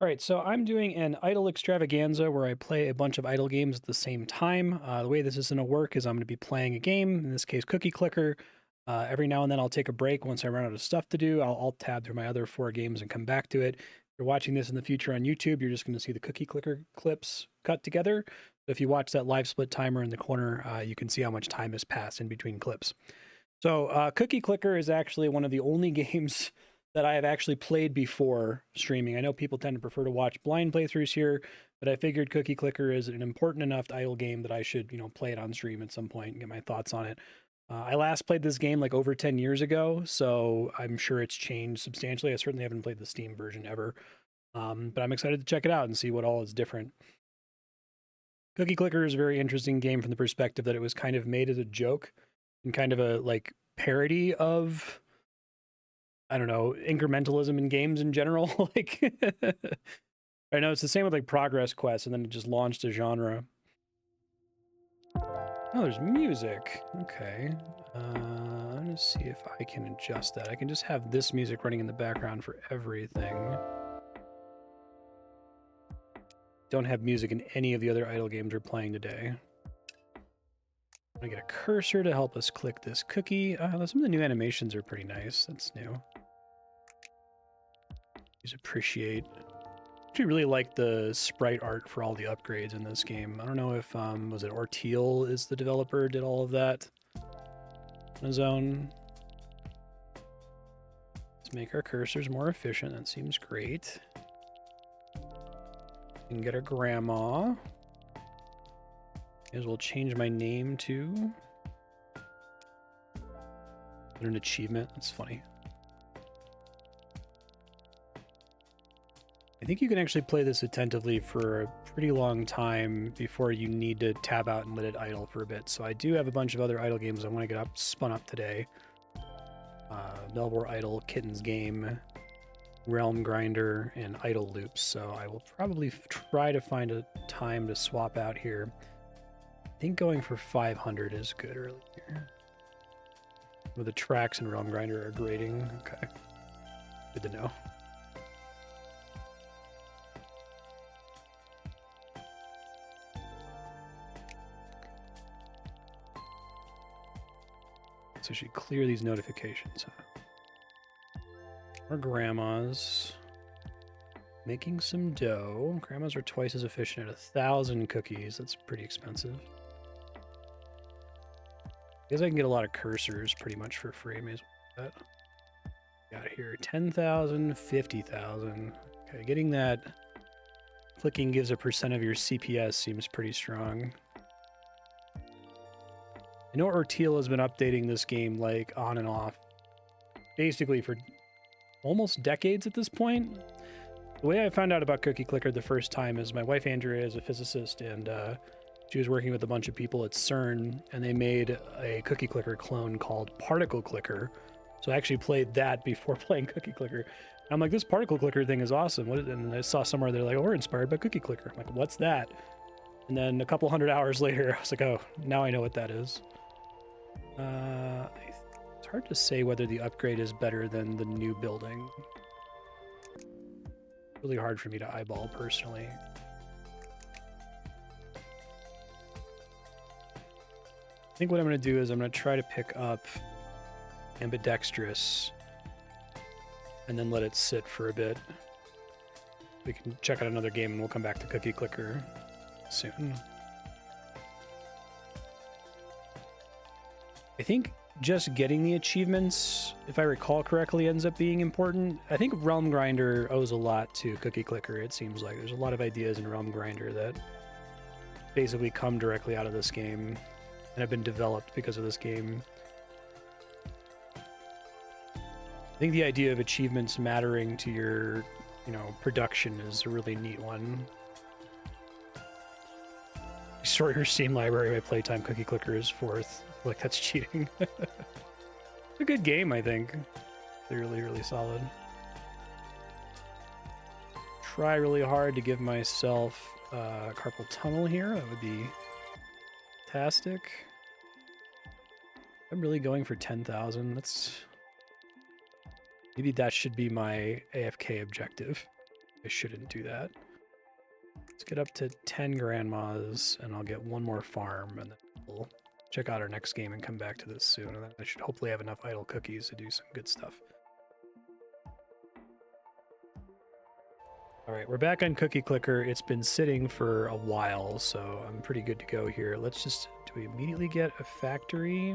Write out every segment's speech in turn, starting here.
All right, so I'm doing an idle extravaganza where I play a bunch of idle games at the same time. The way this is going to work is I'm going to be playing a game, in this case, Cookie Clicker. Every now and then I'll take a break once I run out of stuff to do. I'll alt tab through my other 4 games and come back to it. If you're watching this in the future on YouTube, you're just going to see the Cookie Clicker clips cut together. So if you watch that live split timer in the corner, you can see how much time has passed in between clips. So Cookie Clicker is actually one of the only games that I have actually played before streaming. I know people tend to prefer to watch blind playthroughs here, but I figured Cookie Clicker is an important enough idle game that I should, play it on stream at some point and get my thoughts on it. I last played this game like over 10 years ago, so I'm sure it's changed substantially. I certainly haven't played the Steam version ever, but I'm excited to check it out and see what all is different. Cookie Clicker is a very interesting game from the perspective that it was kind of made as a joke and kind of a like parody of, I don't know, incrementalism in games in general. Like I know it's the same with like Progress Quest, and then it just launched a genre. Oh, there's music. Okay. I'm gonna see if I can adjust that. I can just have this music running in the background for everything. Don't have music in any of the other idle games we're playing today. I'm gonna get a cursor to help us click this cookie. Some of the new animations are pretty nice. That's new. Please appreciate. I actually really like the sprite art for all the upgrades in this game. I don't know if was it Orteal is the developer, did all of that on his own. Let's make our cursors more efficient. That seems great. We can get our grandma. May as well change my name to an achievement. That's funny. I think you can actually play this attentively for a pretty long time before you need to tab out and let it idle for a bit. So I do have a bunch of other idle games I want to get spun up today. Melvor Idle, Kitten's Game, Realm Grinder, and Idle Loops. So I will probably try to find a time to swap out here. I think going for 500 is good early here. With the tracks and Realm Grinder are grading. Okay. Good to know. So she clear these notifications. Our grandmas making some dough. Grandmas are twice as efficient at 1,000 cookies. That's pretty expensive. I guess I can get a lot of cursors pretty much for free. May as well do that. Got here 10,000, 50,000. Okay, getting that clicking gives a percent of your CPS seems pretty strong. I know Orteal has been updating this game like on and off, basically for almost decades at this point. The way I found out about Cookie Clicker the first time is my wife Andrea is a physicist, and she was working with a bunch of people at CERN, and they made a Cookie Clicker clone called Particle Clicker. So I actually played that before playing Cookie Clicker. And I'm like, this Particle Clicker thing is awesome. And I saw somewhere they're like, oh, we're inspired by Cookie Clicker. I'm like, what's that? And then a couple hundred hours later, I was like, oh, now I know what that is. It's hard to say whether the upgrade is better than the new building. Really hard for me to eyeball personally. I think what I'm going to do is I'm going to try to pick up Ambidextrous and then let it sit for a bit. We can check out another game and we'll come back to Cookie Clicker soon. I think just getting the achievements, if I recall correctly, ends up being important. I think Realm Grinder owes a lot to Cookie Clicker, it seems like. There's a lot of ideas in Realm Grinder that basically come directly out of this game and have been developed because of this game. I think the idea of achievements mattering to your, production is a really neat one. Sort your Steam library by playtime. Cookie Clicker is 4th. Like, that's cheating. It's a good game, I think. They're really, really solid. Try really hard to give myself carpal tunnel here. That would be fantastic. I'm really going for 10,000. That's... Maybe that should be my AFK objective. I shouldn't do that. Let's get up to 10 grandmas, and I'll get one more farm, and then we'll check out our next game and come back to this soon. And then I should hopefully have enough idle cookies to do some good stuff. All right, we're back on Cookie Clicker. It's been sitting for a while, so I'm pretty good to go here. Let's just, do we immediately get a factory?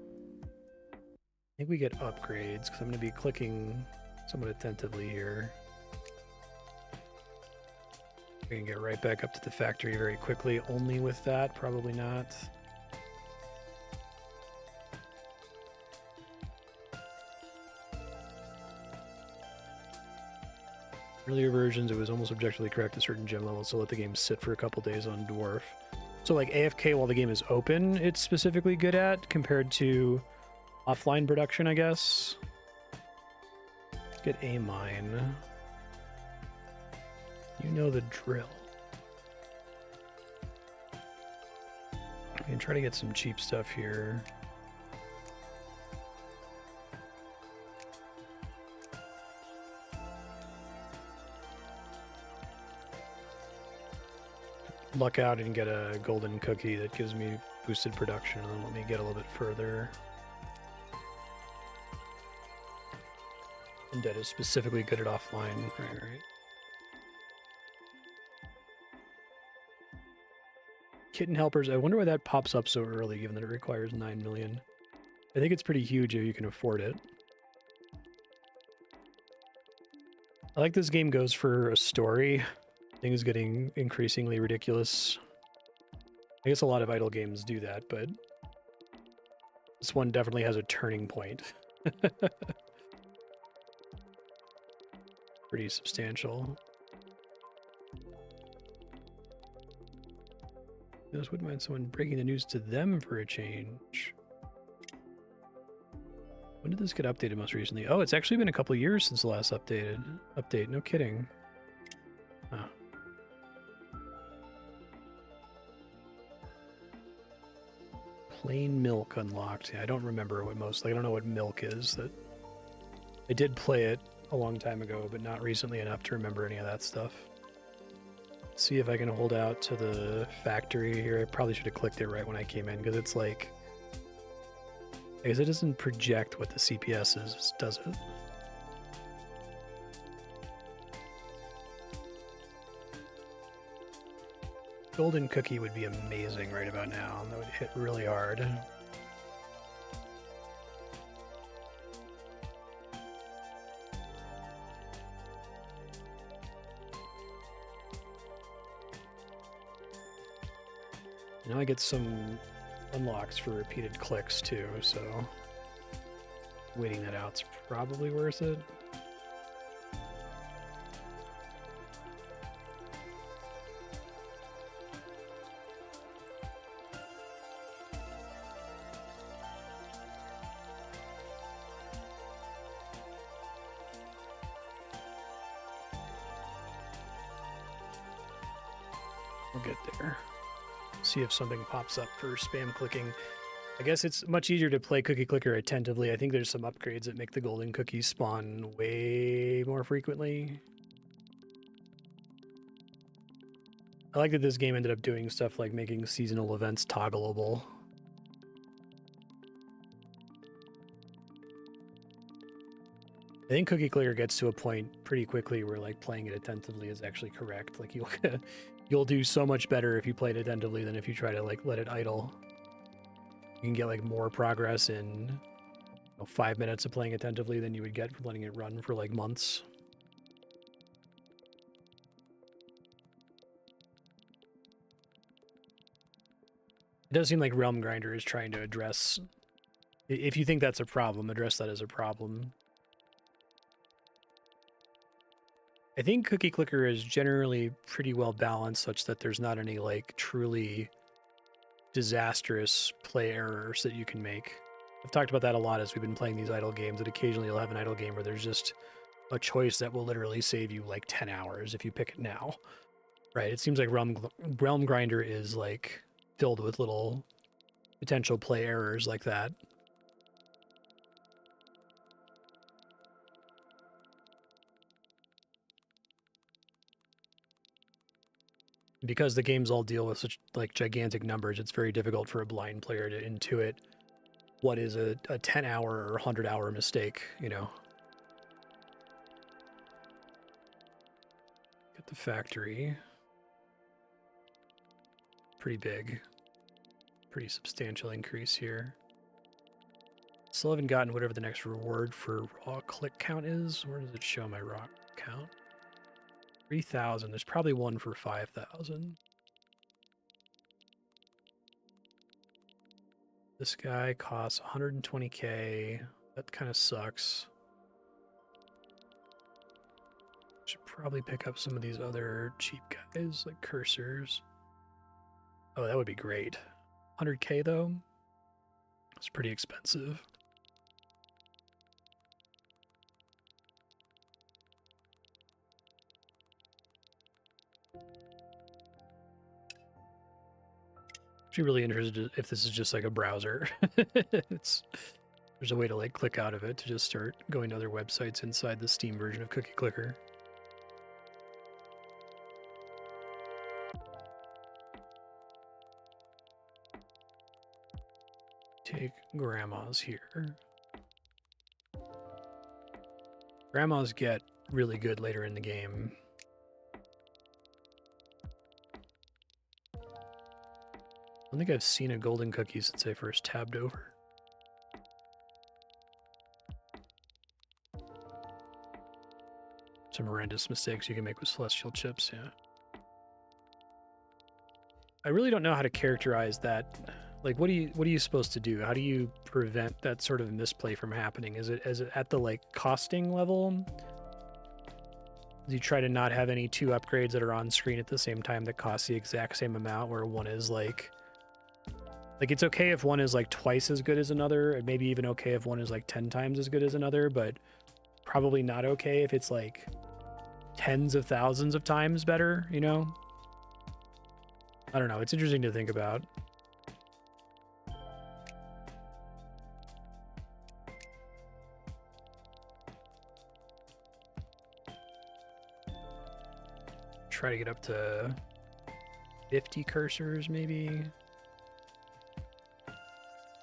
I think we get upgrades, because I'm going to be clicking somewhat attentively here. We can get right back up to the factory very quickly. Only with that, probably not. Earlier versions, it was almost objectively correct to certain gem levels, so let the game sit for a couple days on Dwarf. So like AFK while the game is open, it's specifically good at, compared to offline production, I guess. Let's get a mine. You know the drill. I can try to get some cheap stuff here. Luck out and get a golden cookie that gives me boosted production, and then let me get a little bit further. Undead is specifically good at offline. Right. Kitten helpers, I wonder why that pops up so early, given that it requires 9 million. I think it's pretty huge if you can afford it. I like this game goes for a story. Things getting increasingly ridiculous. I guess a lot of idle games do that, but this one definitely has a turning point. Pretty substantial. I just wouldn't mind someone breaking the news to them for a change. When did this get updated most recently? Oh, it's actually been a couple years since the last update. No kidding. Huh. Plain milk unlocked. Yeah, I don't remember what I don't know what milk is. That I did play it a long time ago, but not recently enough to remember any of that stuff. Let's see if I can hold out to the factory here. I probably should have clicked it right when I came in, because it's like, I guess it doesn't project what the CPS is, does it? Golden cookie would be amazing right about now. That would hit really hard. Now I get some unlocks for repeated clicks too, so waiting that out's probably worth it. We'll get there. See if something pops up for spam clicking. I guess it's much easier to play Cookie Clicker attentively. I think there's some upgrades that make the golden cookies spawn way more frequently. I like that this game ended up doing stuff like making seasonal events toggleable. I think Cookie Clicker gets to a point pretty quickly where like playing it attentively is actually correct. Like you'll do so much better if you play it attentively than if you try to like let it idle. You can get like more progress in 5 minutes of playing attentively than you would get from letting it run for like months. It does seem like Realm Grinder is trying to address, if you think that's a problem, address that as a problem. I think Cookie Clicker is generally pretty well balanced, such that there's not any like truly disastrous play errors that you can make. I've talked about that a lot as we've been playing these idle games, that occasionally you'll have an idle game where there's just a choice that will literally save you like 10 hours if you pick it now. Right? It seems like Realm Grinder is like filled with little potential play errors like that. Because the games all deal with such like gigantic numbers, it's very difficult for a blind player to intuit what is a 10-hour or 100-hour mistake, you know. Get the factory. Pretty big. Pretty substantial increase here. Still haven't gotten whatever the next reward for raw click count is. Where does it show my raw count? 3,000. There's probably one for 5,000. This guy costs 120k. That kind of sucks. Should probably pick up some of these other cheap guys, like cursors. Oh, that would be great. 100k though? It's pretty expensive. Actually really interested if this is just like a browser. There's a way to like click out of it to just start going to other websites inside the Steam version of Cookie Clicker. Take grandmas here. Grandmas get really good later in the game. I don't think I've seen a golden cookie since I first tabbed over. Some horrendous mistakes you can make with celestial chips, yeah. I really don't know how to characterize that. Like, what are you supposed to do? How do you prevent that sort of misplay from happening? Is it at the like costing level? Do you try to not have any two upgrades that are on screen at the same time that cost the exact same amount, where one is like it's okay if one is like twice as good as another, and maybe even okay if one is like 10 times as good as another, but probably not okay if it's like tens of thousands of times better, you know? I don't know. It's interesting to think about. Try to get up to 50 cursors, maybe.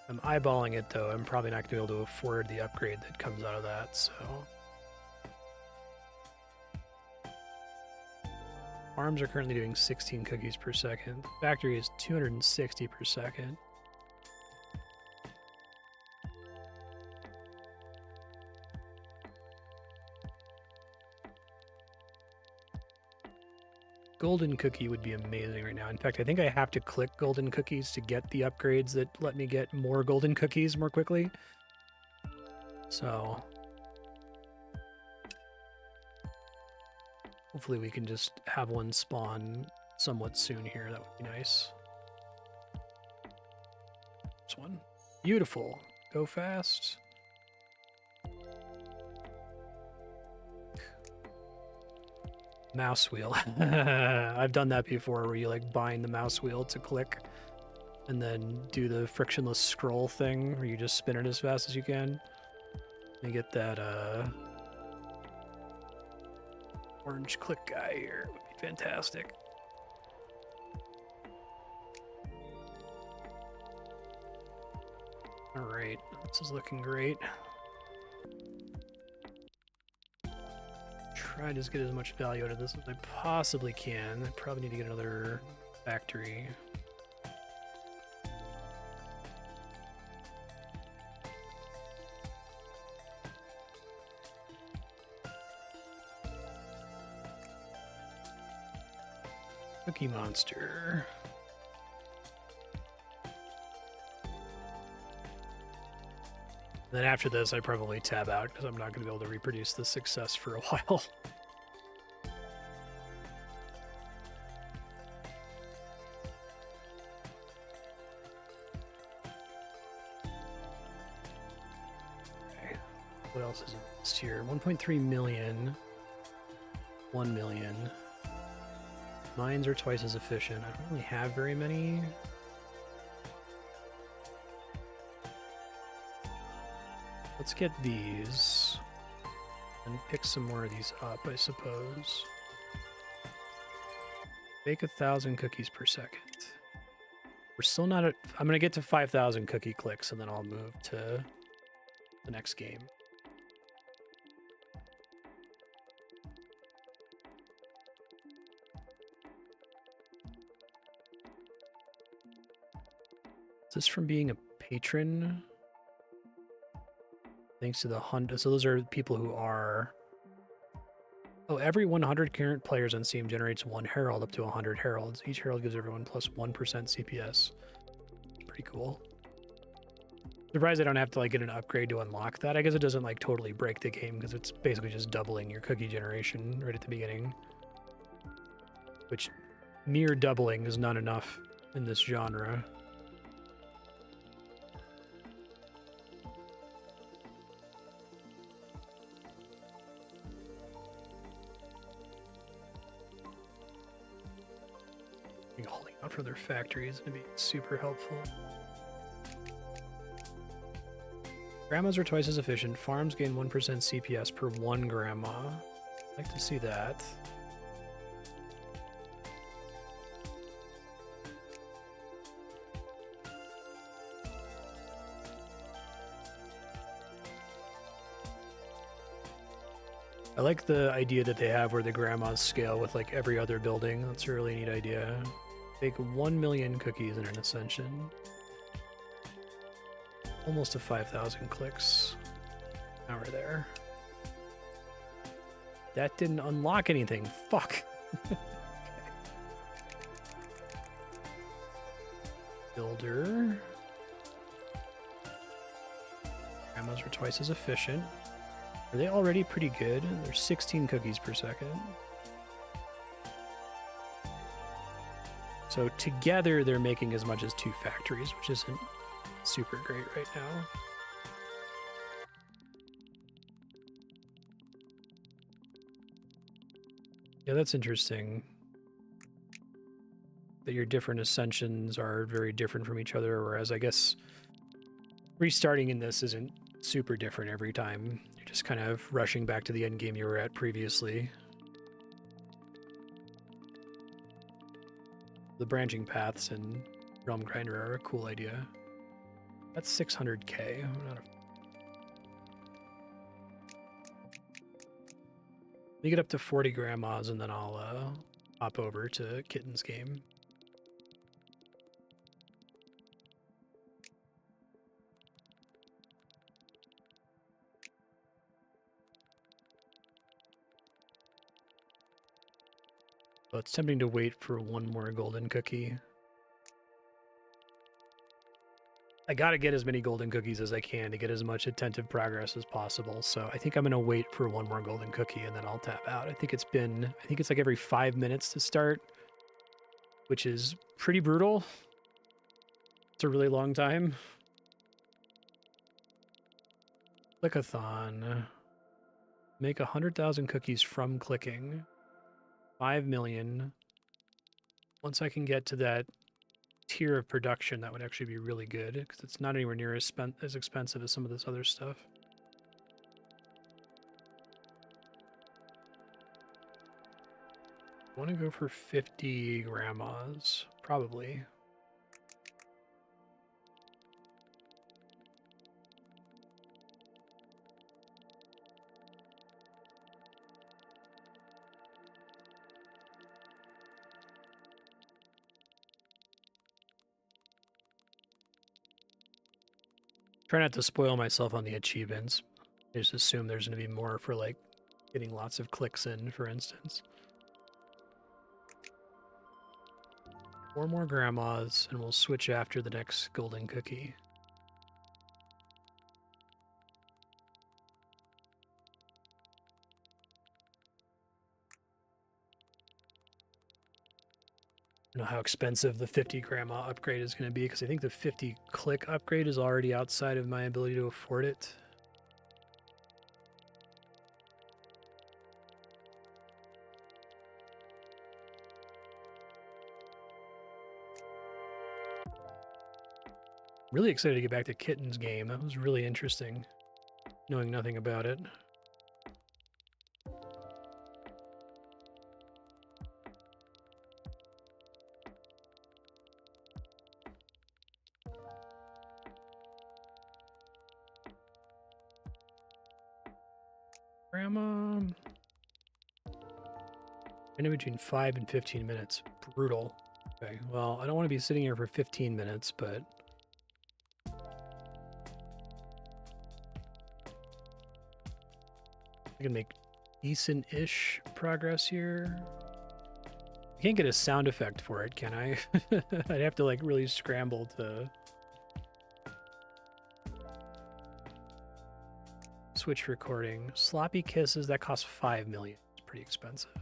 I'm eyeballing it, though. I'm probably not going to be able to afford the upgrade that comes out of that, so... Farms are currently doing 16 cookies per second. The factory is 260 per second. Golden cookie would be amazing right now. In fact, I think I have to click golden cookies to get the upgrades that let me get more golden cookies more quickly. So hopefully we can just have one spawn somewhat soon here. That would be nice. This one. Beautiful. Go fast. Mouse wheel. I've done that before, where you like bind the mouse wheel to click and then do the frictionless scroll thing where you just spin it as fast as you can. You get that orange click guy here. Would be fantastic. All right, this is looking great. Try to just get as much value out of this as I possibly can. I probably need to get another factory. Cookie Monster. Then after this, I probably tab out because I'm not going to be able to reproduce the success for a while. Okay. What else is in this here? 1.3 million. 1 million. Mines are twice as efficient. I don't really have very many. Let's get these and pick some more of these up, I suppose. Bake 1,000 cookies per second. We're still not at... I'm going to get to 5,000 cookie clicks, and then I'll move to the next game. Is this from being a patron? Thanks to the hunt. So those are people who are... Oh, every 100 current players on Steam generates 1 herald up to 100 heralds. Each herald gives everyone plus 1% CPS. Pretty cool. Surprised I don't have to like get an upgrade to unlock that. I guess it doesn't like totally break the game because it's basically just doubling your cookie generation right at the beginning. Which mere doubling is not enough in this genre. Holding out for their factory is going to be super helpful. Grandmas are twice as efficient. Farms gain 1% CPS per 1 grandma. I'd like to see that. I like the idea that they have where the grandmas scale with like every other building. That's a really neat idea. Bake 1 million cookies in an ascension. Almost to 5,000 clicks. Now we're there. That didn't unlock anything. Fuck. Okay. Builder. Grandmas are twice as efficient. Are they already pretty good? There's 16 cookies per second. So together they're making as much as 2 factories, which isn't super great right now. Yeah, that's interesting. That your different ascensions are very different from each other, whereas I guess restarting in this isn't super different every time. You're just kind of rushing back to the end game you were at previously. The branching paths in Realm Grinder are a cool idea. That's 600k. Let me get up to 40 grandmas and then I'll hop over to Kitten's game. Well, it's tempting to wait for 1 more golden cookie. I gotta get as many golden cookies as I can to get as much attentive progress as possible. So I think I'm gonna wait for 1 more golden cookie and then I'll tap out. I think it's like every 5 minutes to start, which is pretty brutal. It's a really long time. Clickathon. Make 100,000 cookies from clicking. 5 million. Once I can get to that tier of production, that would actually be really good because it's not anywhere near as expensive as some of this other stuff. I want to go for 50 grandmas, probably. Try not to spoil myself on the achievements. I just assume there's going to be more for like getting lots of clicks in, for instance. 4 more grandmas, and we'll switch after the next golden cookie. I don't know how expensive the 50 grandma upgrade is going to be, because I think the 50 click upgrade is already outside of my ability to afford it. Really excited to get back to Kitten's game. That was really interesting, knowing nothing about it. Grandma. In between 5 and 15 minutes. Brutal. Okay, well, I don't want to be sitting here for 15 minutes, but... I can make decent-ish progress here. I can't get a sound effect for it, can I? I'd have to, like, really scramble to... Switch recording. Sloppy Kisses, that costs 5 million. It's pretty expensive.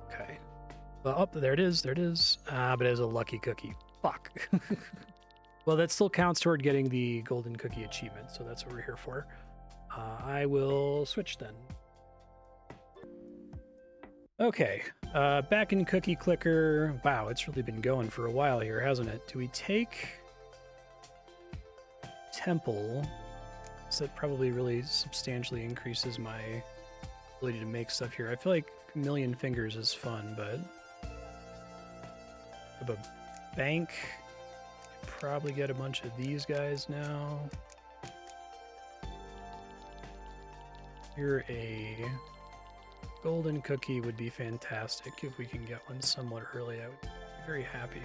Okay. Well, oh, there it is. There it is. Ah, but it is a lucky cookie. Fuck. Well, that still counts toward getting the golden cookie achievement, so that's what we're here for. I will switch then. Okay. Back in Cookie Clicker. Wow, it's really been going for a while here, hasn't it? Do we take Temple? So that probably really substantially increases my ability to make stuff here. I feel like a million fingers is fun, but I have a bank. Probably get a bunch of these guys now. Here, a golden cookie would be fantastic if we can get one somewhat early. I would be very happy.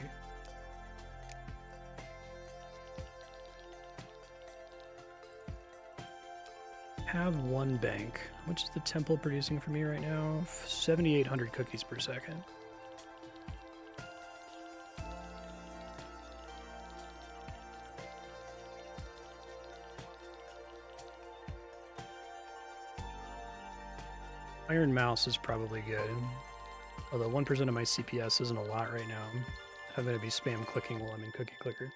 Have one bank. How much is the temple producing for me right now? 7,800 cookies per second. Iron Mouse is probably good. Although 1% of my CPS isn't a lot right now. I'm going to be spam clicking while I'm in Cookie Clicker.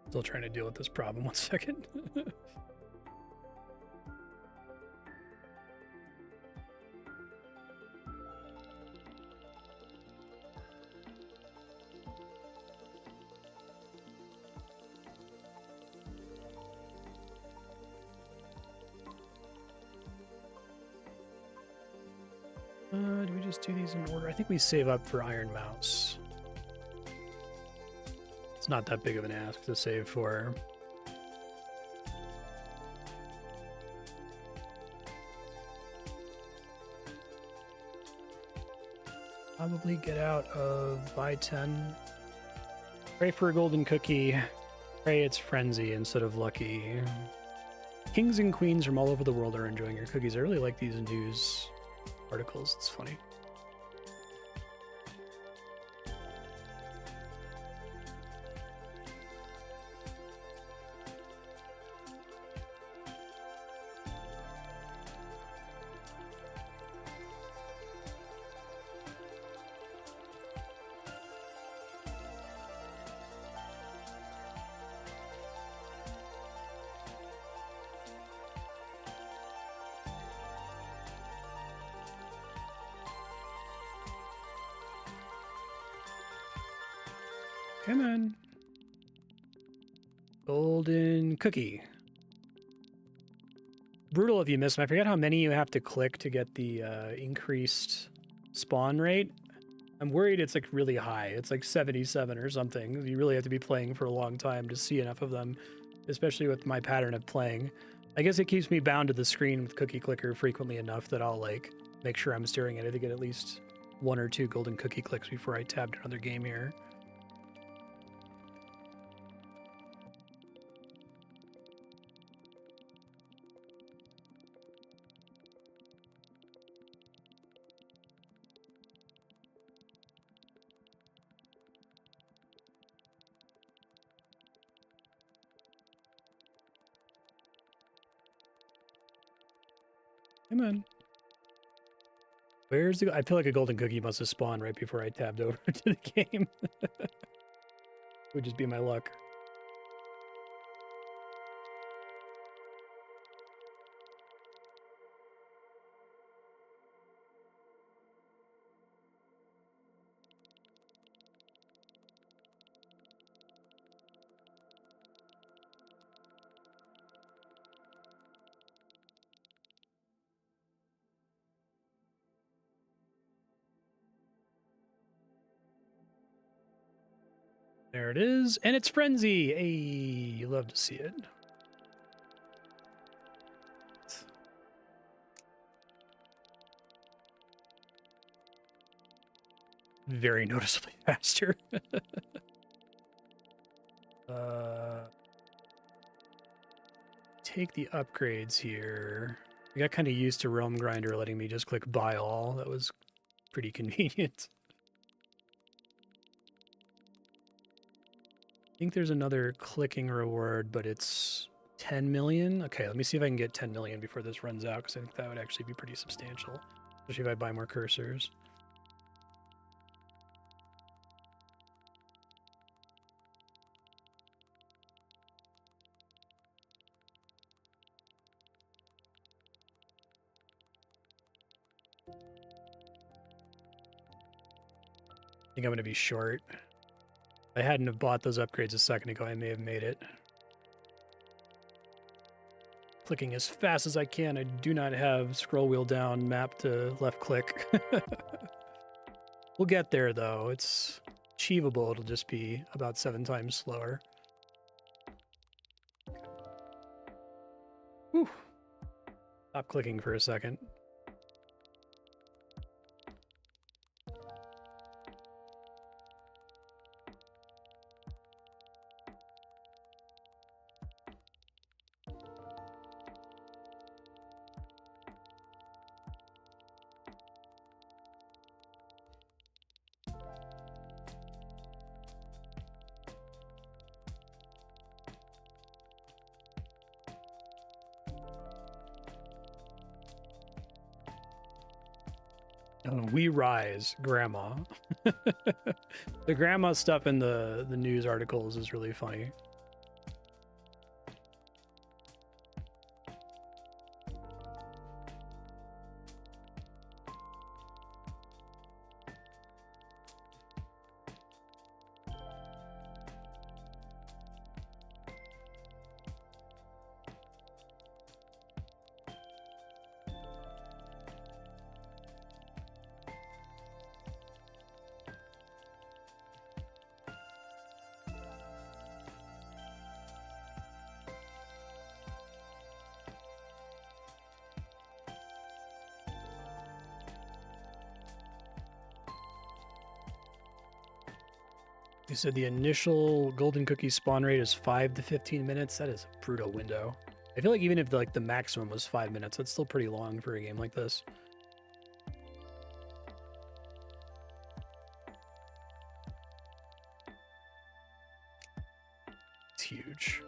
Still trying to deal with this problem. 1 second. Do we just do these in order? I think we save up for Iron Mouse. It's not that big of an ask to save for. Probably get out of buy 10. Pray for a golden cookie. Pray it's frenzy instead of lucky. Kings and queens from all over the world are enjoying your cookies. I really like these news articles. It's funny. Come on. Golden cookie. Brutal if you miss them. I forget how many you have to click to get the increased spawn rate. I'm worried it's like really high. It's like 77 or something. You really have to be playing for a long time to see enough of them, especially with my pattern of playing. I guess it keeps me bound to the screen with Cookie Clicker frequently enough that I'll like make sure I'm staring at it to get at least 1 or 2 golden cookie clicks before I tab to another game here. Come on. Where's the... I feel like a golden cookie must have spawned right before I tabbed over to the game. Would just be my luck. There it is, and it's Frenzy! Hey, you love to see it. Very noticeably faster. Take the upgrades here. I got kind of used to Realm Grinder letting me just click buy all. That was pretty convenient. I think there's another clicking reward, but it's 10 million. Okay, let me see if I can get 10 million before this runs out, because I think that would actually be pretty substantial, especially if I buy more cursors. I think I'm going to be short. If I hadn't have bought those upgrades a second ago, I may have made it. Clicking as fast as I can. I do not have scroll wheel down map to left click. We'll get there though. It's achievable. It'll just be about 7 times slower. Whew. Stop clicking for a second. We rise, grandma. The grandma stuff in the news articles is really funny. You said the initial golden cookie spawn rate is 5 to 15 minutes. That is a brutal window. I feel like even if the maximum was 5 minutes, that's still pretty long for a game like this. It's huge.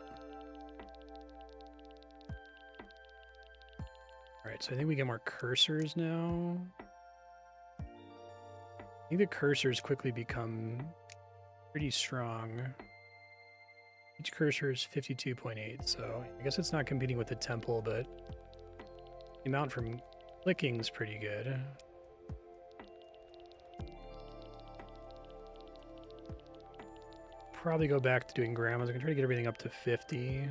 All right, so I think we get more cursors now. I think the cursors quickly become pretty strong. Each cursor is 52.8, so I guess it's not competing with the temple, but the amount from clicking is pretty good. Probably go back to doing grandmas. I can try to get everything up to 50.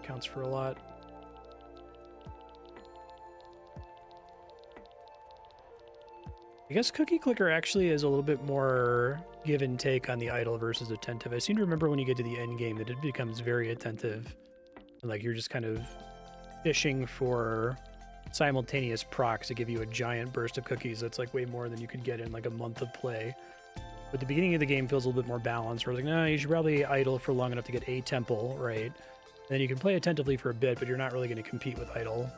Counts for a lot. I guess Cookie Clicker actually is a little bit more give and take on the idle versus attentive. I seem to remember when you get to the end game that it becomes very attentive. Like you're just kind of fishing for simultaneous procs to give you a giant burst of cookies that's like way more than you could get in like a month of play. But the beginning of the game feels a little bit more balanced, where it's like, no, you should probably idle for long enough to get a temple, right? And then you can play attentively for a bit, but you're not really going to compete with idle.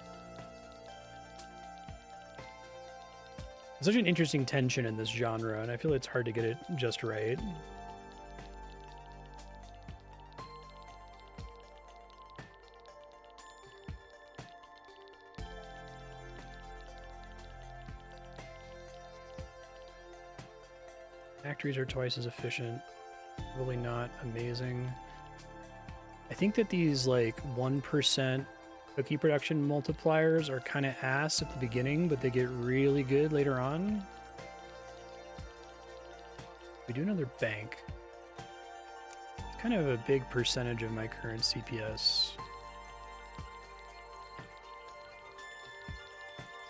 Such an interesting tension in this genre, and I feel it's hard to get it just right. Factories are twice as efficient. Probably not amazing. I think that these like 1% cookie production multipliers are kind of ass at the beginning, but they get really good later on. We do another bank. It's kind of a big percentage of my current CPS.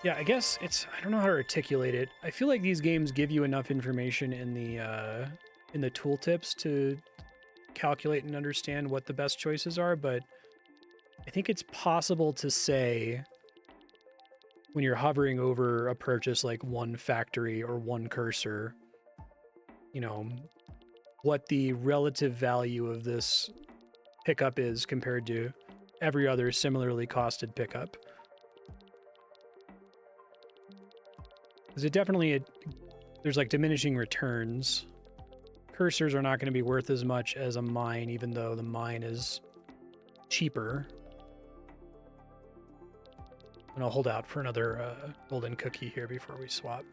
Yeah, I guess it's, I don't know how to articulate it. I feel like these games give you enough information in the tooltips to calculate and understand what the best choices are, but I think it's possible to say when you're hovering over a purchase like one factory or one cursor, you know, what the relative value of this pickup is compared to every other similarly costed pickup. Because it definitely, there's like diminishing returns. Cursors are not going to be worth as much as a mine, even though the mine is cheaper. And I'll hold out for another golden cookie here before we swap.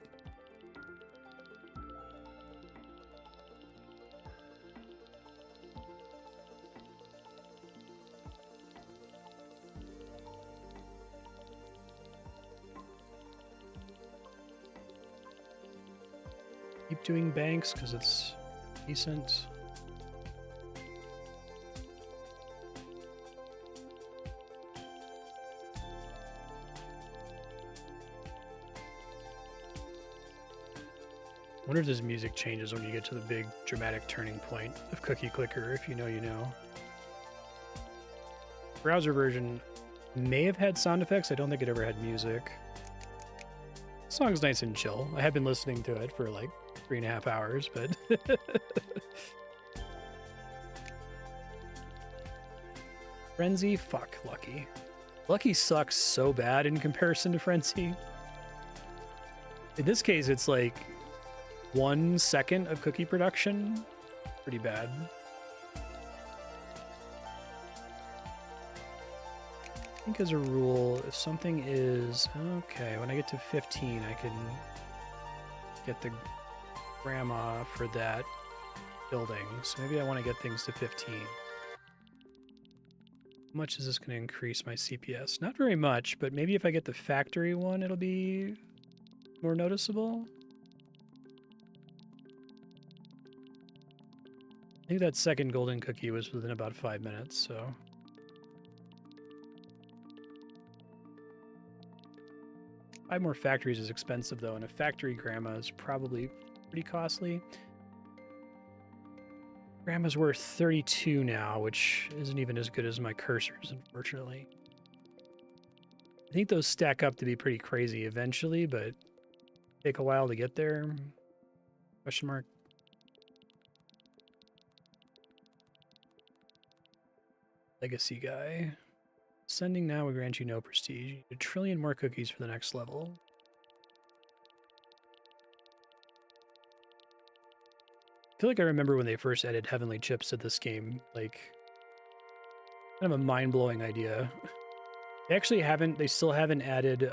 Keep doing banks because it's decent. I wonder if this music changes when you get to the big dramatic turning point of Cookie Clicker. If you know, you know. Browser version may have had sound effects. I don't think it ever had music. The song's nice and chill. I have been listening to it for like 3.5 hours, but Frenzy, fuck Lucky. Lucky sucks so bad in comparison to Frenzy. In this case, it's like 1 second of cookie production. Pretty bad. I think as a rule, if something is okay, when I get to 15, I can get the grandma for that building. So maybe I want to get things to 15. How much is this going to increase my CPS? Not very much, but maybe if I get the factory one, it'll be more noticeable. I think that second golden cookie was within about 5 minutes, so. 5 more factories is expensive though, and a factory grandma is probably pretty costly. Grandma's worth 32 now, which isn't even as good as my cursors, unfortunately. I think those stack up to be pretty crazy eventually, but take a while to get there. Question mark. Legacy guy. Sending now will grant you no prestige. You need 1 trillion more cookies for the next level. I feel like I remember when they first added heavenly chips to this game, like, kind of a mind-blowing idea. They actually haven't, they still haven't added,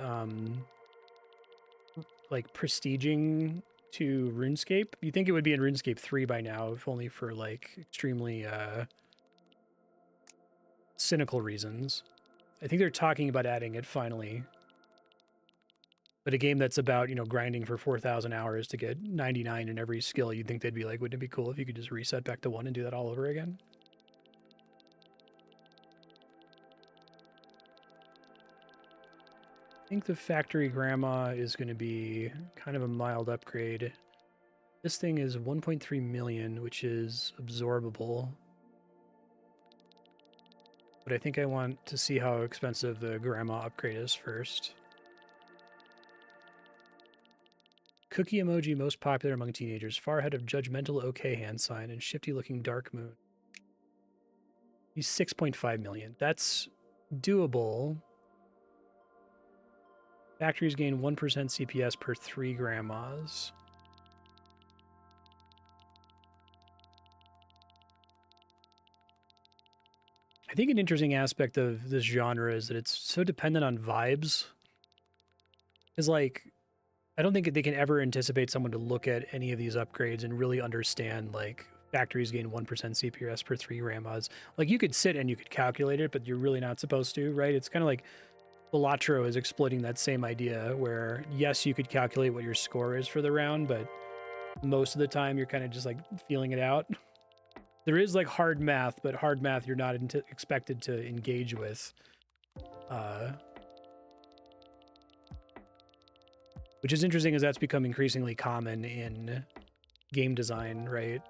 like, prestiging to RuneScape. You'd think it would be in RuneScape 3 by now, if only for, like, extremely, cynical reasons. I think they're talking about adding it finally. But a game that's about, you know, grinding for 4,000 hours to get 99 in every skill, you'd think they'd be like, wouldn't it be cool if you could just reset back to 1 and do that all over again? I think the factory grandma is going to be kind of a mild upgrade. This thing is 1.3 million, which is absorbable. But I think I want to see how expensive the grandma upgrade is first. Cookie emoji most popular among teenagers, far ahead of judgmental okay hand sign and shifty looking dark moon. He's 6.5 million. That's doable. Factories gain 1% CPS per 3 grandmas. I think an interesting aspect of this genre is that it's so dependent on vibes. Is like I don't think they can ever anticipate someone to look at any of these upgrades and really understand, like, factories gain 1% CPS per 3 RAM mods. Like, you could sit and you could calculate it, but you're really not supposed to, right? It's kind of like Balatro is exploiting that same idea where, yes, you could calculate what your score is for the round, but most of the time you're kind of just, like, feeling it out. There is, like, hard math, but hard math you're not expected to engage with. Which is interesting as that's become increasingly common in game design, right?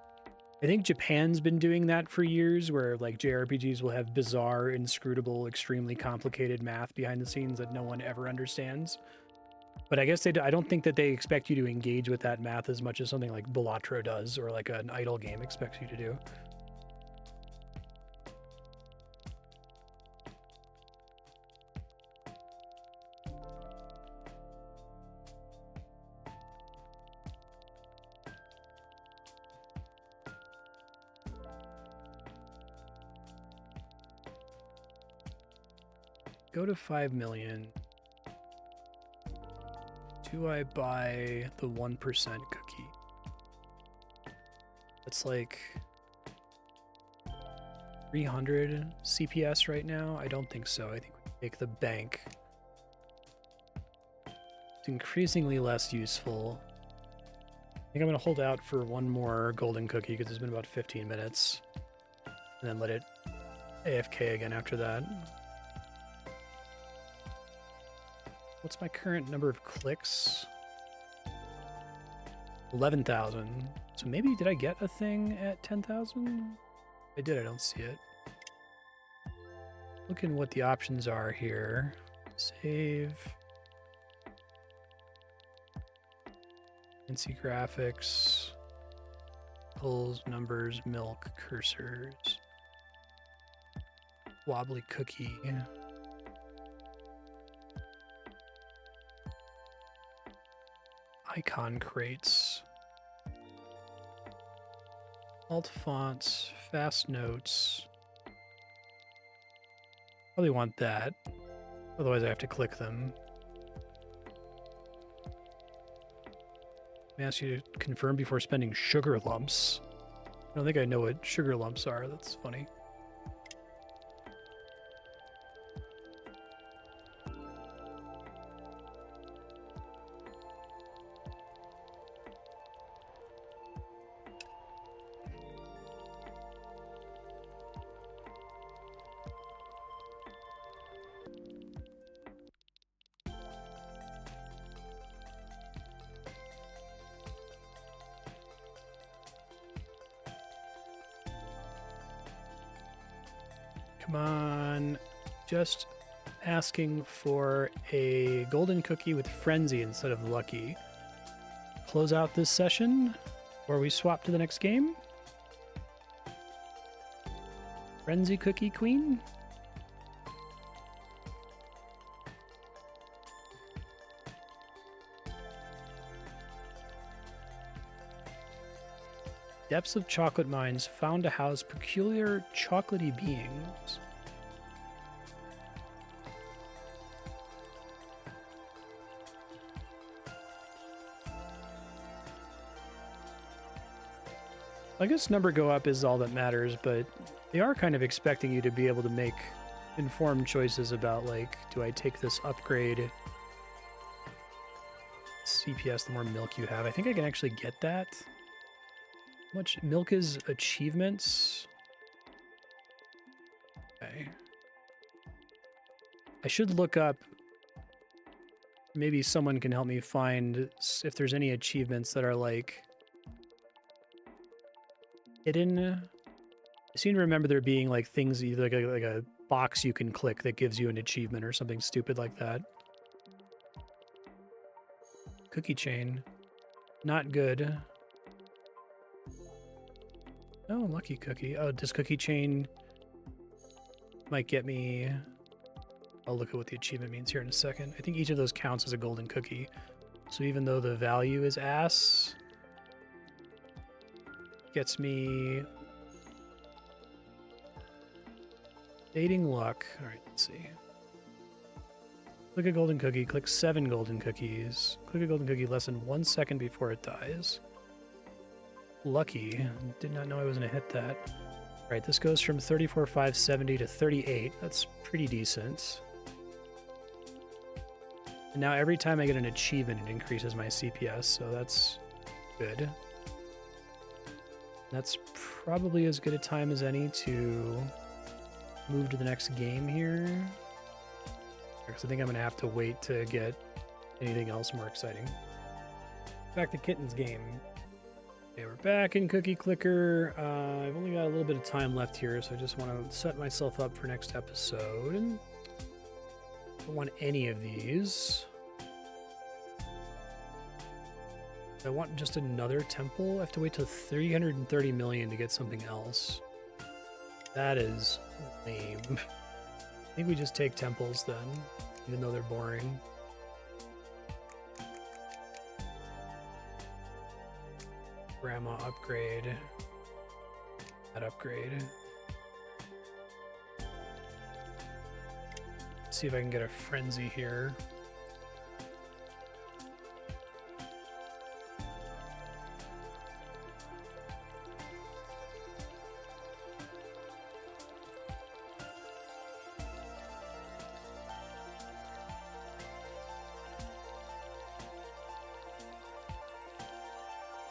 I think Japan's been doing that for years, where like JRPGs will have bizarre, inscrutable, extremely complicated math behind the scenes that no one ever understands. But I guess I don't think that they expect you to engage with that math as much as something like Balatro does, or like an idle game expects you to do. Go to 5 million. Do I buy the 1% cookie? That's like 300 CPS right now. I don't think so. I think we take the bank. It's increasingly less useful. I think I'm going to hold out for one more golden cookie because it's been about 15 minutes. And then let it AFK again after that. What's my current number of clicks? 11,000. So maybe, did I get a thing at 10,000? I did, I don't see it. Looking what the options are here. Save. Fancy graphics. Pulls, numbers, milk, cursors. Wobbly cookie. Icon crates. Alt fonts, fast notes. Probably want that. Otherwise I have to click them. I ask you to confirm before spending sugar lumps. I don't think I know what sugar lumps are. That's funny. Come on. Just asking for a golden cookie with frenzy instead of lucky. Close out this session, or we swap to the next game. Frenzy cookie queen. Depths of chocolate mines found to house peculiar chocolatey beings. I guess number go up is all that matters, but they are kind of expecting you to be able to make informed choices about, like, do I take this upgrade? CPS, the more milk you have. I think I can actually get that. How much milk is achievements? Okay. I should look up, maybe someone can help me find if there's any achievements that are like hidden. I seem to remember there being like things, either like a box you can click that gives you an achievement or something stupid like that. Cookie chain. Not good. Oh, lucky cookie. Oh, this cookie chain might get me... I'll look at what the achievement means here in a second. I think each of those counts as a golden cookie. So even though the value is ass, gets me dating luck. All right, let's see. Click a golden cookie, click 7 golden cookies. Click a golden cookie less than 1 second before it dies. Lucky. Did not know I was going to hit that. All right, this goes from 34,570 to 38. That's pretty decent. And now every time I get an achievement, it increases my CPS, so that's good. That's probably as good a time as any to move to the next game here. Because I think I'm going to have to wait to get anything else more exciting. Back to Kitten's game. Okay, we're back in Cookie Clicker. I've only got a little bit of time left here, so I just want to set myself up for next episode. I don't want any of these. I want just another temple. I have to wait till 330 million to get something else. That is lame. I think we just take temples then, even though they're boring. Grandma upgrade. That upgrade. Let's see if I can get a frenzy here.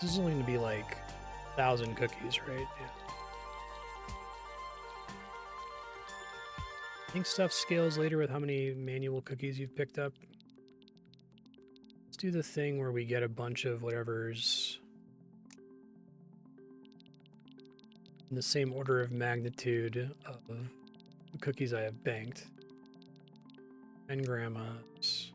This is only going to be like 1,000 cookies, right? Yeah. I think stuff scales later with how many manual cookies you've picked up. Let's do the thing where we get a bunch of whatever's in the same order of magnitude of the cookies I have banked. 10 grandmas.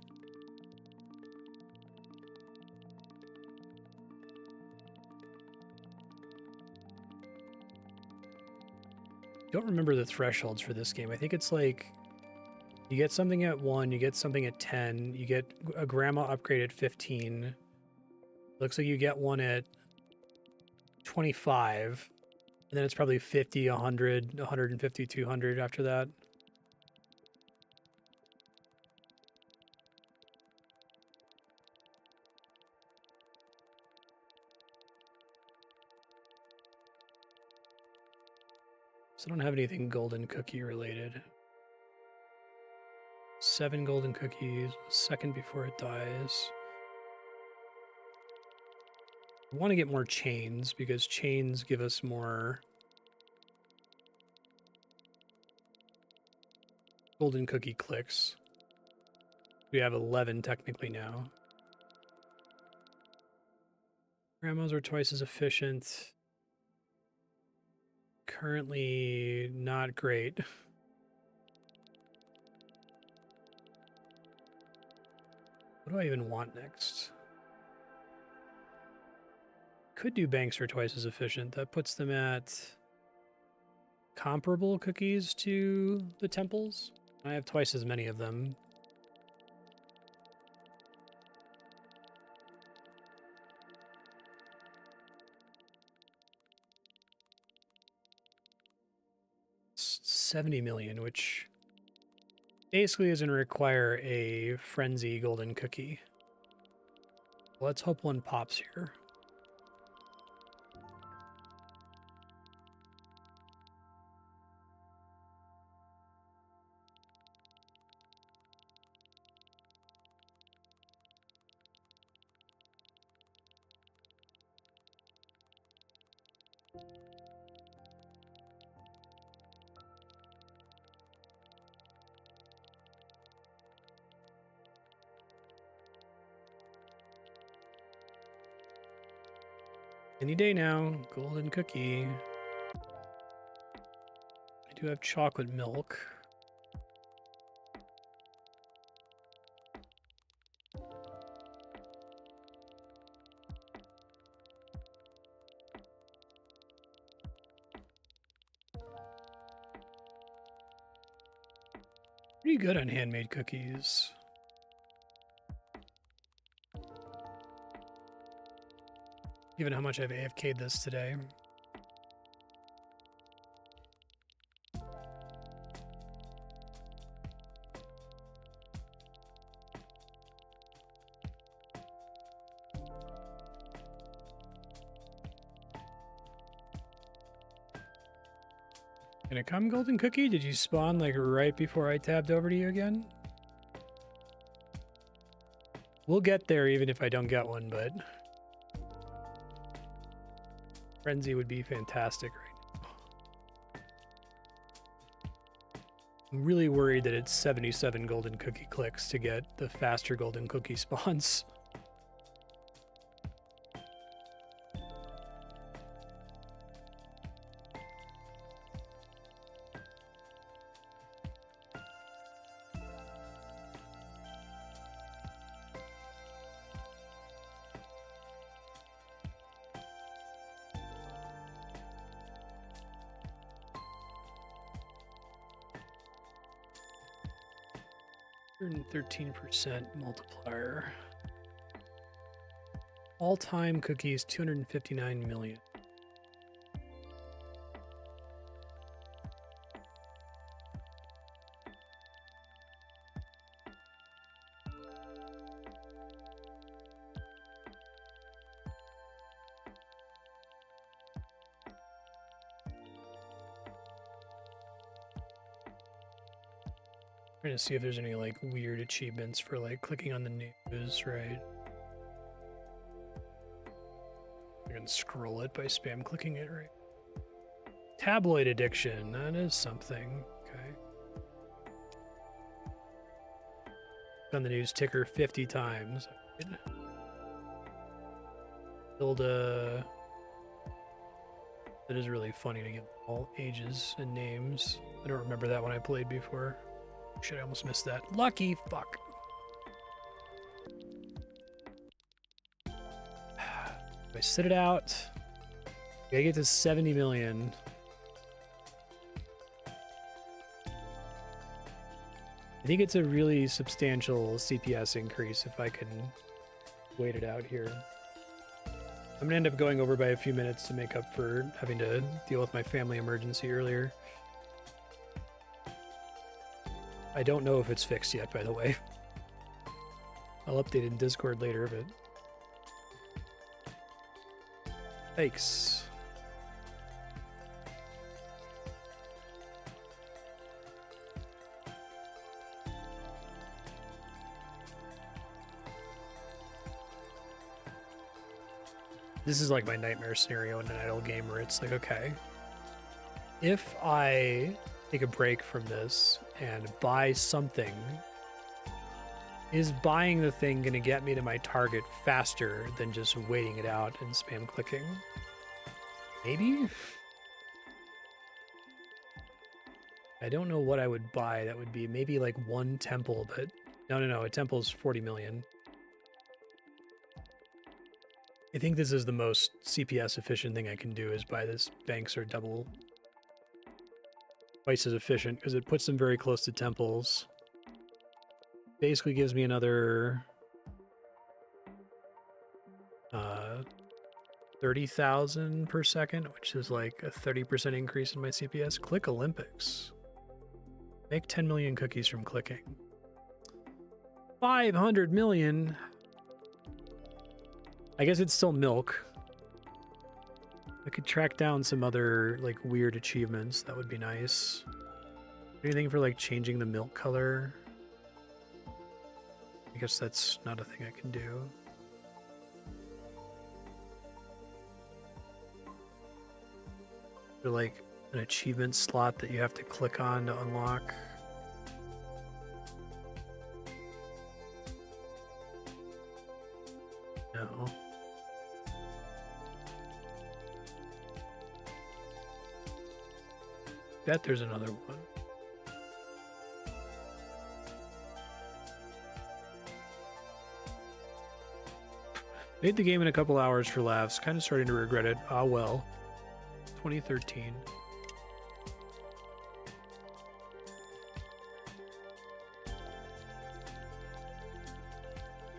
Don't remember the thresholds for this game. I think it's like you get something at 1, you get something at 10, you get a grandma upgrade at 15. Looks like you get one at 25, and then it's probably 50, 100, 150, 200 after that. So I don't have anything golden cookie related. 7 golden cookies, a second before it dies. I want to get more chains because chains give us more golden cookie clicks. We have 11 technically now. Grandmas are twice as efficient. Currently not great. What do I even want next? Could do banks are twice as efficient. That puts them at comparable cookies to the temples. I have twice as many of them. It's 70 million, which basically is going to require a frenzy golden cookie. Let's hope one pops here. Any day now, golden cookie. I do have chocolate milk. Pretty good on handmade cookies. Given how much I've AFK'd this today. Gonna come, Golden Cookie? Did you spawn like right before I tabbed over to you again? We'll get there even if I don't get one, but Frenzy would be fantastic right now. I'm really worried that it's 77 Golden Cookie clicks to get the faster Golden Cookie spawns. And 13% multiplier. All-time cookies, 259 million. Trying to see if there's any like weird achievements for like clicking on the news, right? I can scroll it by spam clicking it, right? Tabloid addiction, that is something. Okay. On the news ticker 50 times. Build a... That is really funny to get all ages and names. I don't remember that when I played before. Shit, I almost missed that. Lucky, fuck. If I sit it out, I gotta get to 70 million. I think it's a really substantial CPS increase if I can wait it out here. I'm gonna end up going over by a few minutes to make up for having to deal with my family emergency earlier. I don't know if it's fixed yet, by the way. I'll update it in Discord later, but... Yikes. This is like my nightmare scenario in an idle game where it's like, okay, if I take a break from this and buy something, is buying the thing going to get me to my target faster than just waiting it out and spam clicking? Maybe? I don't know what I would buy. That would be maybe like one temple, but no, a temple is 40 million. I think this is the most CPS efficient thing I can do is buy this banks are double twice as efficient because it puts them very close to temples. Basically gives me another 30,000 per second, which is like a 30% increase in my CPS. Click Olympics. Make 10 million cookies from clicking. 500 million. I guess it's still milk. I could track down some other like weird achievements. That would be nice. Anything for like changing the milk color? I guess that's not a thing I can do. Or like an achievement slot that you have to click on to unlock. No. Bet there's another one. Made the game in a couple hours for laughs. Kind of starting to regret it. Ah, well. 2013.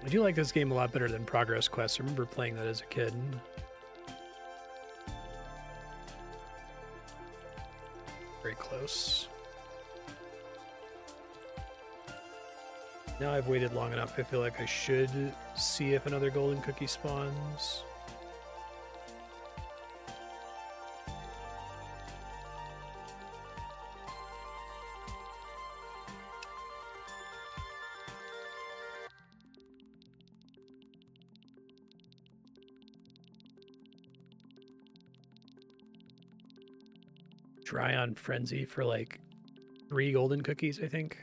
I do like this game a lot better than Progress Quest. I remember playing that as a kid. Very close. Now I've waited long enough. I feel like I should see if another golden cookie spawns. Try on Frenzy for like 3 golden cookies, I think.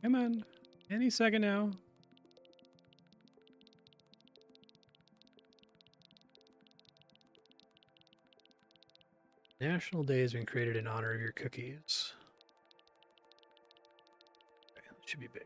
Come on. Any second now. National Day has been created in honor of your cookies. Okay, that should be big.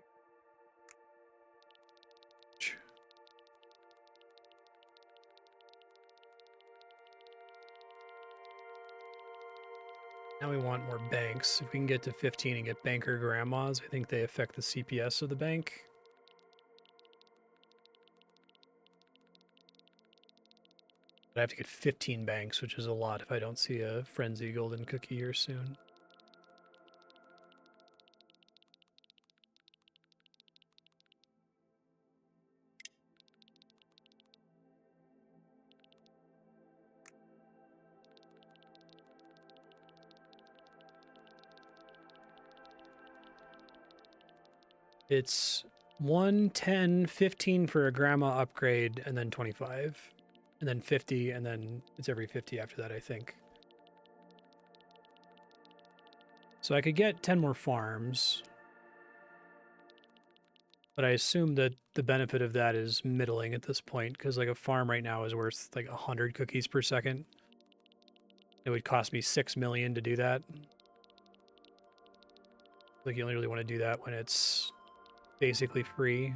Now we want more banks. If we can get to 15 and get banker grandmas, I think they affect the CPS of the bank. But I have to get 15 banks, which is a lot if I don't see a Frenzy golden cookie here soon. It's 1, 10, 15 for a grandma upgrade, and then 25. And then 50, and then it's every 50 after that, I think. So I could get 10 more farms. But I assume that the benefit of that is middling at this point, because like a farm right now is worth like 100 cookies per second. It would cost me 6 million to do that. Like you only really want to do that when it's basically free.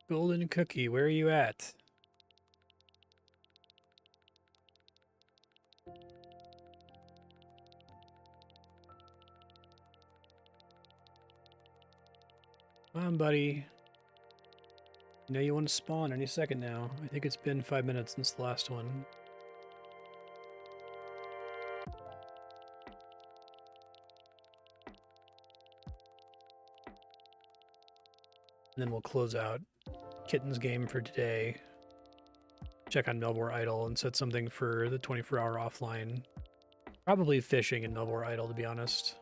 Golden cookie, where are you at? Come on, buddy. You know you want to spawn any second now. I think it's been 5 minutes since the last one. And then we'll close out Kitten's game for today. Check on Melbourne Idle and set something for the 24-hour offline. Probably fishing in Melbourne Idle, to be honest.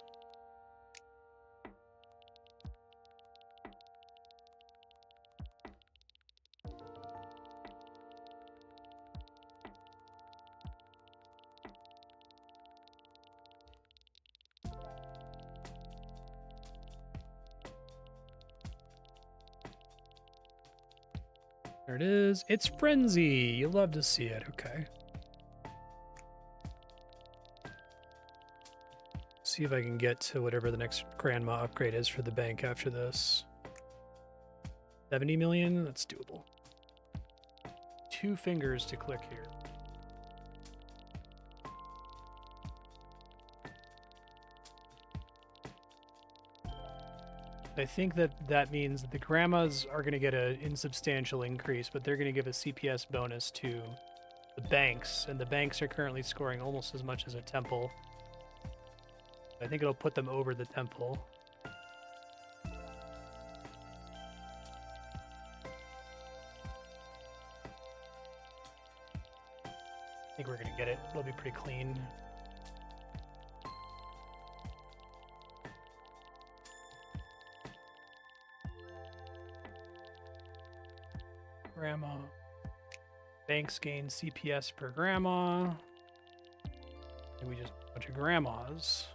There it is. It's Frenzy. You love to see it. Okay. See if I can get to whatever the next grandma upgrade is for the bank after this. 70 million? That's doable. 2 fingers to click here. I think that means that the grandmas are going to get an insubstantial increase, but they're going to give a CPS bonus to the banks, and the banks are currently scoring almost as much as a temple. I think it'll put them over the temple. I think we're going to get it. It'll be pretty clean. Grandma. Banks gain CPS per grandma. And we just a bunch of grandmas.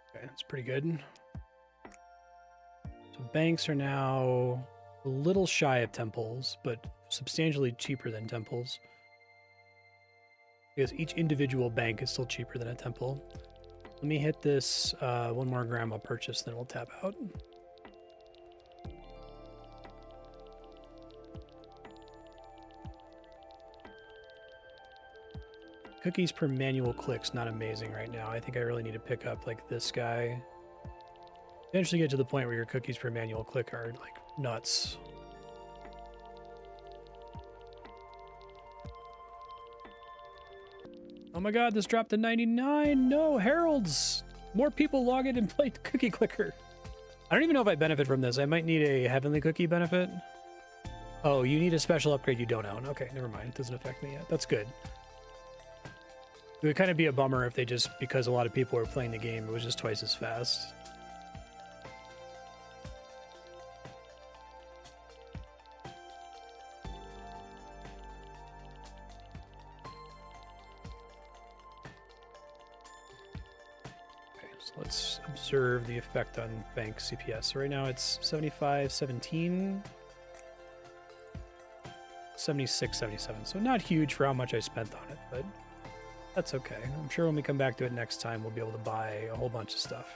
Okay, that's pretty good. So banks are now a little shy of temples, but substantially cheaper than temples. Because each individual bank is still cheaper than a temple. Let me hit this one more grandma purchase, then we'll tap out. Cookies per manual click's not amazing right now. I think I really need to pick up like this guy. Eventually get to the point where your cookies per manual click are like nuts. Oh my god, this dropped to 99. No, Heralds. More people log in and play Cookie Clicker. I don't even know if I benefit from this. I might need a Heavenly Cookie benefit. Oh, you need a special upgrade you don't own. Okay, never mind. It doesn't affect me yet. That's good. It would kind of be a bummer if they just, because a lot of people were playing the game, it was just twice as fast. Let's observe the effect on bank CPS. So right now it's 75, 17, 76, 77. So not huge for how much I spent on it, but that's okay. I'm sure when we come back to it next time, we'll be able to buy a whole bunch of stuff.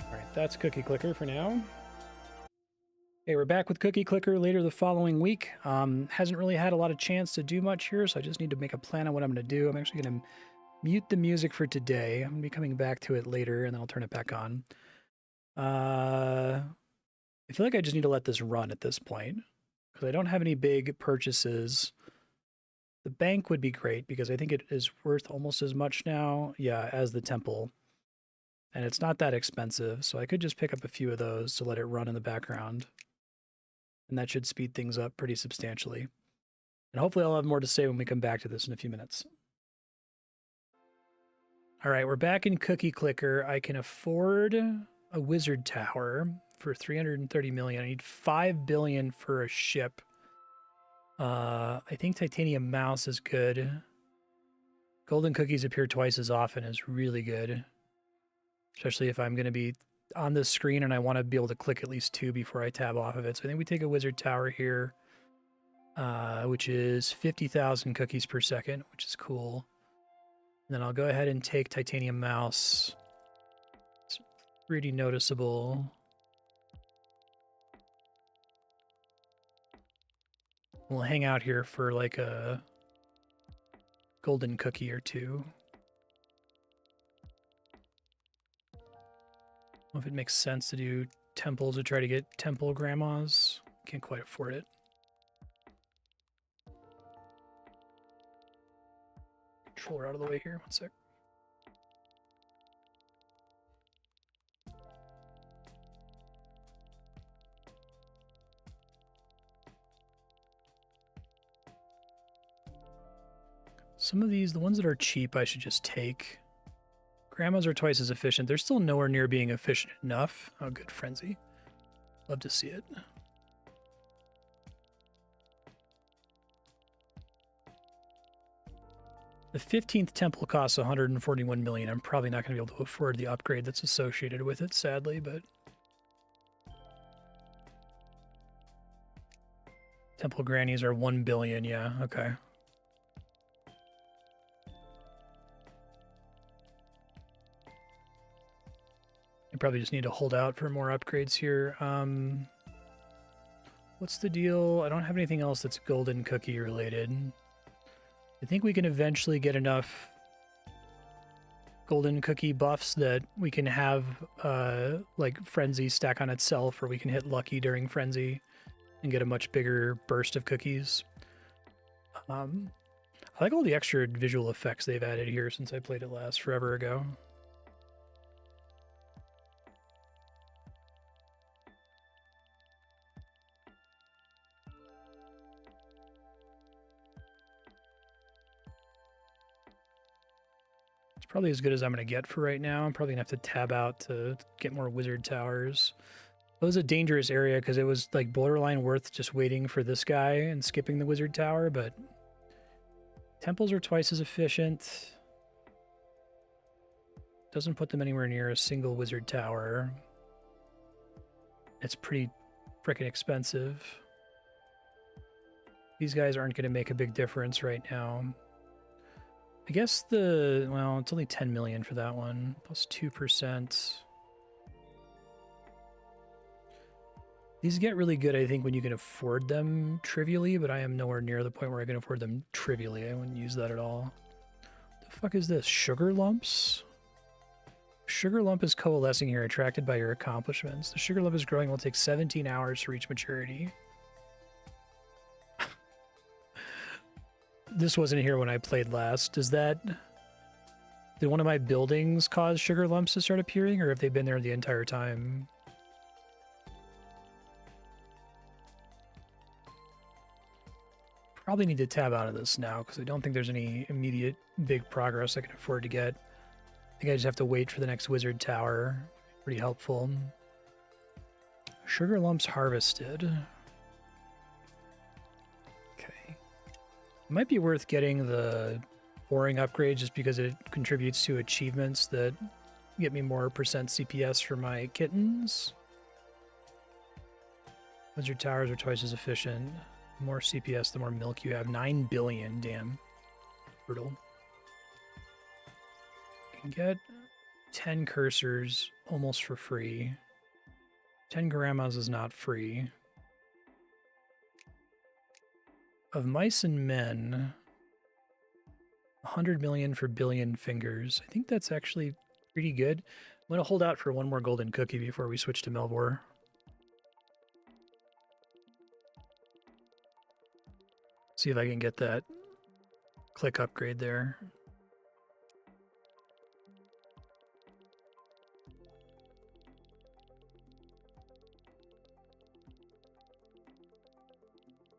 All right, that's Cookie Clicker for now. Okay, we're back with Cookie Clicker later the following week. Hasn't really had a lot of chance to do much here, so I just need to make a plan on what I'm going to do. I'm actually going to mute the music for today. I'm going to be coming back to it later, and then I'll turn it back on. I feel like I just need to let this run at this point, because I don't have any big purchases. The bank would be great, because I think it is worth almost as much now, yeah, as the temple. And it's not that expensive, so I could just pick up a few of those to let it run in the background. And that should speed things up pretty substantially. And hopefully I'll have more to say when we come back to this in a few minutes. All right, we're back in Cookie Clicker. I can afford a wizard tower for 330 million. I need 5 billion for a ship. I think titanium mouse is good. Golden cookies appear twice as often is really good. Especially if I'm going to be on this screen and I want to be able to click at least 2 before I tab off of it. So I think we take a wizard tower here, which is 50,000 cookies per second, which is cool. And then I'll go ahead and take titanium mouse. It's pretty noticeable. We'll hang out here for like a golden cookie or 2. I don't know if it makes sense to do temples to try to get temple grandmas. Can't quite afford it. Controller out of the way here. 1 sec. Some of these, the ones that are cheap, I should just take. Grandmas are twice as efficient. They're still nowhere near being efficient enough. Oh, good frenzy. Love to see it. The 15th temple costs 141 million. I'm probably not going to be able to afford the upgrade that's associated with it, sadly, but temple grannies are 1 billion. Yeah, okay. I probably just need to hold out for more upgrades here. What's the deal? I don't have anything else that's golden cookie related. I think we can eventually get enough golden cookie buffs that we can have like frenzy stack on itself, or we can hit lucky during frenzy and get a much bigger burst of cookies. I like all the extra visual effects they've added here since I played it last forever ago. Probably as good as I'm going to get for right now. I'm probably going to have to tab out to get more wizard towers. It was a dangerous area because it was like borderline worth just waiting for this guy and skipping the wizard tower, but temples are twice as efficient. Doesn't put them anywhere near a single wizard tower. It's pretty freaking expensive. These guys aren't going to make a big difference right now. I guess well, it's only 10 million for that one, plus 2%. These get really good, I think, when you can afford them trivially, but I am nowhere near the point where I can afford them trivially. I wouldn't use that at all. The fuck is this? Sugar lumps? Sugar lump is coalescing here, attracted by your accomplishments. The sugar lump is growing and will take 17 hours to reach maturity. This wasn't here when I played last. Did one of my buildings cause sugar lumps to start appearing, or have they been there the entire time? Probably need to tab out of this now, because I don't think there's any immediate big progress I can afford to get. I think I just have to wait for the next wizard tower. Pretty helpful. Sugar lumps harvested. Okay. It might be worth getting the boring upgrade just because it contributes to achievements that get me more percent CPS for my kittens. Wizard towers are twice as efficient. The more CPS, the more milk you have. 9 billion, damn. Brutal. You can get 10 cursors almost for free. 10 grandmas is not free. Of mice and men, 100 million for billion fingers. I think that's actually pretty good. I'm going to hold out for one more golden cookie before we switch to Melvor. See if I can get that click upgrade there.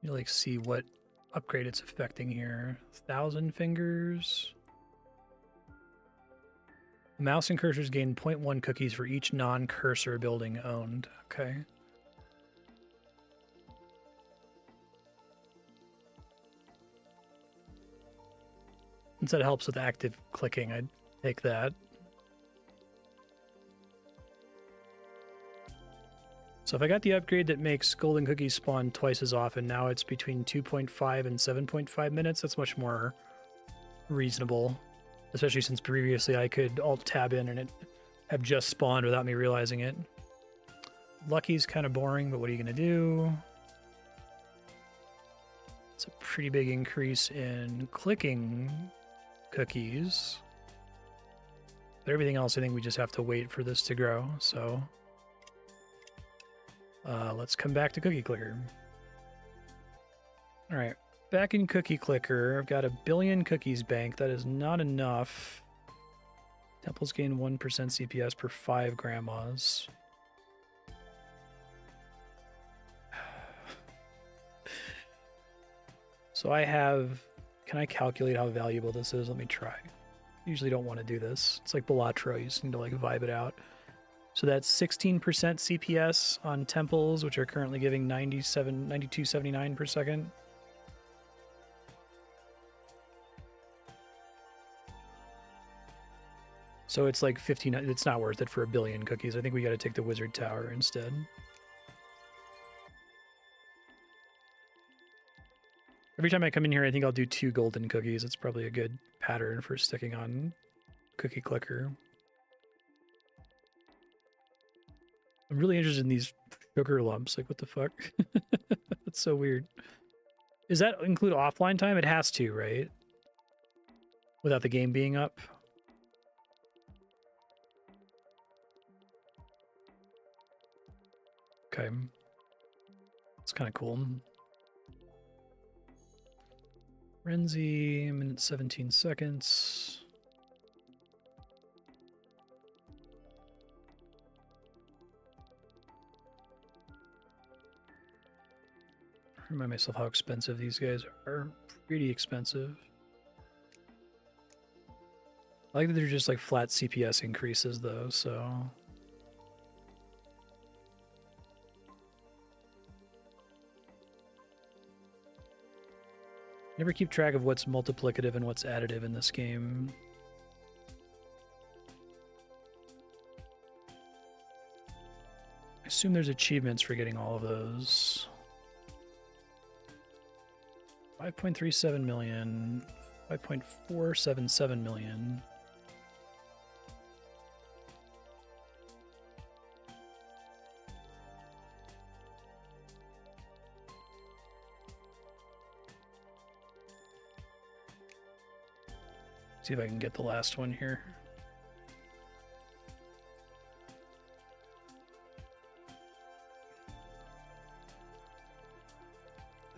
You like see what upgrade it's affecting here. 1,000 fingers. Mouse and cursors gain 0.1 cookies for each non-cursor building owned. Okay. Since that helps with active clicking, I'd take that. So if I got the upgrade that makes golden cookies spawn twice as often, now it's between 2.5 and 7.5 minutes. That's much more reasonable, especially since previously I could alt-tab in and it have just spawned without me realizing it. Lucky's kind of boring, but what are you going to do? It's a pretty big increase in clicking cookies. But everything else, I think we just have to wait for this to grow, so... let's come back to Cookie Clicker. Alright, back in Cookie Clicker, I've got 1 billion cookies banked. That is not enough. Temples gain 1% CPS per 5 grandmas. So I have... Can I calculate how valuable this is? Let me try. Usually don't want to do this. It's like Balatro, you just need to like vibe it out. So that's 16% CPS on temples, which are currently giving 92.79 per second. So it's like 15, it's not worth it for 1 billion cookies. I think we got to take the wizard tower instead. Every time I come in here, I think I'll do 2 golden cookies. It's probably a good pattern for sticking on Cookie Clicker. I'm really interested in these sugar lumps. Like, what the fuck? That's so weird. Does that include offline time? It has to, right? Without the game being up? Okay. It's kind of cool. Renzi, minute 17 seconds. Remind myself how expensive these guys are. Pretty expensive. I like that they're just like flat CPS increases though, so... Never keep track of what's multiplicative and what's additive in this game. I assume there's achievements for getting all of those. 5.37 million, 5.477 million. See if I can get the last one here.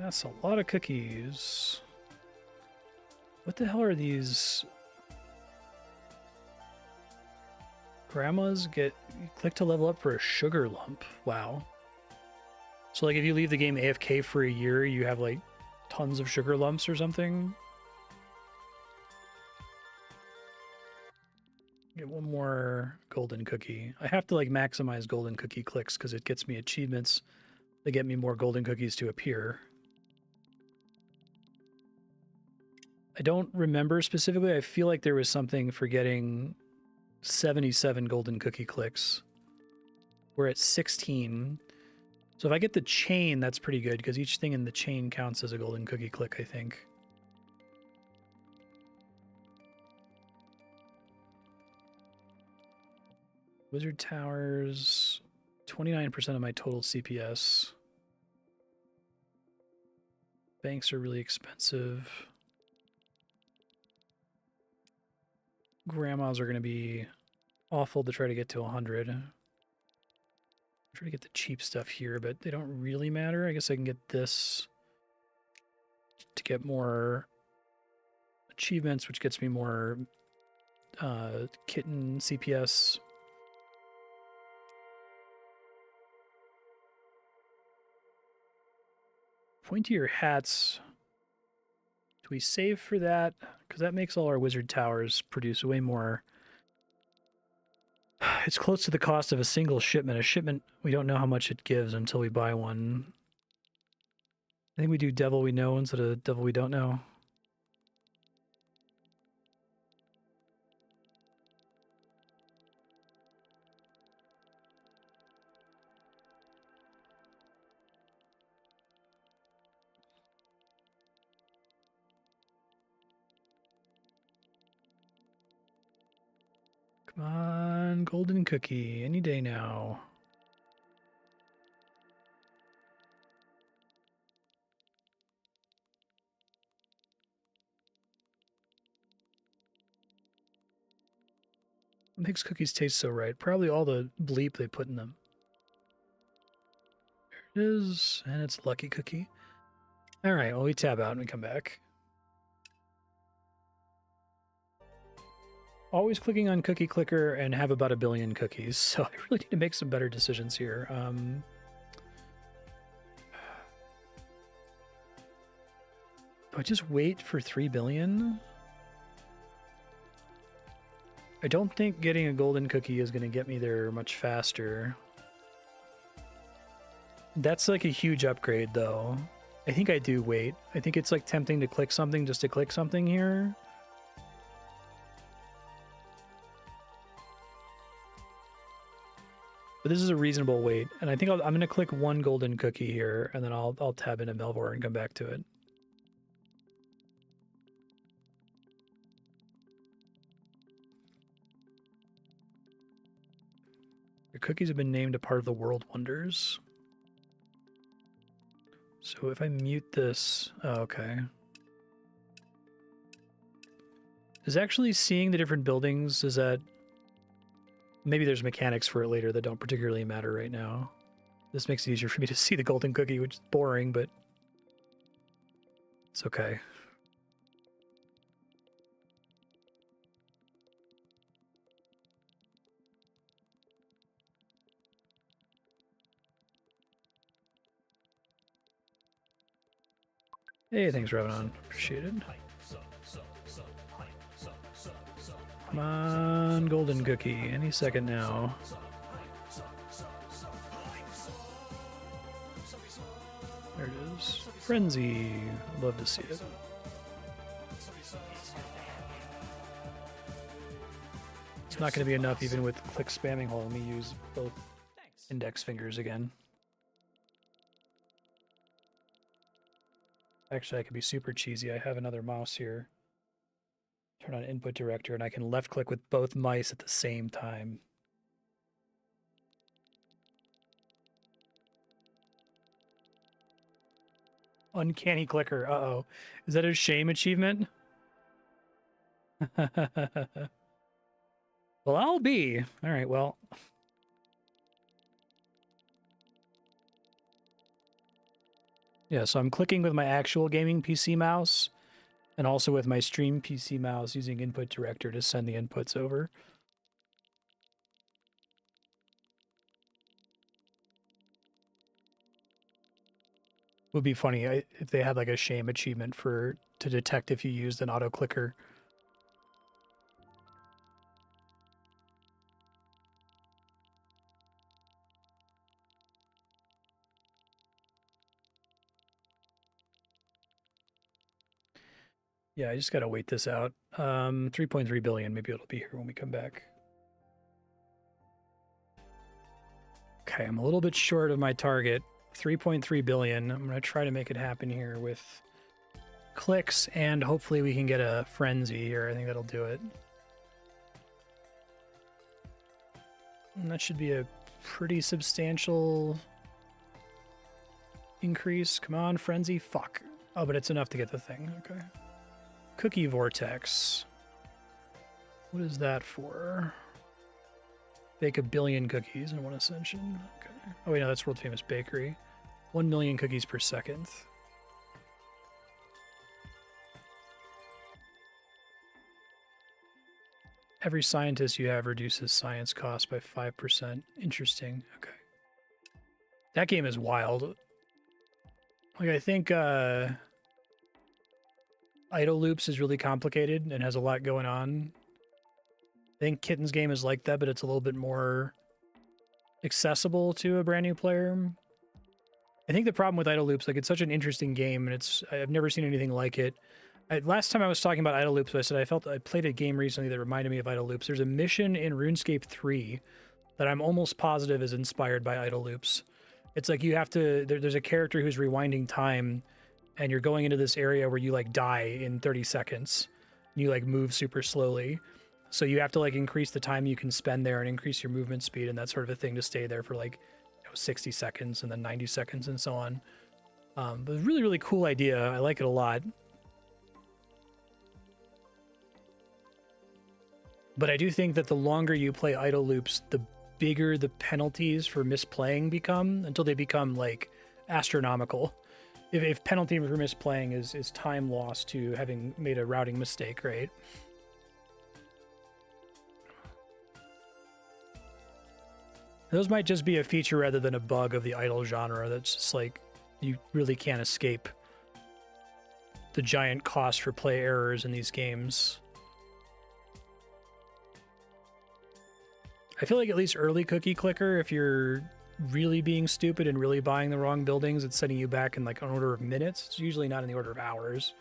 That's a lot of cookies. What the hell are these? Grandmas get click to level up for a sugar lump. Wow. So like if you leave the game AFK for a year, you have like tons of sugar lumps or something. Get one more golden cookie. I have to like maximize golden cookie clicks because it gets me achievements that get me more golden cookies to appear. I don't remember specifically. I feel like there was something for getting 77 golden cookie clicks. We're at 16. So if I get the chain, that's pretty good because each thing in the chain counts as a golden cookie click, I think. Wizard Towers, 29% of my total CPS. Banks are really expensive. Grandmas are going to be awful to try to get to 100. Try to get the cheap stuff here, but they don't really matter. I guess I can get this to get more achievements, which gets me more kitten CPS. Pointier hats. Do we save for that? Because that makes all our wizard towers produce way more. It's close to the cost of a single shipment. A shipment, we don't know how much it gives until we buy one. I think we do devil we know instead of devil we don't know. Come on, golden cookie, any day now. What makes cookies taste so right? Probably all the bleep they put in them. There it is, and it's Lucky Cookie. All right, well, we tab out and we come back. Always clicking on Cookie Clicker and have about 1 billion cookies, so I really need to make some better decisions here. Do I just wait for 3 billion? I don't think getting a golden cookie is going to get me there much faster. That's like a huge upgrade, though. I think I do wait. I think it's like tempting to click something just to click something here. But this is a reasonable wait, and I think I'm going to click one golden cookie here, and then I'll tab into Melvor and come back to it. Your cookies have been named a part of the world wonders. So if I mute this, oh, okay. Is actually seeing the different buildings, is that... Maybe there's mechanics for it later that don't particularly matter right now. This makes it easier for me to see the golden cookie, which is boring, but it's okay. Hey, thanks, Revenon. Appreciated. Come on, golden cookie. Any second now. There it is. Frenzy. Love to see it. It's not going to be enough even with click spamming. Hold on, let me use both index fingers again. Actually, I could be super cheesy. I have another mouse here. Turn on input director, and I can left click with both mice at the same time. Uncanny clicker. Uh-oh. Is that a shame achievement? Well, I'll be. All right, well. Yeah, so I'm clicking with my actual gaming PC mouse and also with my stream PC mouse using Input Director to send the inputs over. Would be funny if they had like a shame achievement to detect if you used an auto clicker. Yeah, I just gotta wait this out. 3.3 billion, maybe it'll be here when we come back. Okay, I'm a little bit short of my target. 3.3 billion. I'm gonna try to make it happen here with clicks, and hopefully we can get a frenzy here. I think that'll do it. And that should be a pretty substantial increase. Come on, frenzy. Fuck. Oh, but it's enough to get the thing. Okay. Cookie vortex. What is that for? Bake a billion cookies in one ascension. Okay. Oh wait, no, that's world famous bakery. 1 million cookies per second. Every scientist you have reduces science cost by 5%. Interesting. Okay. That game is wild. Like, I think idle loops is really complicated and has a lot going on. I think Kitten's game is like that, but it's a little bit more accessible to a brand new player. I think the problem with idle loops, like, it's such an interesting game, and I've never seen anything like it. Last time I was talking about idle loops, I said I played a game recently that reminded me of idle loops. There's a mission in RuneScape 3 that I'm almost positive is inspired by idle loops. It's like you have to, there's a character who's rewinding time, and you're going into this area where you like die in 30 seconds. You like move super slowly. So you have to like increase the time you can spend there and increase your movement speed and that sort of a thing to stay there for like 60 seconds and then 90 seconds and so on. But really, really cool idea. I like it a lot. But I do think that the longer you play idle loops, the bigger the penalties for misplaying become until they become like astronomical. If penalty for misplaying is time lost to having made a routing mistake, right? Those might just be a feature rather than a bug of the idle genre that's just like you really can't escape the giant cost for play errors in these games. I feel like at least early cookie clicker, if you're really being stupid and really buying the wrong buildings, it's setting you back in like an order of minutes. It's usually not in the order of hours.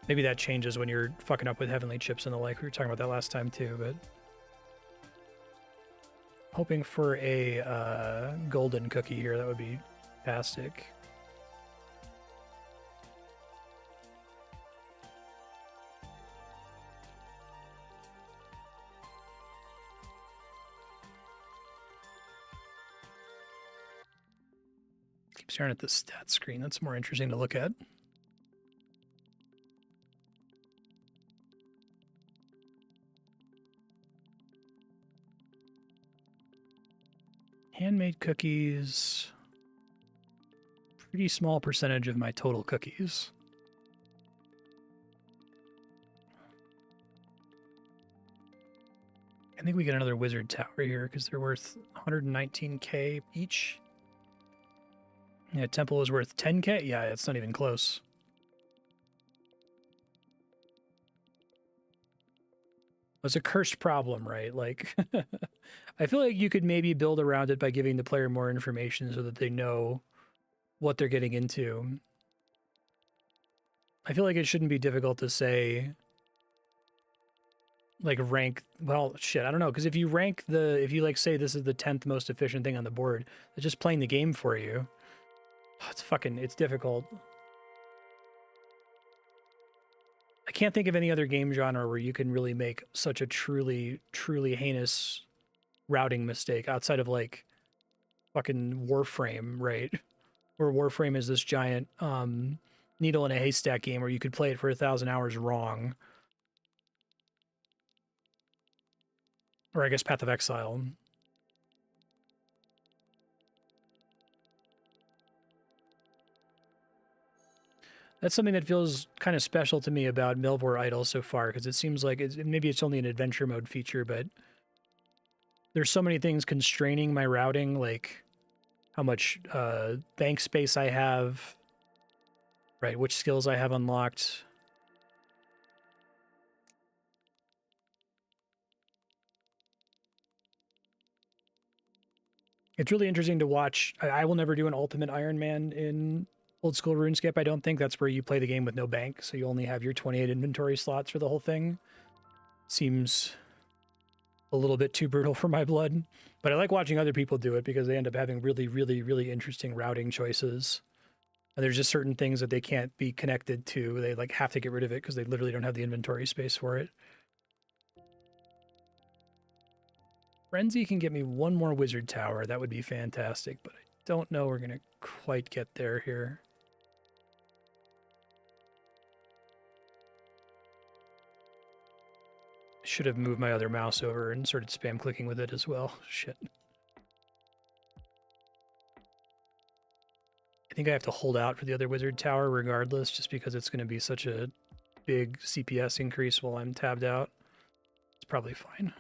Maybe that changes when you're fucking up with heavenly chips and the like. We were talking about that last time too, but hoping for a golden cookie here. That would be fantastic. Keep staring at the stat screen. That's more interesting to look at. Handmade cookies. Pretty small percentage of my total cookies. I think we get another wizard tower here because they're worth 119k each. Yeah, temple is worth 10k. Yeah, it's not even close. It's a cursed problem, right? Like, I feel like you could maybe build around it by giving the player more information so that they know what they're getting into. I feel like it shouldn't be difficult to say, like, rank, well, shit, I don't know, because if you rank if you, like, say this is the 10th most efficient thing on the board, it's just playing the game for you. It's difficult. I can't think of any other game genre where you can really make such a truly, truly heinous routing mistake outside of, like, fucking Warframe, right? Where Warframe is this giant needle in a haystack game where you could play it for 1,000 hours wrong. Or I guess Path of Exile. That's something that feels kind of special to me about Melvor Idle so far, because it seems like maybe it's only an adventure mode feature, but there's so many things constraining my routing, like how much bank space I have, right? Which skills I have unlocked. It's really interesting to watch. I will never do an Ultimate Iron Man in old school RuneScape. I don't think that's where you play the game with no bank, so you only have your 28 inventory slots for the whole thing. Seems a little bit too brutal for my blood, but I like watching other people do it because they end up having really, really, really interesting routing choices. And there's just certain things that they can't be connected to. They like have to get rid of it because they literally don't have the inventory space for it. Frenzy can get me one more wizard tower. That would be fantastic, but I don't know we're going to quite get there here. I should have moved my other mouse over and started spam clicking with it as well. Shit. I think I have to hold out for the other wizard tower regardless, just because it's going to be such a big CPS increase while I'm tabbed out. It's probably fine.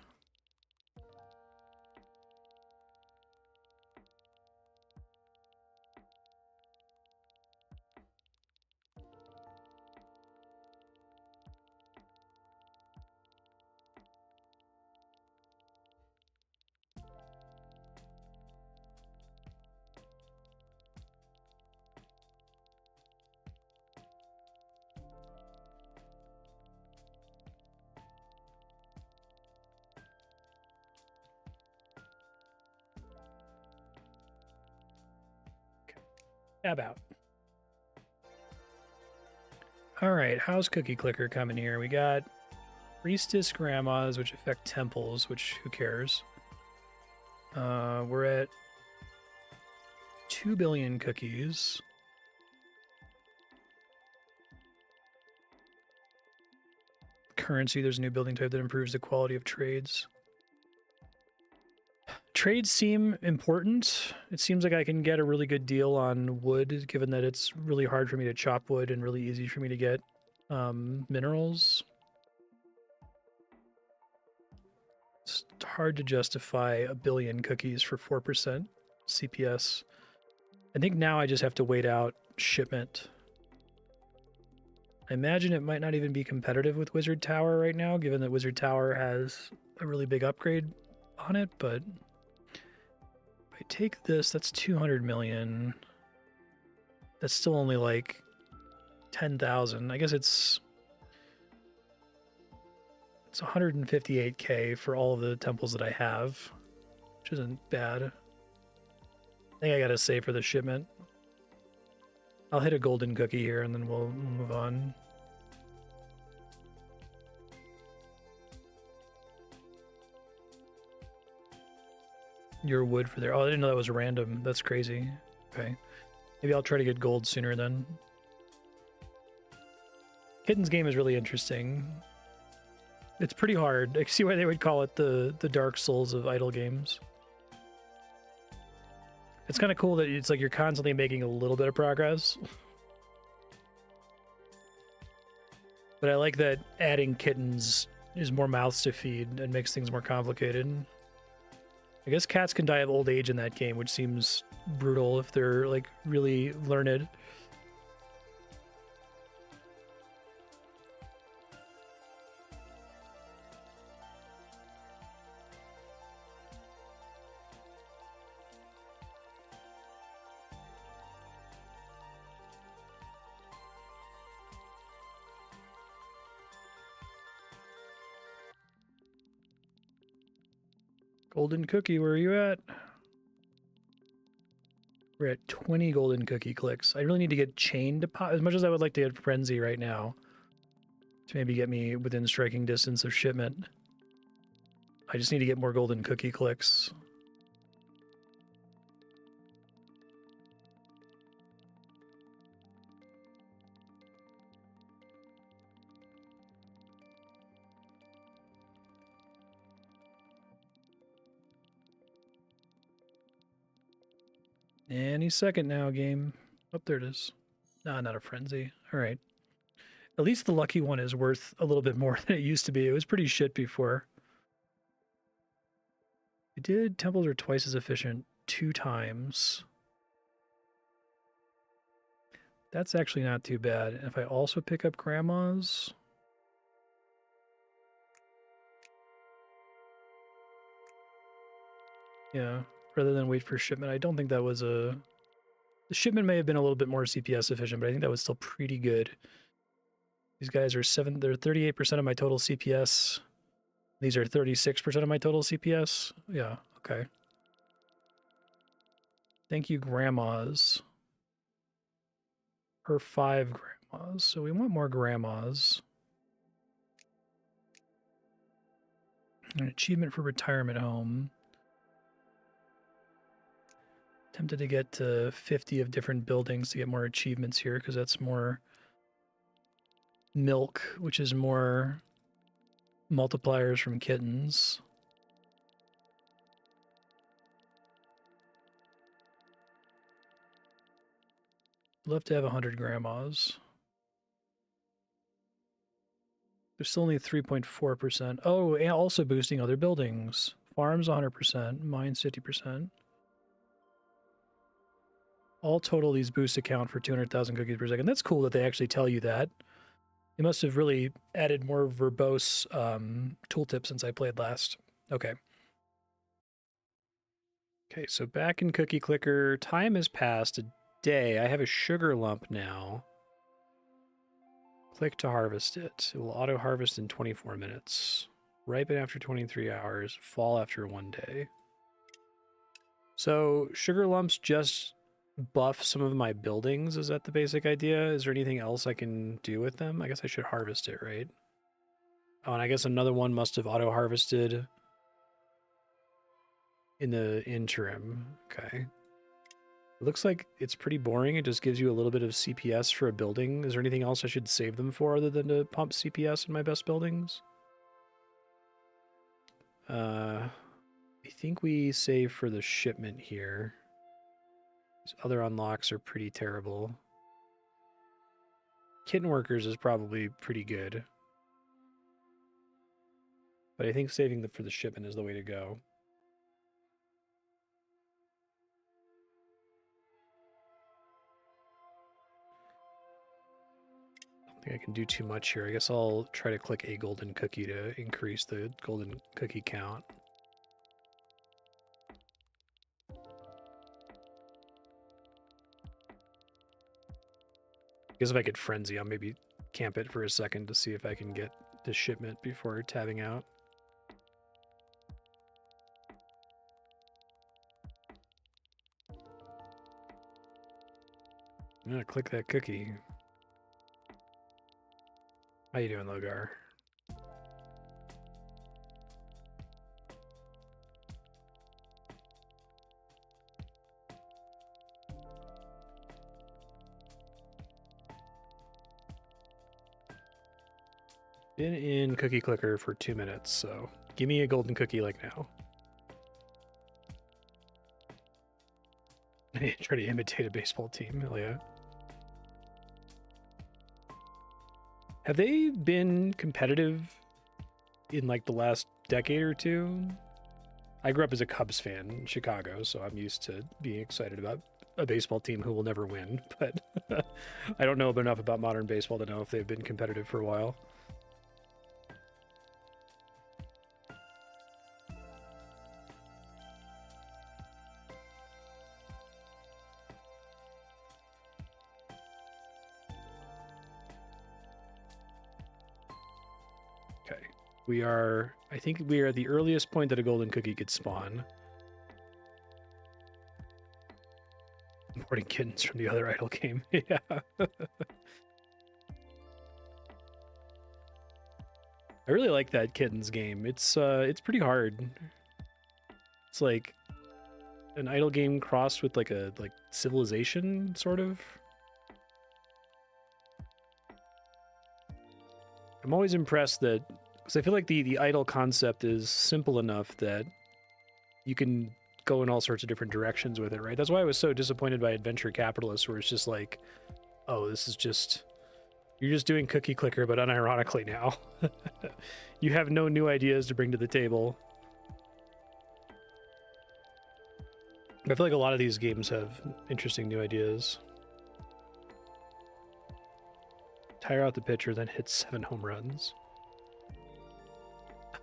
Tab out. All right, how's Cookie Clicker coming here? We got Priestess Grandmas, which affect temples, which who cares? We're at 2 billion cookies. Currency, there's a new building type that improves the quality of trades. Trades seem important. It seems like I can get a really good deal on wood, given that it's really hard for me to chop wood and really easy for me to get minerals. It's hard to justify 1 billion cookies for 4% CPS. I think now I just have to wait out shipment. I imagine it might not even be competitive with Wizard Tower right now, given that Wizard Tower has a really big upgrade on it, but if I take this, that's 200 million. That's still only like 10,000. I guess it's 158k for all of the temples that I have, which isn't bad. I think I gotta save for the shipment. I'll hit a golden cookie here and then we'll move on. Your wood for there. Oh, I didn't know that was random. That's crazy. Okay. Maybe I'll try to get gold sooner then. Kitten's game is really interesting. It's pretty hard. I see why they would call it the Dark Souls of idle games. It's kind of cool that it's like you're constantly making a little bit of progress. But I like that adding kittens is more mouths to feed and makes things more complicated. I guess cats can die of old age in that game, which seems brutal if they're like really learned. Golden cookie, where are you at? We're at 20 golden cookie clicks. I really need to get chain to pop, as much as I would like to get frenzy right now, to maybe get me within striking distance of shipment. I just need to get more golden cookie clicks. Any second now, game. Oh, there it is. Nah, not a frenzy. All right. At least the lucky one is worth a little bit more than it used to be. It was pretty shit before. We did temples are twice as efficient 2 times. That's actually not too bad. And if I also pick up grandma's, yeah, rather than wait for shipment, I don't think that was a... The shipment may have been a little bit more CPS efficient, but I think that was still pretty good. These guys are they're 38% of my total CPS. These are 36% of my total CPS. Yeah, okay. Thank you, grandmas. Per 5 grandmas. So we want more grandmas. An achievement for retirement home. Tempted to get to 50 of different buildings to get more achievements here, because that's more milk, which is more multipliers from kittens. Love to have 100 grandmas. There's still only 3.4%. Oh, and also boosting other buildings. Farms 100%, mines 50%. All total, these boosts account for 200,000 cookies per second. That's cool that they actually tell you that. They must have really added more verbose tooltips since I played last. Okay. Okay, so back in Cookie Clicker, time has passed a day. I have a sugar lump now. Click to harvest it. It will auto-harvest in 24 minutes. Ripen after 23 hours. Fall after 1 day. So sugar lumps just buff some of my buildings. Is that the basic idea? Is there anything else I can do with them? I guess I should harvest it, right? Oh, and I guess another one must have auto-harvested in the interim. Okay. It looks like it's pretty boring. It just gives you a little bit of CPS for a building. Is there anything else I should save them for other than to pump CPS in my best buildings? I think we save for the shipment here. These other unlocks are pretty terrible. Kitten workers is probably pretty good. But I think saving for the shipment is the way to go. I don't think I can do too much here. I guess I'll try to click a golden cookie to increase the golden cookie count. I guess if I could frenzy, I'll maybe camp it for a second to see if I can get the shipment before tabbing out. I'm gonna click that cookie. How you doing, Logar? Been in Cookie Clicker for 2 minutes, so give me a golden cookie like now. Try to imitate a baseball team, hell yeah. Have they been competitive in like the last decade or two? I grew up as a Cubs fan in Chicago, so I'm used to being excited about a baseball team who will never win, but I don't know enough about modern baseball to know if they've been competitive for a while. Okay. I think we are at the earliest point that a golden cookie could spawn. Importing kittens from the other idle game. Yeah. I really like that kittens game. It's pretty hard. It's like an idle game crossed with like a civilization sort of. I'm always impressed that because I feel like the idle concept is simple enough that you can go in all sorts of different directions with it, right? That's why I was so disappointed by Adventure Capitalists, where it's just like, oh, this is just You're just doing cookie clicker, but unironically now. You have no new ideas to bring to the table. I feel like a lot of these games have interesting new ideas. Tire out the pitcher, then hit 7 home runs.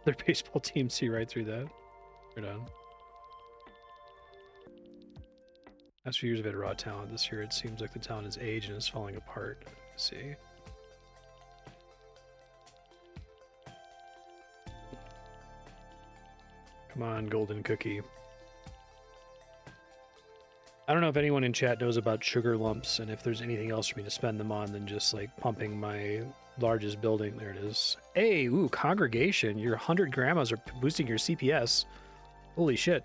Their baseball team see right through that. Right on. Last few years I've had raw talent. This year it seems like the talent is aged and is falling apart. Let's see. Come on, golden cookie. I don't know if anyone in chat knows about sugar lumps and if there's anything else for me to spend them on than just like pumping my largest building. There it is. Hey, ooh, congregation. Your 100 grandmas are boosting your CPS. Holy shit.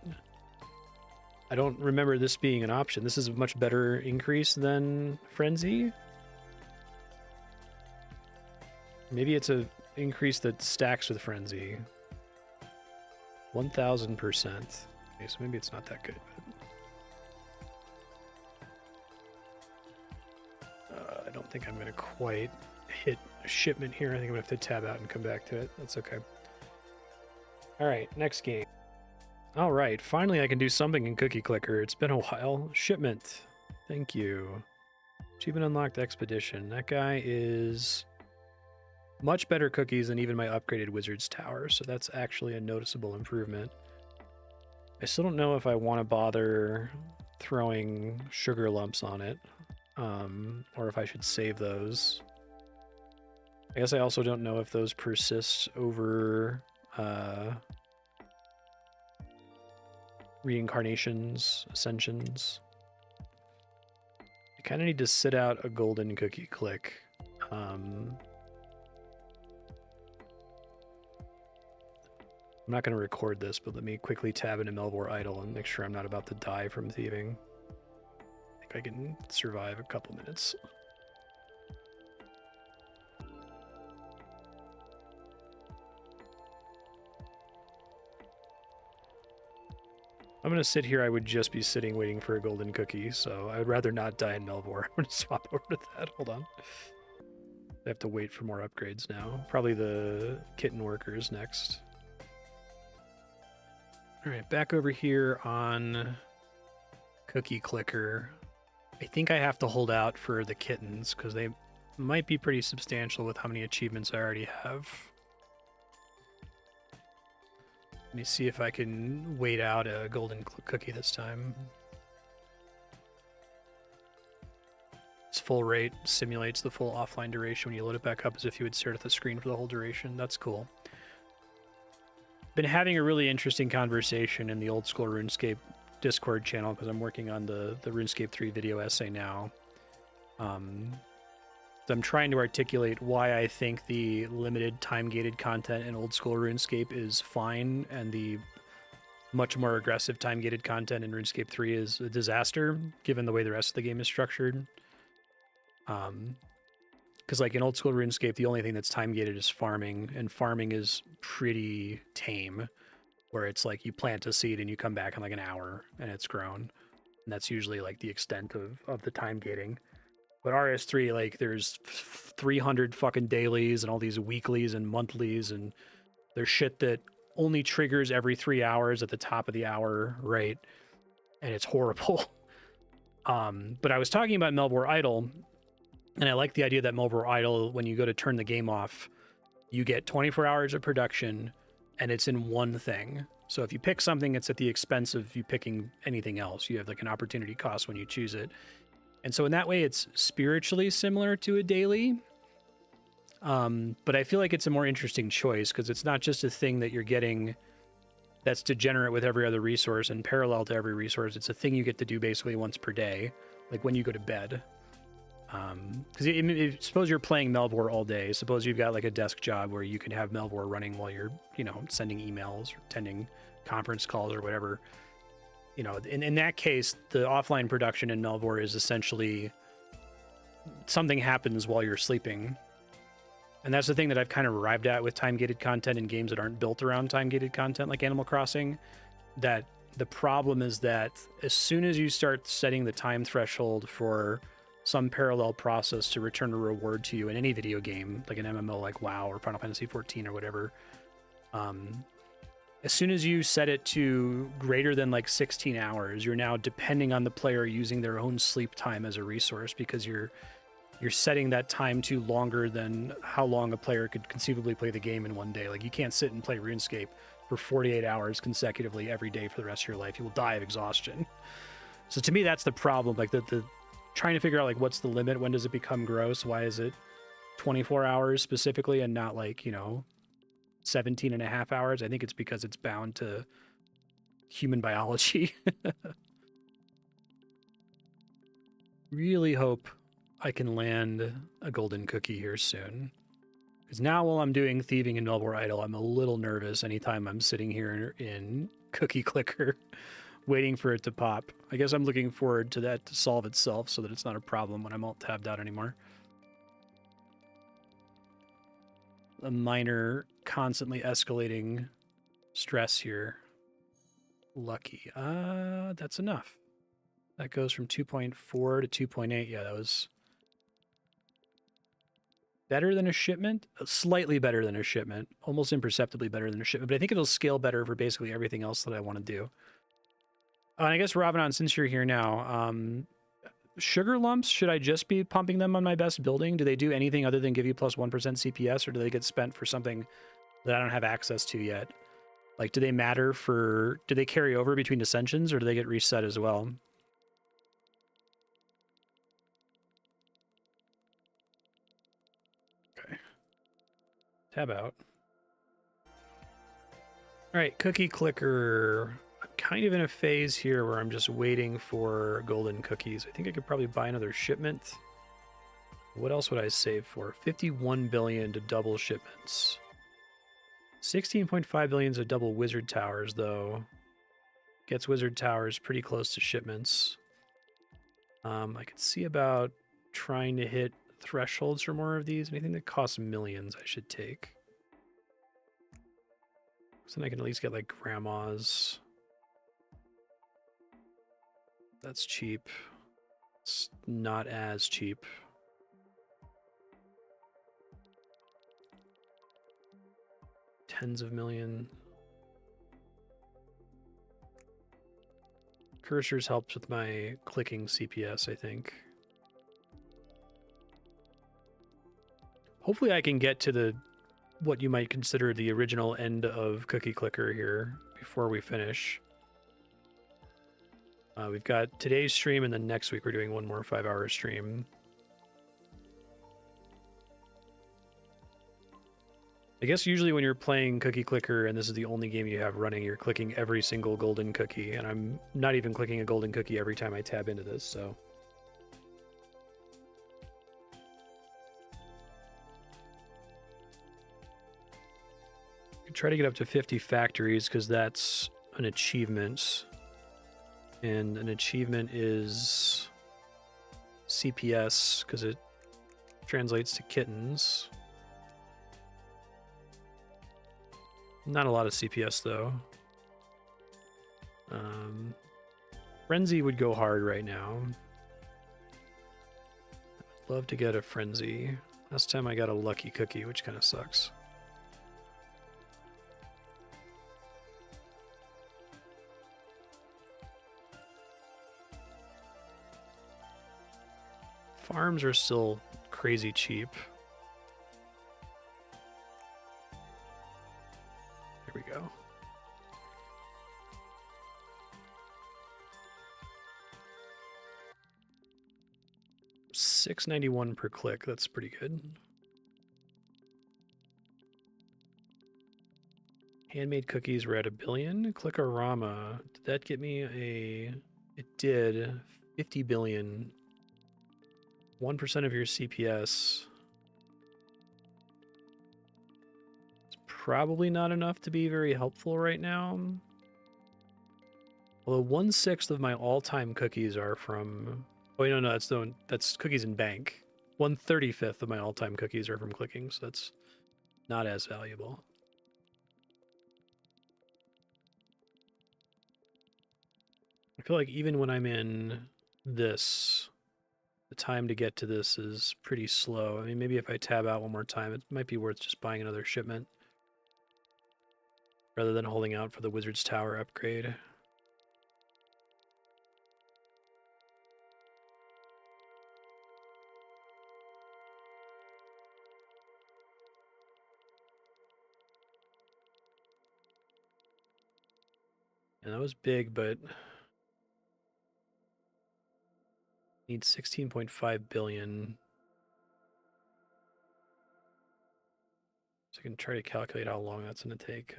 I don't remember this being an option. This is a much better increase than Frenzy. Maybe it's a increase that stacks with Frenzy. 1000%. Okay, so maybe it's not that good. I don't think I'm going to quite hit a shipment here. I think I'm going to have to tab out and come back to it. That's okay. All right, next game. All right, finally I can do something in Cookie Clicker. It's been a while. Shipment. Thank you. Achievement unlocked expedition. That guy is much better cookies than even my upgraded Wizard's Tower, so that's actually a noticeable improvement. I still don't know if I want to bother throwing sugar lumps on it, or if I should save those. I guess I also don't know if those persist over reincarnations, ascensions. I kind of need to sit out a golden cookie click. I'm not going to record this, but let me quickly tab into Melvor Idle and make sure I'm not about to die from thieving. I think I can survive a couple minutes. I'm going to sit here. I would just be sitting waiting for a golden cookie, so I would rather not die in Melvor. I'm going to swap over to that. Hold on. I have to wait for more upgrades now. Probably the kitten workers next. All right, back over here on Cookie Clicker. I think I have to hold out for the kittens because they might be pretty substantial with how many achievements I already have. Let me see if I can wait out a golden cookie this time. Its full rate simulates the full offline duration when you load it back up as if you would stare at the screen for the whole duration. That's cool. Been having a really interesting conversation in the Old School RuneScape Discord channel because I'm working on the RuneScape 3 video essay now. I'm trying to articulate why I think the limited time-gated content in Old School RuneScape is fine and the much more aggressive time-gated content in RuneScape 3 is a disaster given the way the rest of the game is structured. Because like in Old School RuneScape, the only thing that's time-gated is farming, and farming is pretty tame, where it's like you plant a seed and you come back in like an hour and it's grown. And that's usually like the extent of the time-gating. But RS3, like there's 300 fucking dailies and all these weeklies and monthlies, and there's shit that only triggers every 3 hours at the top of the hour, right? And it's horrible. But I was talking about Melvor Idle, and I like the idea that Melvor Idle, when you go to turn the game off, you get 24 hours of production, and it's in one thing. So if you pick something, it's at the expense of you picking anything else. You have like an opportunity cost when you choose it. And so in that way, it's spiritually similar to a daily. But I feel like it's a more interesting choice because it's not just a thing that you're getting that's degenerate with every other resource and parallel to every resource. It's a thing you get to do basically once per day, like when you go to bed. Because suppose you're playing Melvor all day. Suppose you've got like a desk job where you can have Melvor running while you're, sending emails or attending conference calls or whatever. In that case, the offline production in Melvor is essentially something happens while you're sleeping. And that's the thing that I've kind of arrived at with time-gated content in games that aren't built around time-gated content like Animal Crossing. That the problem is that as soon as you start setting the time threshold for some parallel process to return a reward to you in any video game, like an MMO like WoW or Final Fantasy 14 or whatever. As soon as you set it to greater than like 16 hours, you're now depending on the player using their own sleep time as a resource, because you're setting that time to longer than how long a player could conceivably play the game in one day. Like, you can't sit and play RuneScape for 48 hours consecutively every day for the rest of your life. You will die of exhaustion. So to me, that's the problem. Like, the trying to figure out, like, what's the limit? When does it become gross? Why is it 24 hours specifically and not, like, 17 and a half hours? I think it's because it's bound to human biology. Really hope I can land a golden cookie here soon. Because now, while I'm doing thieving in Melbourne Idle, I'm a little nervous anytime I'm sitting here in Cookie Clicker waiting for it to pop. I guess I'm looking forward to that to solve itself so that it's not a problem when I'm all tabbed out anymore. A minor, constantly escalating stress here. Lucky. That's enough. That goes from 2.4 to 2.8. Yeah, that was better than a shipment. Slightly better than a shipment. Almost imperceptibly better than a shipment. But I think it'll scale better for basically everything else that I want to do. And I guess, Ravanon, since you're here now, sugar lumps, should I just be pumping them on my best building? Do they do anything other than give you plus 1% CPS, or do they get spent for something that I don't have access to yet? Like, do they matter for... Do they carry over between Ascensions, or do they get reset as well? Okay. Tab out. All right, Cookie Clicker. I'm kind of in a phase here where I'm just waiting for golden cookies. I think I could probably buy another shipment. What else would I save for? 51 billion to double shipments. 16.5 billion to double wizard towers, though. Gets wizard towers pretty close to shipments. I could see about trying to hit thresholds for more of these. Anything that costs millions I should take. So then I can at least get, like, grandmas. That's cheap. It's not as cheap. Tens of million. Cursors helps with my clicking CPS, I think. Hopefully I can get to the what you might consider the original end of Cookie Clicker here before we finish. We've got today's stream, and then next week we're doing one more 5-hour stream. I guess usually when you're playing Cookie Clicker and this is the only game you have running, you're clicking every single golden cookie, and I'm not even clicking a golden cookie every time I tab into this, so... Try to get up to 50 factories, because that's an achievement. And an achievement is CPS, because it translates to kittens. Not a lot of CPS, though. Frenzy would go hard right now. I'd love to get a Frenzy. Last time I got a Lucky Cookie, which kind of sucks. Farms are still crazy cheap. There we go. $6.91 per click. That's pretty good. Handmade cookies were at 1 billion. Clickorama. Did that get me a... It did. 50 billion. 1% of your CPS. It's probably not enough to be very helpful right now. Although 1/6 of my all-time cookies are from... Oh, no, that's cookies in bank. 1/35 of my all-time cookies are from clicking, so that's not as valuable. I feel like even when I'm in this The time to get to this is pretty slow. I mean, maybe if I tab out one more time, it might be worth just buying another shipment rather than holding out for the Wizard's Tower upgrade. And that was big, but need 16.5 billion. So I can try to calculate how long that's going to take.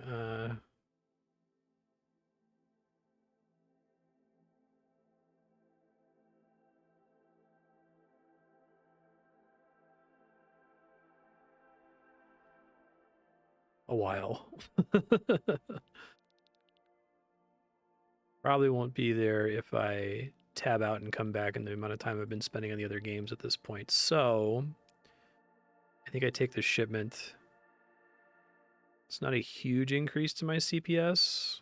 A while. Probably won't be there if I tab out and come back in the amount of time I've been spending on the other games at this point. So I think I take the shipment. It's not a huge increase to my CPS.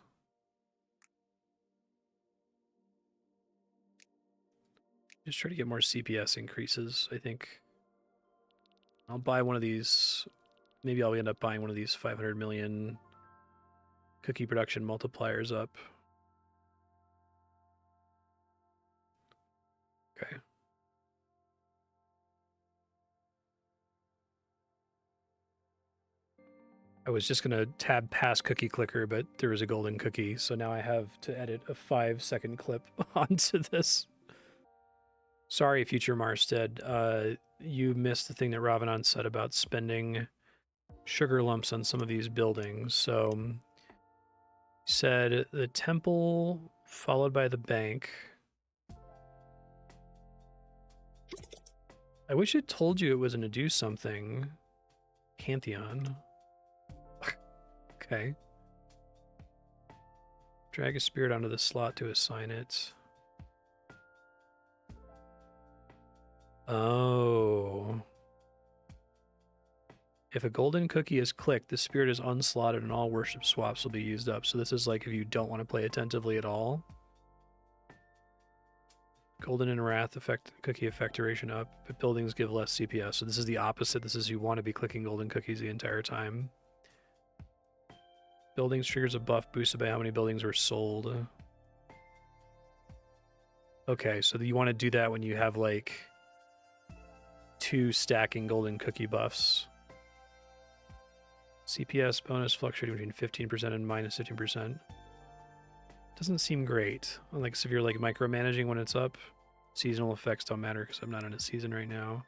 Just try to get more CPS increases, I think. I'll buy one of these. Maybe I'll end up buying one of these 500 million cookie production multipliers up. Okay. I was just going to tab past cookie clicker, but there was a golden cookie, so now I have to edit a 5-second clip onto this. Sorry, future Marstead. You missed the thing that Ravanon said about spending sugar lumps on some of these buildings. So he said the temple followed by the bank. I wish it told you it was going to do something. Pantheon. Okay. Drag a spirit onto the slot to assign it. Oh. If a golden cookie is clicked, the spirit is unslotted and all worship swaps will be used up. So this is like if you don't want to play attentively at all. Golden and Wrath effect cookie effect duration up, but buildings give less CPS. So this is the opposite. This is you want to be clicking golden cookies the entire time. Buildings triggers a buff boosted by how many buildings were sold. Okay, so you want to do that when you have like 2 stacking golden cookie buffs. CPS bonus fluctuating between 15% and minus 15%. Doesn't seem great. Like, so if you're like micromanaging when it's up, seasonal effects don't matter because I'm not in a season right now.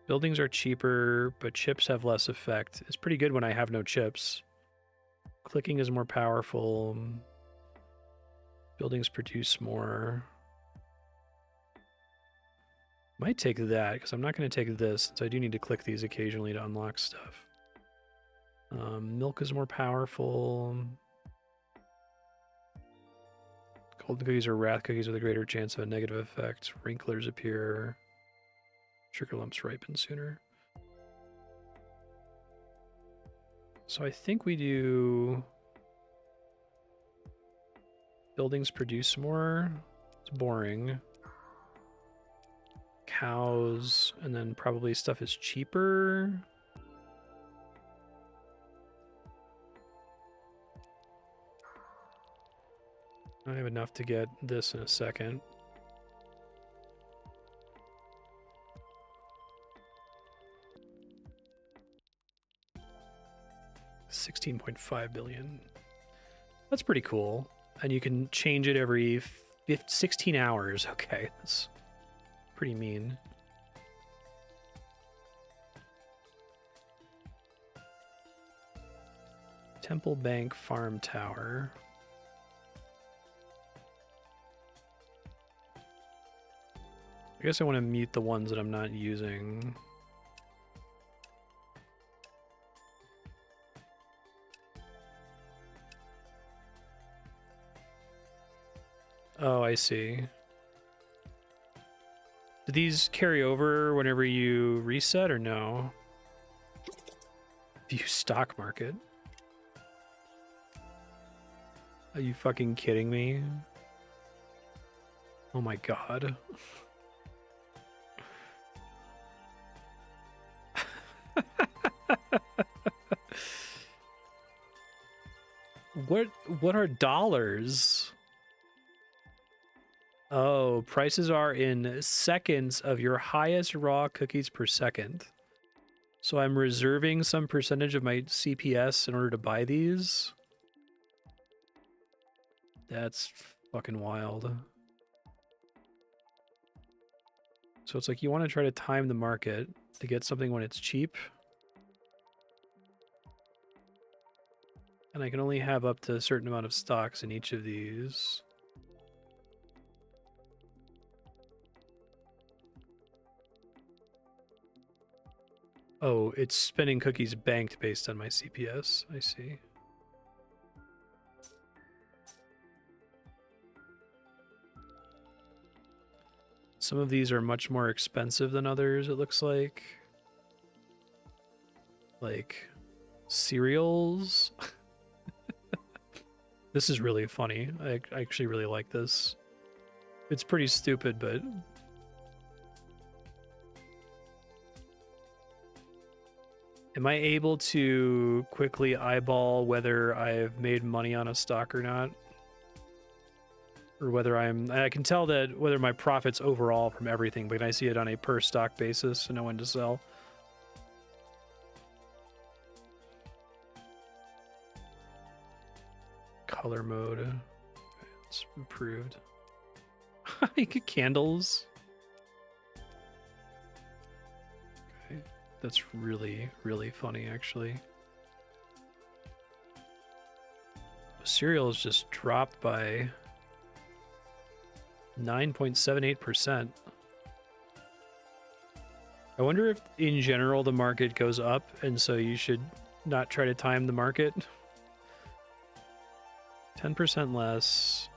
Buildings are cheaper, but chips have less effect. It's pretty good when I have no chips. Clicking is more powerful. Buildings produce more. Might take that, because I'm not going to take this, since I do need to click these occasionally to unlock stuff. Milk is more powerful. Golden cookies or wrath cookies with a greater chance of a negative effect. Wrinklers appear. Sugar lumps ripen sooner. So I think we do... Buildings produce more. It's boring. Cows, and then probably stuff is cheaper. I have enough to get this in a second. $16.5 billion. That's pretty cool. And you can change it every 16 hours. Okay, that's pretty mean. Temple Bank Farm Tower. I guess I want to mute the ones that I'm not using. Oh, I see. Do these carry over whenever you reset or no? View stock market. Are you fucking kidding me? Oh my god. What are dollars? Oh, prices are in seconds of your highest raw cookies per second. So I'm reserving some percentage of my CPS in order to buy these. That's fucking wild. So it's like you want to try to time the market to get something when it's cheap. And I can only have up to a certain amount of stocks in each of these. Oh, it's spending cookies banked based on my CPS. I see. Some of these are much more expensive than others, it looks like. Like cereals. This is really funny. I actually really like this. It's pretty stupid, but... Am I able to quickly eyeball whether I've made money on a stock or not? Or whether I can tell that whether my profit's overall from everything, but I see it on a per stock basis to know when to sell. Color mode. Okay, it's improved. You get candles. Okay, that's really, really funny, actually. Cereal is just dropped by 9.78%. I wonder if, in general, the market goes up, and so you should not try to time the market. 10% less,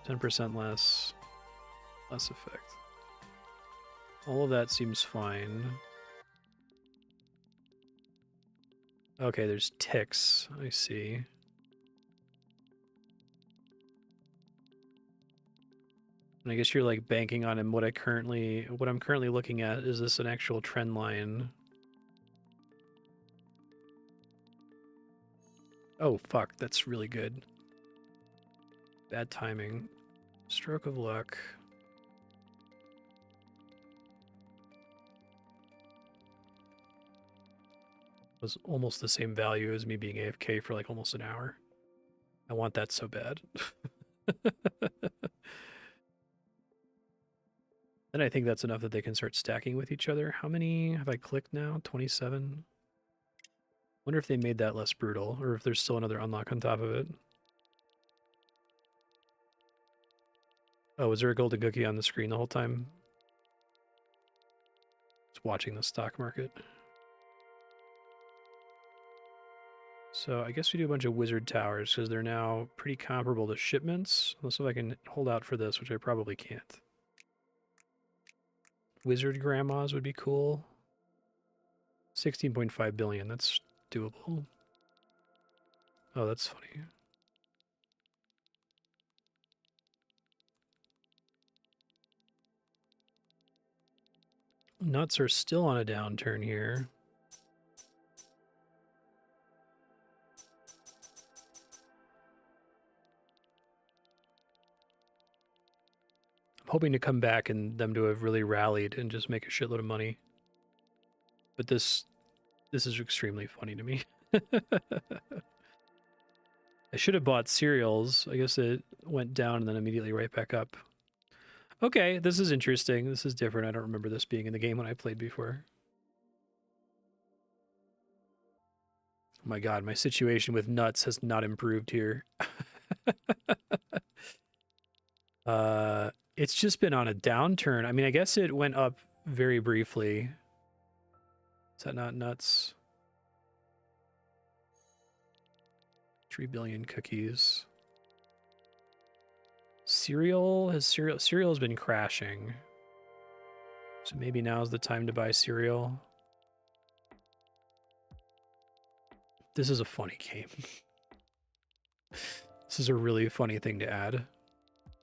10% less, less effect. All of that seems fine. Okay, there's ticks, I see. And I guess you're like banking on him. What I'm currently looking at, is this an actual trend line? Oh fuck, that's really good. Bad timing. Stroke of luck. Was almost the same value as me being AFK for like almost an hour. I want that so bad. Then I think that's enough that they can start stacking with each other. How many have I clicked now? 27? Wonder if they made that less brutal, or if there's still another unlock on top of it. Oh, was there a golden cookie on the screen the whole time? It's watching the stock market. So I guess we do a bunch of wizard towers, because they're now pretty comparable to shipments. Let's see if I can hold out for this, which I probably can't. Wizard grandmas would be cool. 16.5 billion, that's doable. Oh, that's funny. Nuts are still on a downturn here. I'm hoping to come back and them to have really rallied and just make a shitload of money. But this is extremely funny to me. I should have bought cereals. I guess it went down and then immediately right back up. Okay, this is interesting. This is different. I don't remember this being in the game when I played before. Oh my god, my situation with nuts has not improved here. It's just been on a downturn. I mean, I guess it went up very briefly. Is that not nuts? 3 billion cookies. Cereal has been crashing. So maybe now's the time to buy cereal. This is a funny game. This is a really funny thing to add.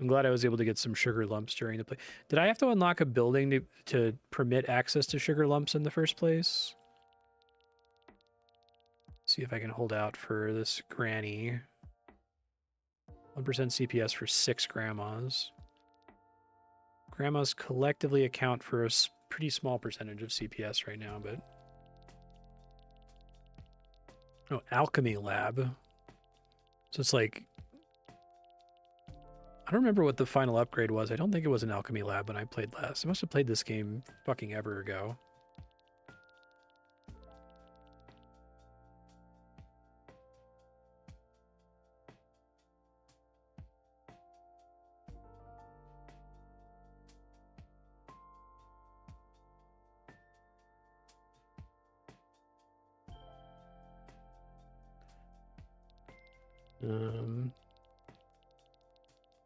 I'm glad I was able to get some sugar lumps during the play. Did I have to unlock a building to permit access to sugar lumps in the first place? See if I can hold out for this granny. 1% CPS for 6 grandmas. Grandmas collectively account for a pretty small percentage of CPS right now, but... Oh, Alchemy Lab. So it's like... I don't remember what the final upgrade was. I don't think it was an Alchemy Lab when I played last. I must have played this game fucking ever ago.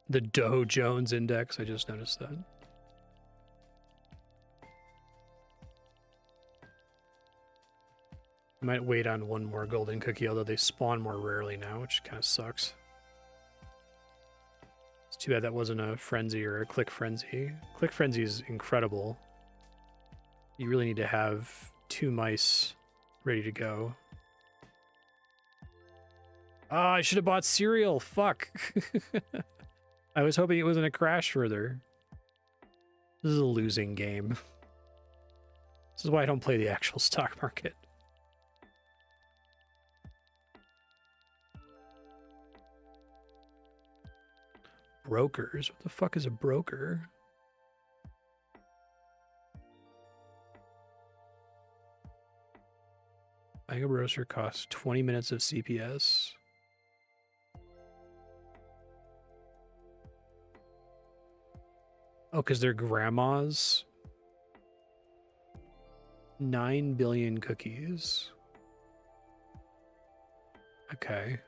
The Doe Jones Index, I just noticed that. I might wait on one more golden cookie, although they spawn more rarely now, which kind of sucks. It's too bad that wasn't a frenzy or a click frenzy. Click frenzy is incredible. You really need to have 2 mice ready to go. Ah, I should have bought cereal. Fuck. I was hoping it wasn't a crash further. This is a losing game. This is why I don't play the actual stock market. Brokers? What the fuck is a broker? Buying a roaster costs 20 minutes of CPS. Oh, because they're grandmas? 9 billion cookies. Okay.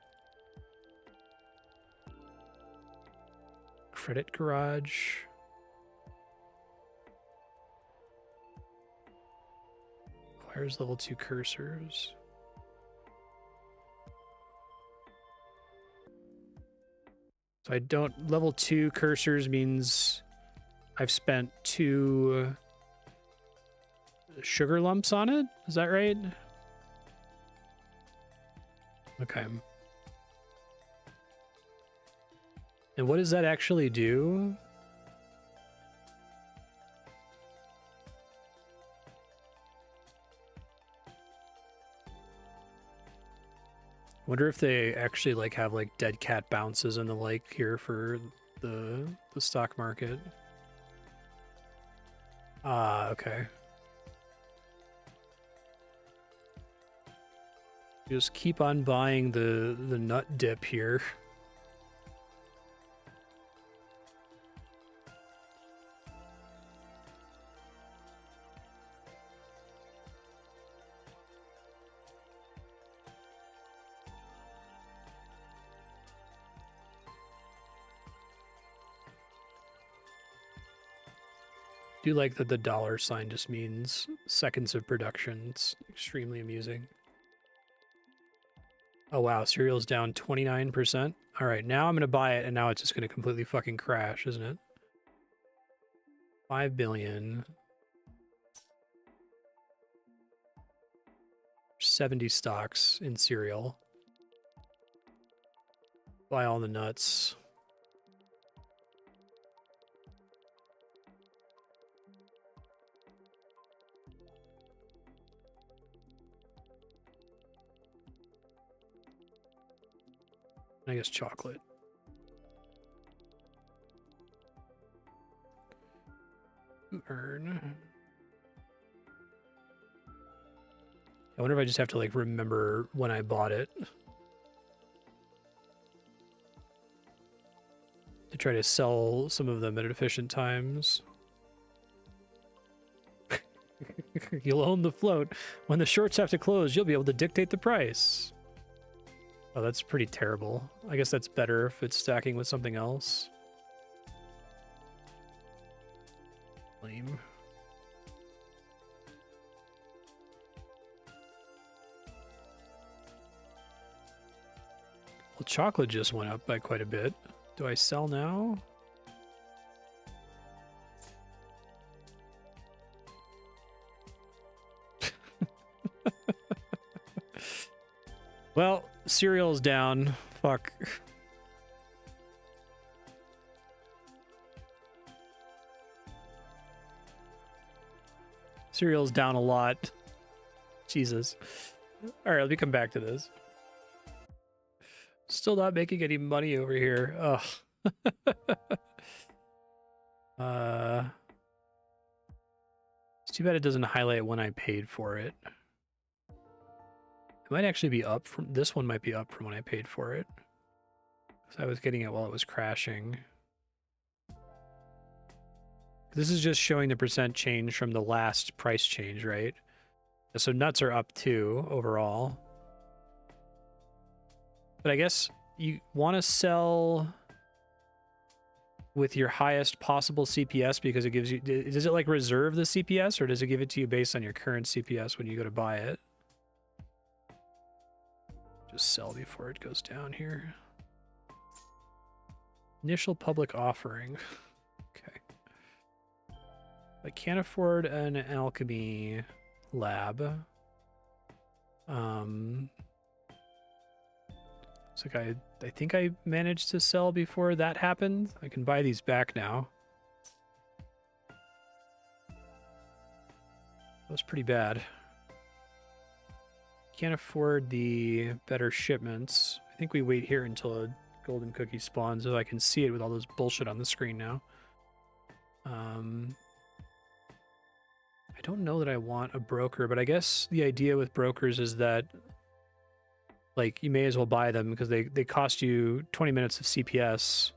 Credit garage. Acquires level 2 cursors. So I don't... Level 2 cursors means I've spent 2 sugar lumps on it? Is that right? Okay. And what does that actually do? Wonder if they actually like have like dead cat bounces and the like here for the stock market. Ah, okay. Just keep on buying the nut dip here. I do like that the dollar sign just means seconds of production. It's extremely amusing. Oh wow, cereal's down 29%. All right, now I'm going to buy it, and now it's just going to completely fucking crash, isn't it? 5 billion. 70 stocks in cereal. Buy all the nuts. I guess chocolate. Earn. I wonder if I just have to like remember when I bought it to try to sell some of them at efficient times. You'll own the float. When the shorts have to close, you'll be able to dictate the price. Oh, that's pretty terrible. I guess that's better if it's stacking with something else. Lame. Well, chocolate just went up by quite a bit. Do I sell now? Well, cereal's down. Fuck. Cereal's down a lot. Jesus. All right, let me come back to this. Still not making any money over here. Ugh. It's too bad it doesn't highlight when I paid for it. It might actually be up from this one. Might be up from when I paid for it. So I was getting it while it was crashing. This is just showing the percent change from the last price change, right? So nuts are up too overall. But I guess you want to sell with your highest possible CPS because it gives you... Does it like reserve the CPS or does it give it to you based on your current CPS when you go to buy it? Just sell before it goes down here. Initial public offering. Okay. I can't afford an alchemy lab. It's like I think I managed to sell before that happened. I can buy these back now. That was pretty bad. Can't afford the better shipments. I think we wait here until a golden cookie spawns so I can see it with all this bullshit on the screen now. I don't know that I want a broker, but I guess the idea with brokers is that like you may as well buy them because they cost you 20 minutes of CPS,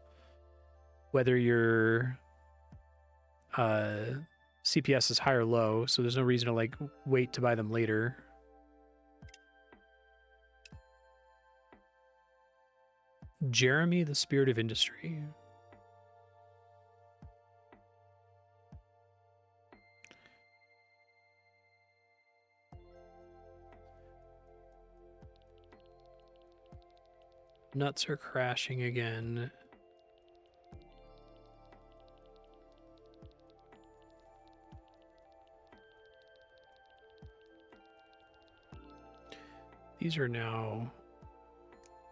whether your CPS is high or low. So there's no reason to like wait to buy them later. Jeremy, the Spirit of Industry. Nuts are crashing again. These are now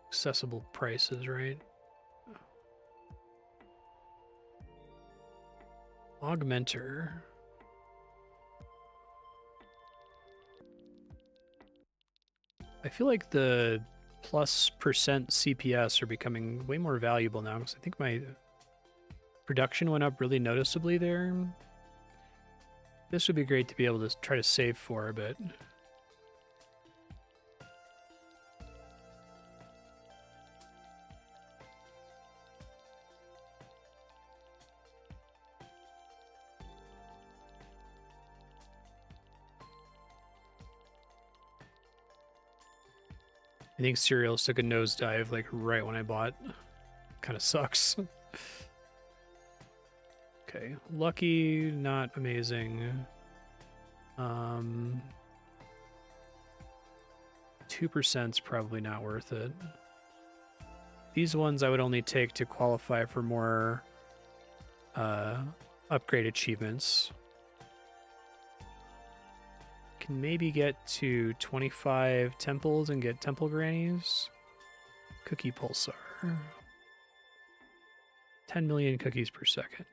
accessible prices, right? Augmenter. I feel like the plus percent CPS are becoming way more valuable now because I think my production went up really noticeably there. This would be great to be able to try to save for a bit. I think cereals took a nosedive like right when I bought. Kind of sucks. Okay, lucky, not amazing. 2% is probably not worth it. These ones I would only take to qualify for more upgrade achievements. Can maybe get to 25 temples and get temple grannies. Cookie pulsar. 10 million cookies per second.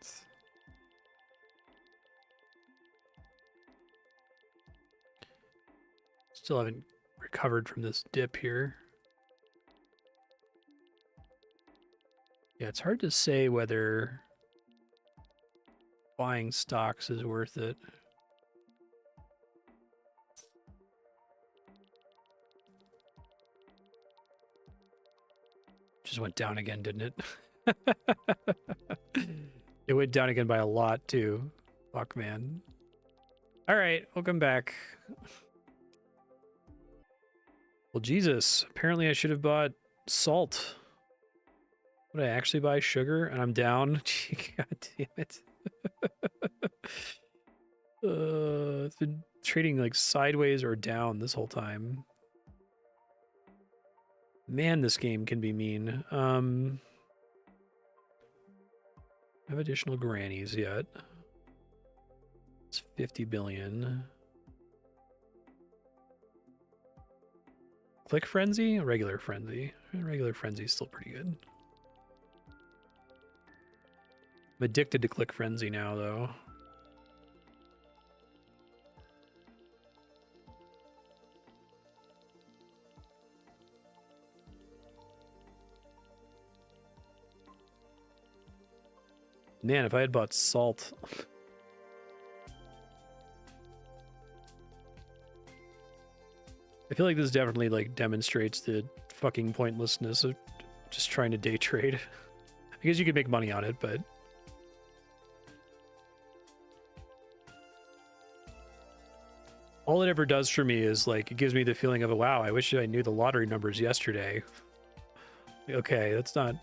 Still haven't recovered from this dip here. Yeah, it's hard to say whether buying stocks is worth it. Just went down again, didn't it? It went down again by a lot, too. Fuck, man. All right, welcome back. Well, Jesus. Apparently I should have bought salt. Would I actually buy sugar? And I'm down. God damn it. It's been trading like sideways or down this whole time. Man, this game can be mean. Have additional grannies yet. It's 50 billion. Click Frenzy? Regular Frenzy. Regular Frenzy is still pretty good. I'm addicted to Click Frenzy now, though. Man, if I had bought salt. I feel like this definitely like demonstrates the fucking pointlessness of just trying to day trade. I guess you could make money on it, but all it ever does for me is like it gives me the feeling of, wow, I wish I knew the lottery numbers yesterday. Okay, that's not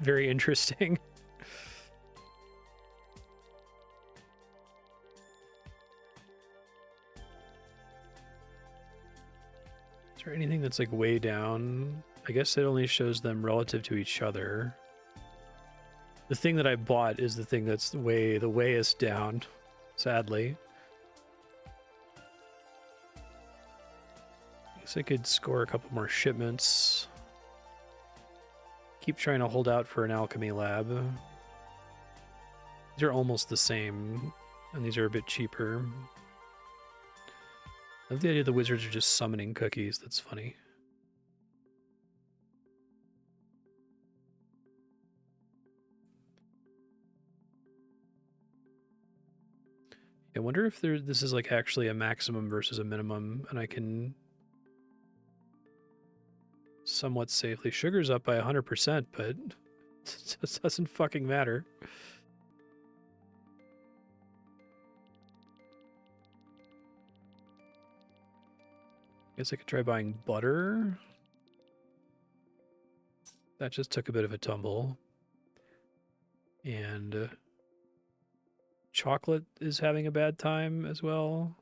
very interesting. Is there anything that's like way down? I guess it only shows them relative to each other. The thing that I bought is the thing that's the wayest down, sadly. I guess I could score a couple more shipments. Keep trying to hold out for an alchemy lab. These are almost the same, and these are a bit cheaper. I love the idea the wizards are just summoning cookies. That's funny. I wonder if this is like actually a maximum versus a minimum, and I can somewhat safely. Sugar's up by 100%, but it just doesn't fucking matter. Guess I could try buying butter. That just took a bit of a tumble. And chocolate is having a bad time as well.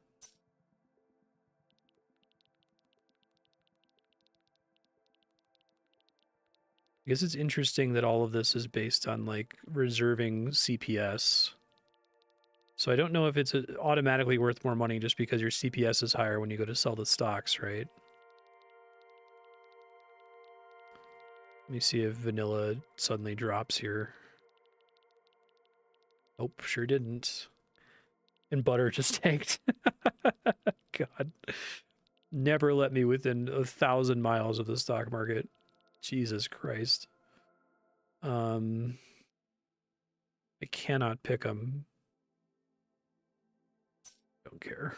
I guess it's interesting that all of this is based on like reserving CPS. So I don't know if it's automatically worth more money just because your CPS is higher when you go to sell the stocks, right? Let me see if vanilla suddenly drops here. Nope, sure didn't. And butter just tanked. God. Never let me within 1,000 miles of the stock market. Jesus Christ. I cannot pick them. Don't care.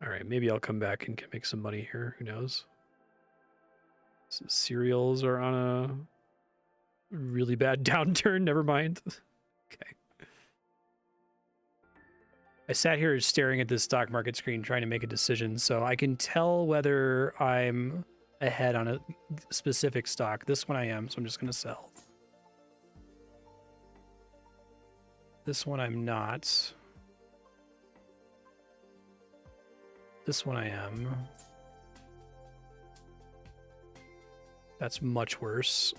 All right, maybe I'll come back and can make some money here. Who knows? So cereals are on a really bad downturn. Never mind. Okay. I sat here staring at this stock market screen trying to make a decision, so I can tell whether I'm ahead on a specific stock. This one I am, so I'm just going to sell. This one I'm not. This one I am. That's much worse.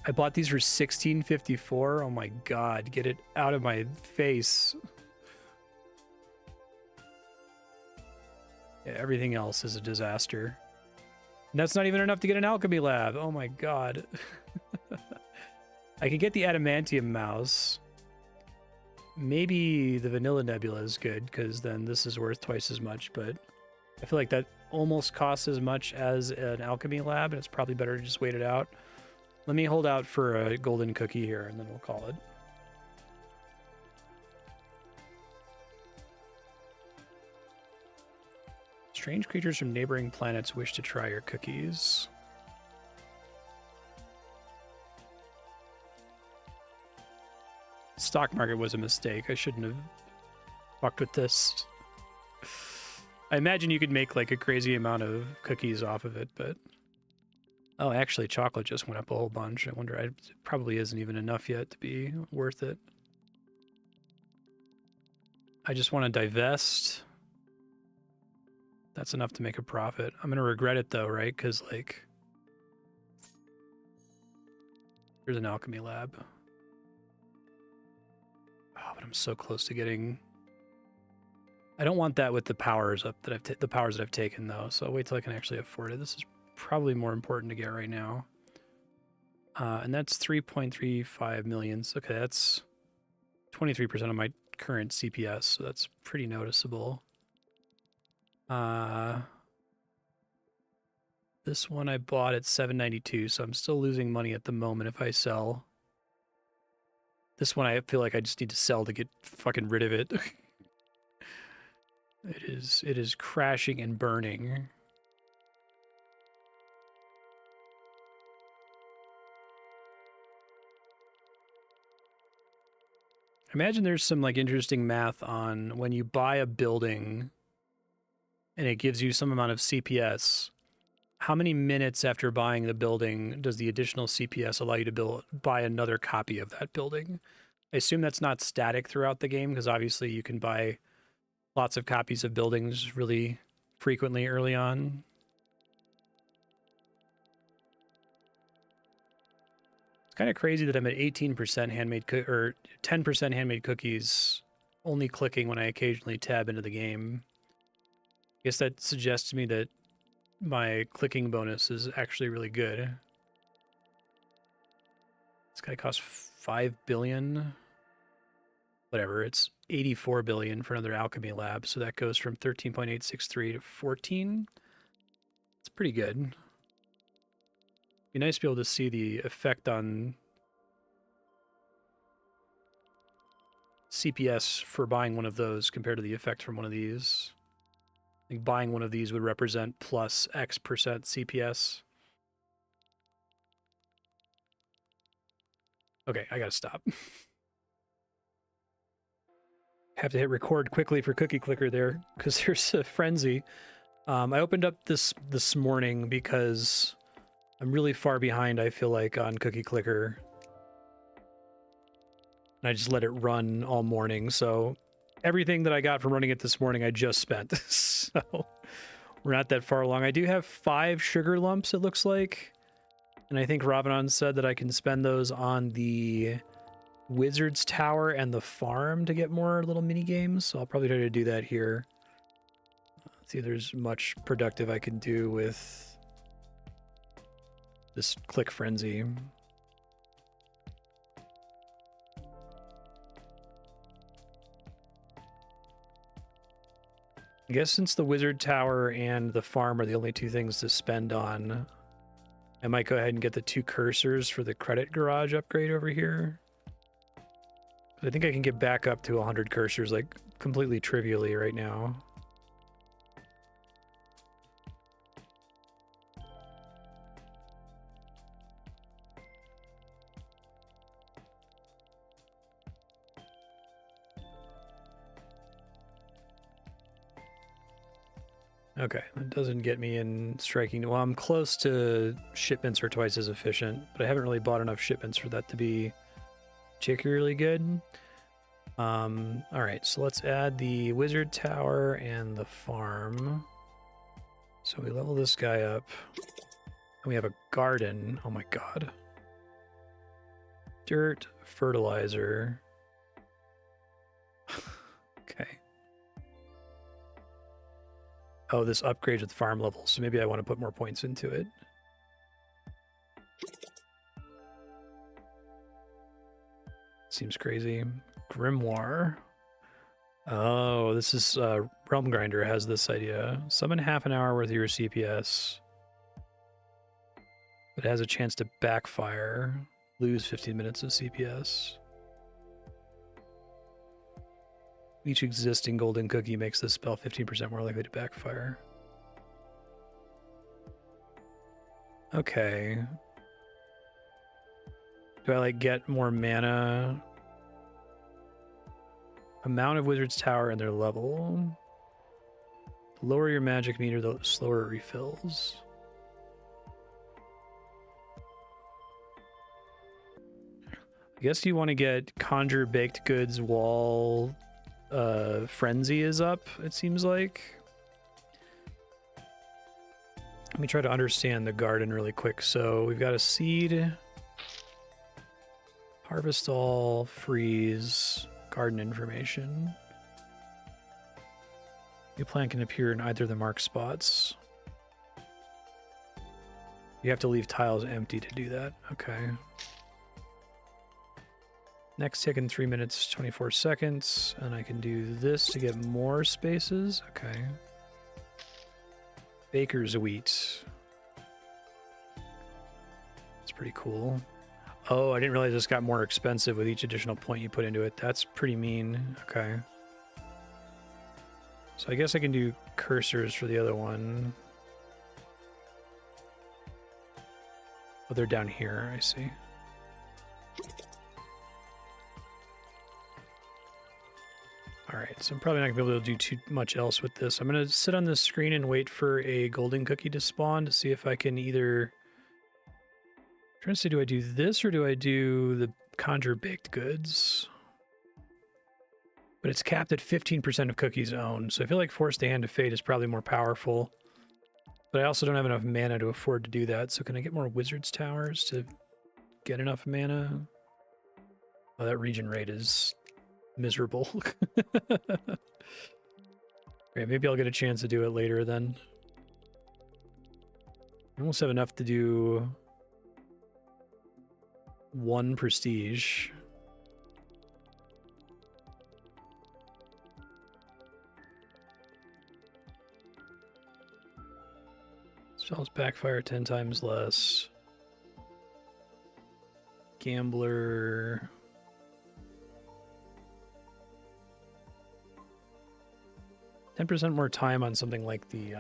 I bought these for $16.54. Oh my god, get it out of my face. Yeah, everything else is a disaster. And that's not even enough to get an alchemy lab. Oh my god. I can get the adamantium mouse. Maybe the vanilla nebula is good, because then this is worth twice as much, but I feel like that almost costs as much as an alchemy lab, and it's probably better to just wait it out. Let me hold out for a golden cookie here, and then we'll call it. Strange creatures from neighboring planets wish to try your cookies. Stock market was a mistake. I shouldn't have fucked with this. I imagine you could make like a crazy amount of cookies off of it, but... Oh, actually, chocolate just went up a whole bunch. I wonder, it probably isn't even enough yet to be worth it. I just want to divest. That's enough to make a profit. I'm going to regret it though, right? Because like... Here's an alchemy lab. Oh, but I'm so close to getting... I don't want that with the powers up that the powers that I've taken though, so I'll wait till I can actually afford it. This is probably more important to get right now. And that's 3.35 millions. Okay, that's 23% of my current CPS, so that's pretty noticeable. This one I bought at $7.92, so I'm still losing money at the moment if I sell. This one I feel like I just need to sell to get fucking rid of it. It is crashing and burning. Imagine there's some like interesting math on when you buy a building and it gives you some amount of CPS. How many minutes after buying the building does the additional CPS allow you to buy another copy of that building? I assume that's not static throughout the game because obviously you can buy lots of copies of buildings really frequently early on. It's kind of crazy that I'm at 18% handmade or 10% handmade cookies, only clicking when I occasionally tab into the game. I guess that suggests to me that my clicking bonus is actually really good. This guy costs 5 billion. Whatever, it's 84 billion for another alchemy lab, so that goes from 13.863 to 14. It's pretty good. Be nice to be able to see the effect on CPS for buying one of those compared to the effect from one of these. I think buying one of these would represent plus X% CPS. Okay, I gotta stop. Have to hit record quickly for Cookie Clicker there, because there's a frenzy. I opened up this morning because I'm really far behind, I feel like, on Cookie Clicker. And I just let it run all morning, so everything that I got from running it this morning I just spent. So we're not that far along. I do have 5 sugar lumps, it looks like. And I think Ravanon said that I can spend those on the Wizard's Tower and the farm to get more little mini games. So I'll probably try to do that here. Let's see if there's much productive I can do with this click frenzy. I guess since the Wizard Tower and the farm are the only 2 things to spend on, I might go ahead and get the 2 cursors for the credit garage upgrade over here. I think I can get back up to 100 cursors, like, completely trivially right now. Okay, that doesn't get me in striking. Well, I'm close to shipments are twice as efficient, but I haven't really bought enough shipments for that to be particularly good. All right, so let's add the Wizard Tower and the farm. So we level this guy up. And we have a garden. Oh my god. Dirt, fertilizer. Okay. Oh, this upgrades with farm levels, so maybe I want to put more points into it. Seems crazy. Grimoire. Oh, this is Realm Grinder has this idea. Summon half an hour worth of your CPS. But it has a chance to backfire. Lose 15 minutes of CPS. Each existing golden cookie makes this spell 15% more likely to backfire. Okay. Do I, like, get more mana? Amount of Wizard's Tower and their level. The lower your magic meter, the slower it refills. I guess you want to get Conjure Baked Goods Wall Frenzy is up, it seems like. Let me try to understand the garden really quick. So we've got a seed, harvest all, freeze, garden information. New plant can appear in either of the marked spots. You have to leave tiles empty to do that. Okay. Next tick in 3 minutes, 24 seconds. And I can do this to get more spaces. Okay. Baker's wheat. pretty cool. Oh, I didn't realize this got more expensive with each additional point you put into it. That's pretty mean. Okay. So I guess I can do cursors for the other one. Oh, they're down here, I see. Alright, so I'm probably not going to be able to do too much else with this. I'm going to sit on this screen and wait for a golden cookie to spawn to see if I can either... I'm trying to say, do I do this or do I do the conjure baked goods? But it's capped at 15% of cookies owned, so I feel like Force the Hand of Fate is probably more powerful. But I also don't have enough mana to afford to do that, so can I get more Wizard's Towers to get enough mana? Oh, that region rate is miserable. Great, maybe I'll get a chance to do it later then. I almost have enough to do 1 prestige. Spells backfire 10 times less. Gambler. %10 more time on something like the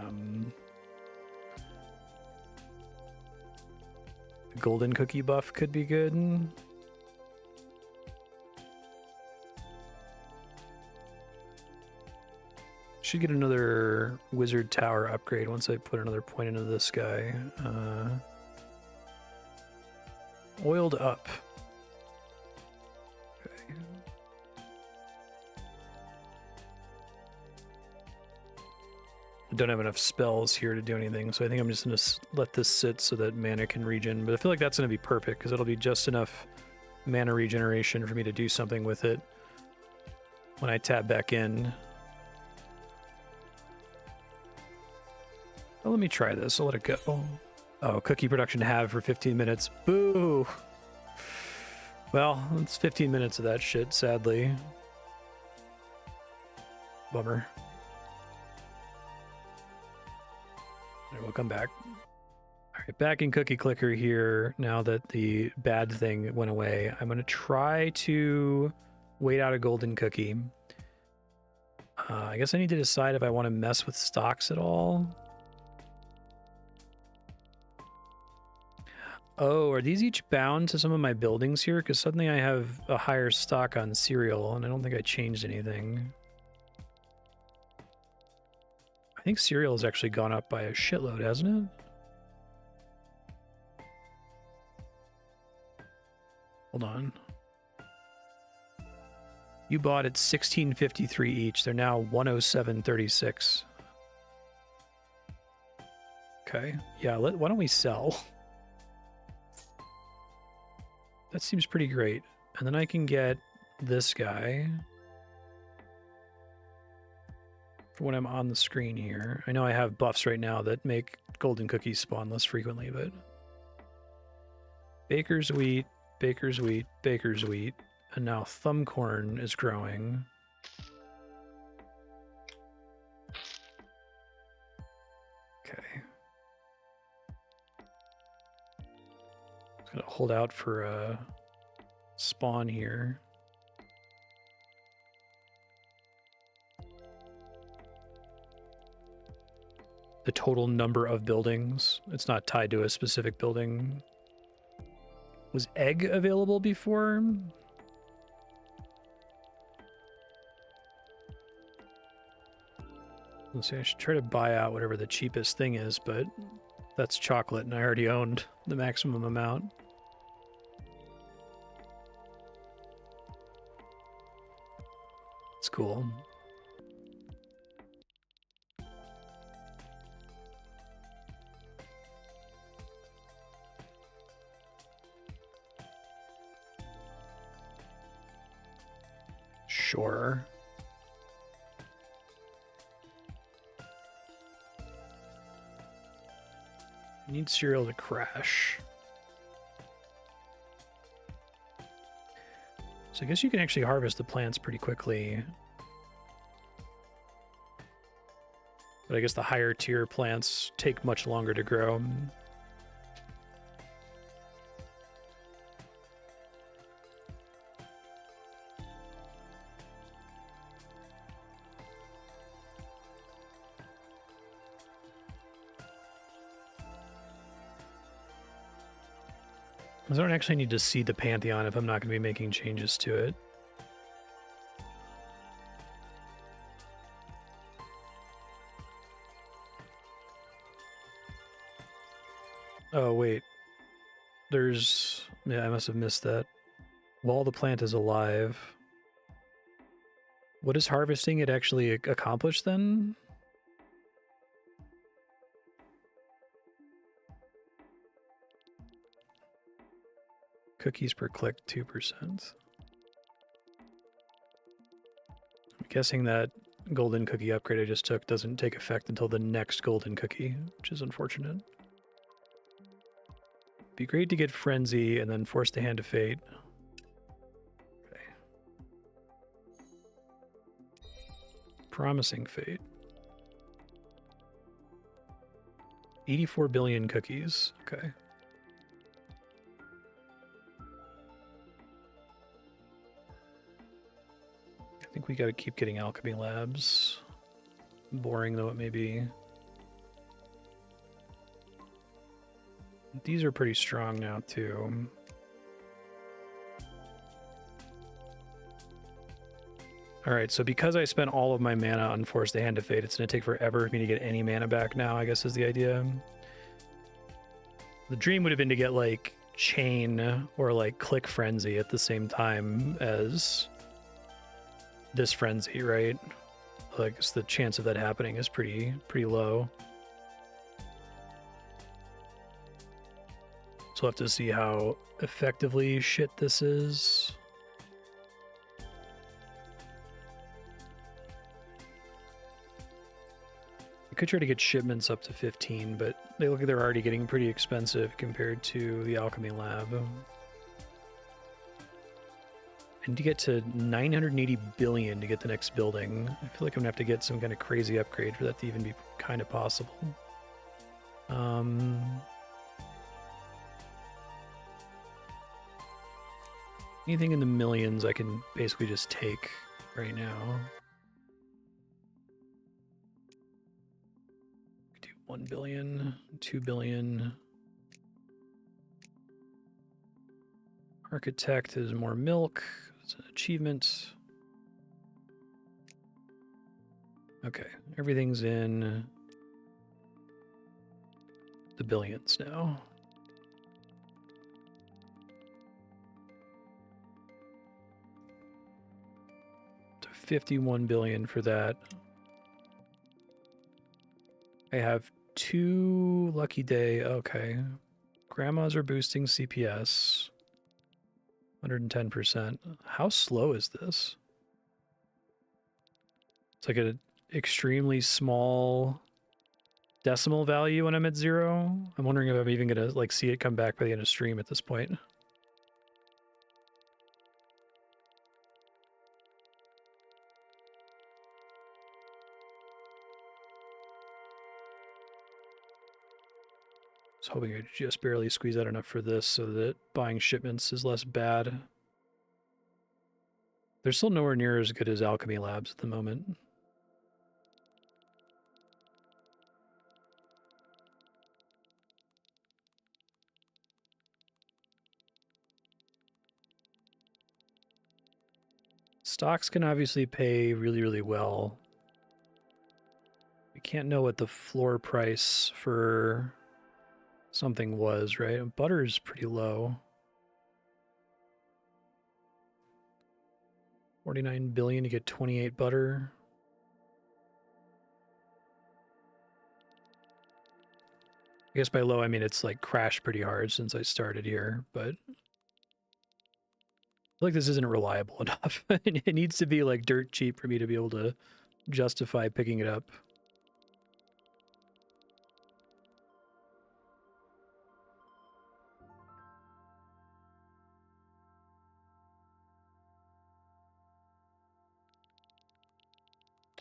golden cookie buff could be good. Should get another wizard tower upgrade once I put another point into this guy. Oiled up. Okay. I don't have enough spells here to do anything, so I think I'm just going to let this sit so that mana can regen. But I feel like that's going to be perfect, because it'll be just enough mana regeneration for me to do something with it when I tab back in. Well, let me try this. I'll let it go. Oh, cookie production halved for 15 minutes. Boo! Well, it's 15 minutes of that shit, sadly. Bummer. We'll come back. All right, back in Cookie Clicker here. Now that the bad thing went away, I'm going to try to wait out a golden cookie. I guess I need to decide if I want to mess with stocks at all. Oh, are these each bound to some of my buildings here? Because suddenly I have a higher stock on cereal, and I don't think I changed anything. I think cereal has actually gone up by a shitload, hasn't it? Hold on. You bought at $16.53 each. They're now $107.36. Okay. Yeah, why don't we sell? That seems pretty great. And then I can get this guy for when I'm on the screen here. I know I have buffs right now that make golden cookies spawn less frequently, but... Baker's wheat, baker's wheat, baker's wheat. And now thumbcorn is growing. Okay. Just gonna hold out for a spawn here. The total number of buildings. It's not tied to a specific building. Was egg available before? Let's see, I should try to buy out whatever the cheapest thing is, but that's chocolate and I already owned the maximum amount. It's cool. Sure. I need cereal to crash. So I guess you can actually harvest the plants pretty quickly. But I guess the higher tier plants take much longer to grow. I don't actually need to see the Pantheon if I'm not going to be making changes to it. Oh, wait. There's... Yeah, I must have missed that. While the plant is alive... What does harvesting it actually accomplish then? Cookies per click, 2%. I'm guessing that golden cookie upgrade I just took doesn't take effect until the next golden cookie, which is unfortunate. Be great to get Frenzy and then Force the Hand of Fate. Okay. Promising Fate. 84 billion cookies. Okay. I think we gotta keep getting alchemy labs. Boring though it may be. These are pretty strong now too. Alright, so because I spent all of my mana on Force the Hand of Fate, it's going to take forever for me to get any mana back now, I guess is the idea. The dream would have been to get, like, Chain or, like, Click Frenzy at the same time as this Frenzy, right? Like, so the chance of that happening is pretty low. So we'll have to see how effectively shit this is. I could try to get shipments up to 15, but they look like they're already getting pretty expensive compared to the alchemy lab. And to get to 980 billion to get the next building, I feel like I'm gonna have to get some kind of crazy upgrade for that to even be kind of possible. Anything in the millions I can basically just take right now. 1 billion, 2 billion. Architect is more milk. It's an achievement. Okay, everything's in the billions now. To 51 billion for that. I have 2 lucky day. Okay. Grandmas are boosting CPS. 110%. How slow is this? It's like an extremely small decimal value when I'm at 0. I'm wondering if I'm even gonna like see it come back by the end of stream at this point. I was hoping I'd just barely squeeze out enough for this so that buying shipments is less bad. They're still nowhere near as good as Alchemy Labs at the moment. Stocks can obviously pay really, really well. We can't know what the floor price for something was, right? Butter is pretty low. 49 billion to get 28 butter. I guess by low I mean it's like crashed pretty hard since I started here, but I feel like this isn't reliable enough. It needs to be like dirt cheap for me to be able to justify picking it up.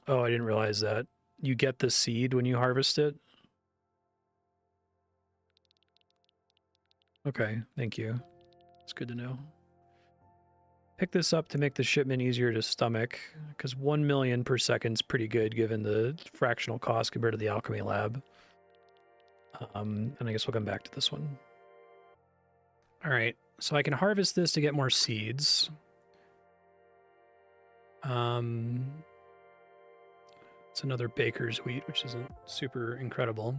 Oh, I didn't realize that. You get the seed when you harvest it? Okay, thank you. It's good to know. Pick this up to make the shipment easier to stomach, because 1 million per second is pretty good given the fractional cost compared to the alchemy lab. And I guess we'll come back to this one. All right, so I can harvest this to get more seeds. It's another baker's wheat, which isn't super incredible.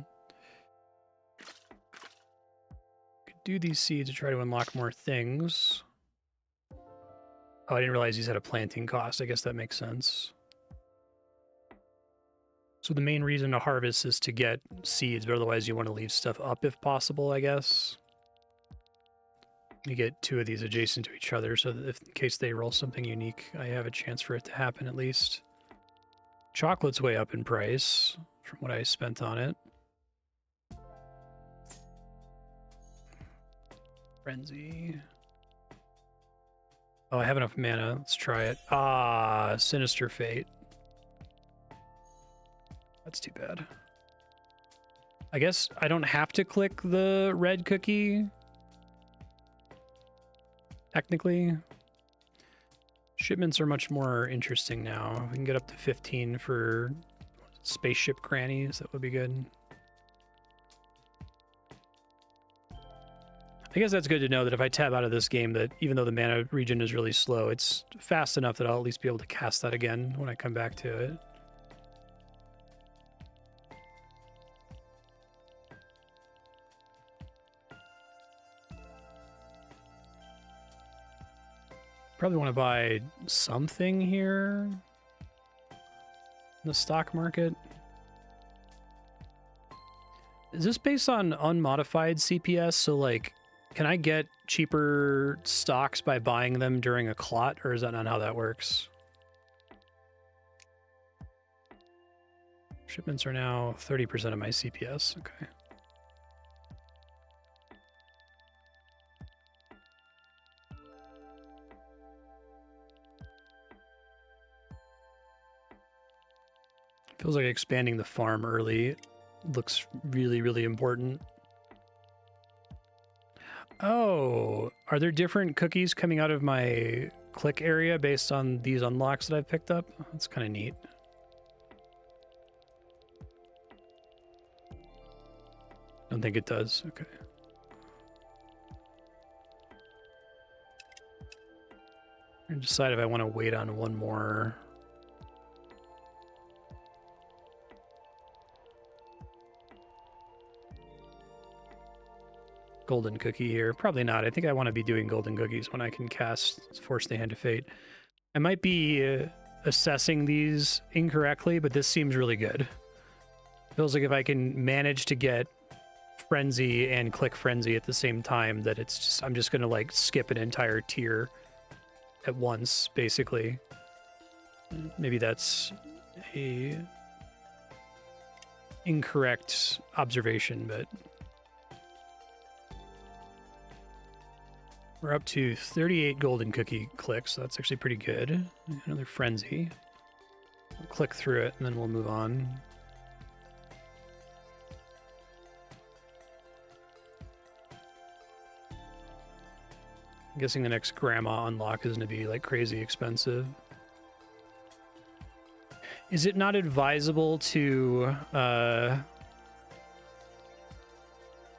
Could do these seeds to try to unlock more things. Oh, I didn't realize these had a planting cost. I guess that makes sense. So the main reason to harvest is to get seeds, but otherwise you want to leave stuff up if possible, I guess. You get 2 of these adjacent to each other, so that if in case they roll something unique, I have a chance for it to happen at least. Chocolate's way up in price from what I spent on it. Frenzy. Oh, I have enough mana. Let's try it. Ah, Sinister Fate. That's too bad. I guess I don't have to click the red cookie. Technically. Shipments are much more interesting now. We can get up to 15 for spaceship grannies. That would be good. I guess that's good to know that if I tab out of this game, that even though the mana regen is really slow, it's fast enough that I'll at least be able to cast that again when I come back to it. Probably want to buy something here in the stock market. Is this based on unmodified CPS? So, like, can I get cheaper stocks by buying them during a clot, or is that not how that works? Shipments are now 30% of my CPS. Okay. Feels like expanding the farm early looks really, really important. Oh, are there different cookies coming out of my click area based on these unlocks that I've picked up? That's kind of neat. Don't think it does. Okay. And decide if I want to wait on one more. Golden cookie here. Probably not. I think I want to be doing golden cookies when I can cast Force the Hand of Fate. I might be assessing these incorrectly, but this seems really good. Feels like if I can manage to get Frenzy and Click Frenzy at the same time, that it's just, I'm just going to like skip an entire tier at once, basically. Maybe that's a incorrect observation, but we're up to 38 golden cookie clicks. So that's actually pretty good. Another Frenzy. We'll click through it and then we'll move on. I'm guessing the next grandma unlock is going to be like crazy expensive. Is it not advisable to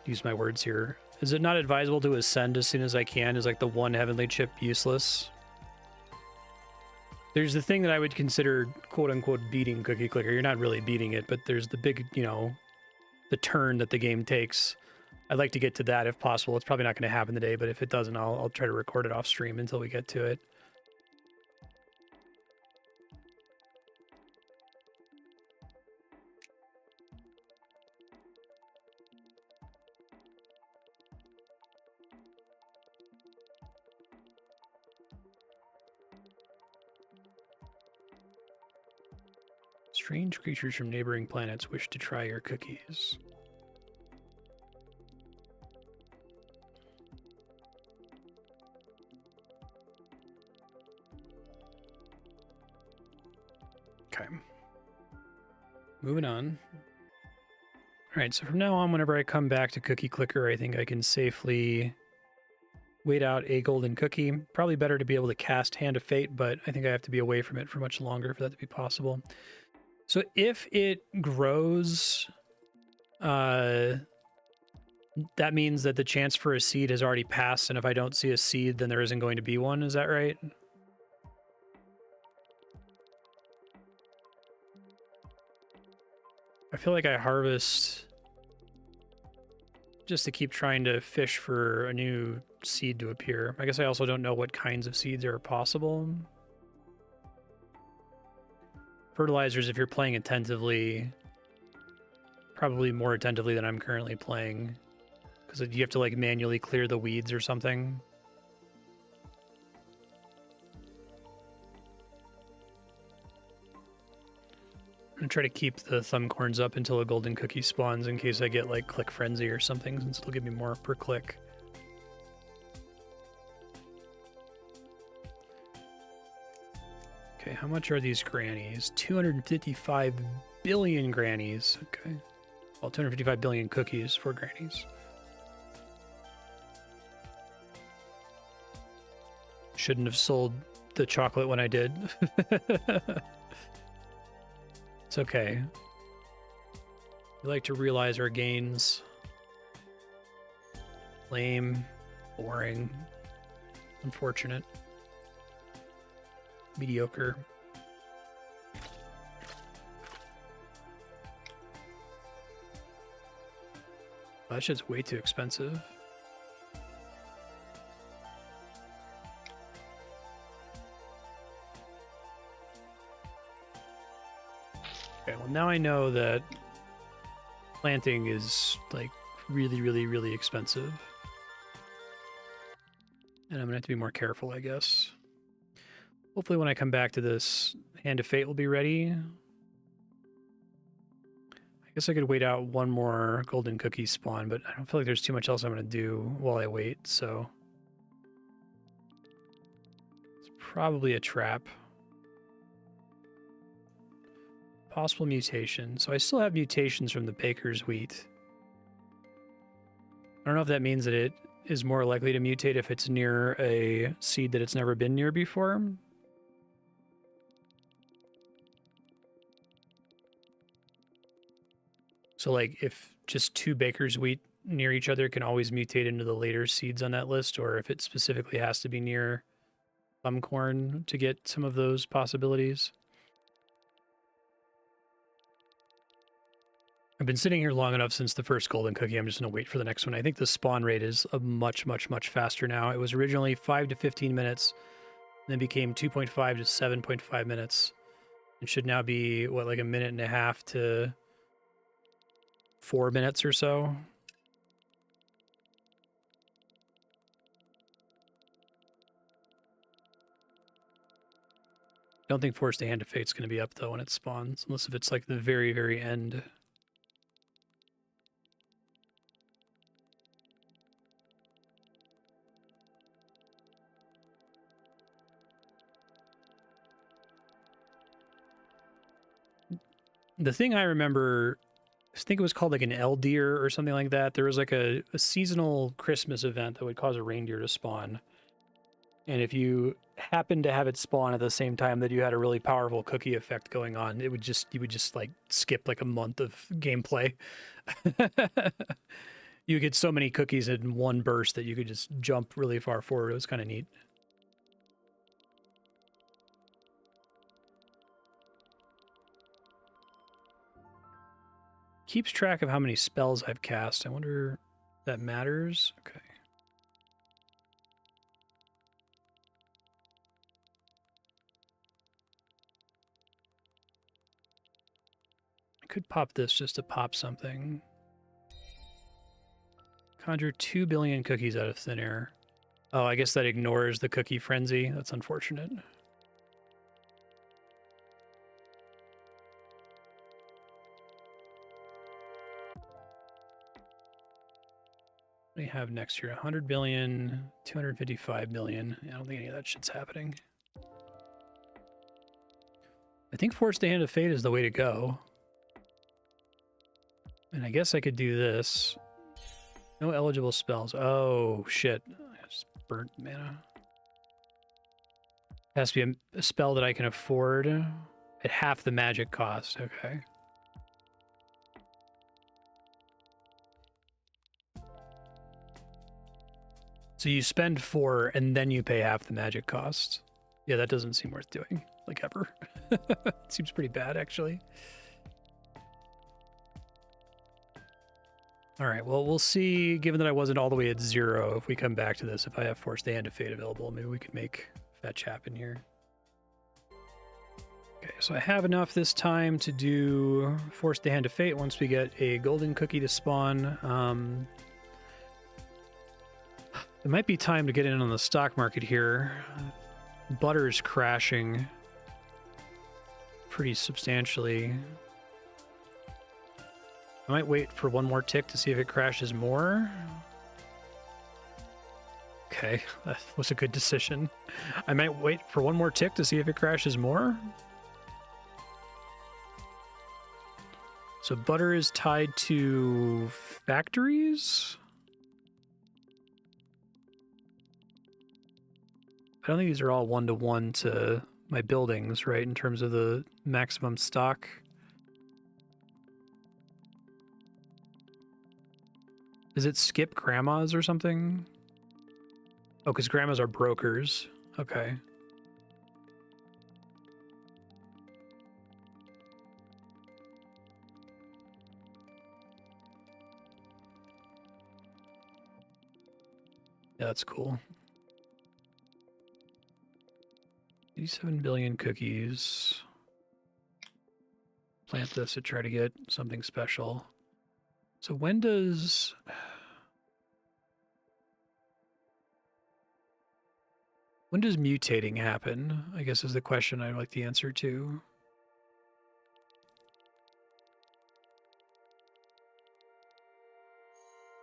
use my words here? Is it not advisable to ascend as soon as I can? Is like the one heavenly chip useless? There's the thing that I would consider quote unquote beating Cookie Clicker. You're not really beating it, but there's the big, you know, the turn that the game takes. I'd like to get to that if possible. It's probably not going to happen today, but if it doesn't, I'll try to record it off stream until we get to it. Strange creatures from neighboring planets wish to try your cookies. Okay. Moving on. All right, so from now on, whenever I come back to Cookie Clicker, I think I can safely wait out a golden cookie. Probably better to be able to cast Hand of Fate, but I think I have to be away from it for much longer for that to be possible. So if it grows That means that the chance for a seed has already passed, and if I don't see a seed, then there isn't going to be one. Is that right? I feel like I harvest just to keep trying to fish for a new seed to appear. I guess I also don't know what kinds of seeds are possible. Fertilizers, if you're playing attentively, probably more attentively than I'm currently playing, because you have to like manually clear the weeds or something. I'm gonna try to keep the thumb corns up until a golden cookie spawns in case I get like click frenzy or something, since it'll give me more per click. Okay, how much are these grannies? 255 billion grannies. Okay. Well, 255 billion cookies for grannies. Shouldn't have sold the chocolate when I did. It's okay. We like to realize our gains. Lame. Boring. Unfortunate. Mediocre. That shit's way too expensive. Okay, well now I know that planting is like really, really, really expensive. And I'm gonna have to be more careful, I guess. Hopefully when I come back to this, Hand of Fate will be ready. I guess I could wait out one more golden cookie spawn, but I don't feel like there's too much else I'm going to do while I wait, so... It's probably a trap. Possible mutation. So I still have mutations from the baker's wheat. I don't know if that means that it is more likely to mutate if it's near a seed that it's never been near before. So, like, if just two baker's wheat near each other can always mutate into the later seeds on that list, or if it specifically has to be near plum corn to get some of those possibilities. I've been sitting here long enough since the first golden cookie. I'm just going to wait for the next one. I think the spawn rate is a much, much, much faster now. It was originally 5 to 15 minutes, then became 2.5 to 7.5 minutes. It should now be, what, like a minute and a half to 4 minutes or so. I don't think Force the Hand of Fate's going to be up, though, when it spawns, unless if it's like the very, very end. The thing I remember, I think it was called like an Eldeer or something like that. There was like a seasonal Christmas event that would cause a reindeer to spawn. And if you happened to have it spawn at the same time that you had a really powerful cookie effect going on, you would just like skip like a month of gameplay. You get so many cookies in one burst that you could just jump really far forward. It was kind of neat. Keeps track of how many spells I've cast. I wonder if that matters. Okay. I could pop this just to pop something. Conjure 2 billion cookies out of thin air. Oh, I guess that ignores the cookie frenzy. That's unfortunate. What do we have next year? 100 billion, 255 million. I don't think any of that shit's happening. I think Force the Hand of Fate is the way to go. And I guess I could do this. No eligible spells. Oh, shit. I just burnt mana. It has to be a spell that I can afford at half the magic cost. Okay. So you spend 4 and then you pay half the magic cost. Yeah, that doesn't seem worth doing, like ever. It seems pretty bad, actually. All right, well, we'll see, given that I wasn't all the way at 0, if we come back to this, if I have Force the Hand of Fate available, maybe we can make fetch happen here. Okay, so I have enough this time to do Force the Hand of Fate once we get a golden cookie to spawn. It might be time to get in on the stock market here. Butter's crashing pretty substantially. I might wait for one more tick to see if it crashes more. Okay, that was a good decision. I might wait for one more tick to see if it crashes more. So butter is tied to factories? I don't think these are all one-to-one to my buildings, right, in terms of the maximum stock. Does it skip grandmas or something? Oh, because grandmas are brokers. Okay. Yeah, that's cool. 87 billion cookies. Plant this to try to get something special. So when does... When does mutating happen? I guess is the question I'd like the answer to.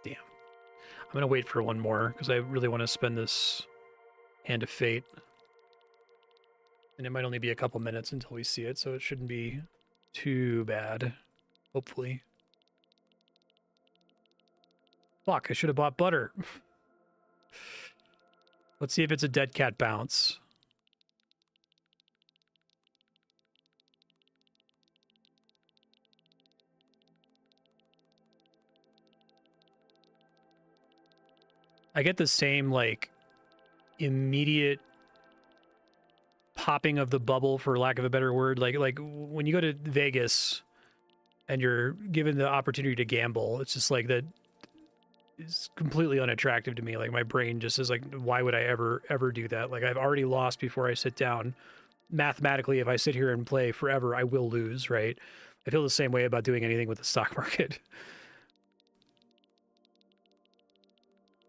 Damn. I'm going to wait for one more because I really want to spend this Hand of Fate. And it might only be a couple minutes until we see it, so it shouldn't be too bad. Hopefully. Fuck, I should have bought butter. Let's see if it's a dead cat bounce. I get the same, like, immediate popping of the bubble, for lack of a better word. Like when you go to Vegas and you're given the opportunity to gamble, it's just like that is completely unattractive to me. Like my brain just is like, why would I ever do that? Like I've already lost before I sit down. Mathematically, if I sit here and play forever, I will lose, right? I feel the same way about doing anything with the stock market.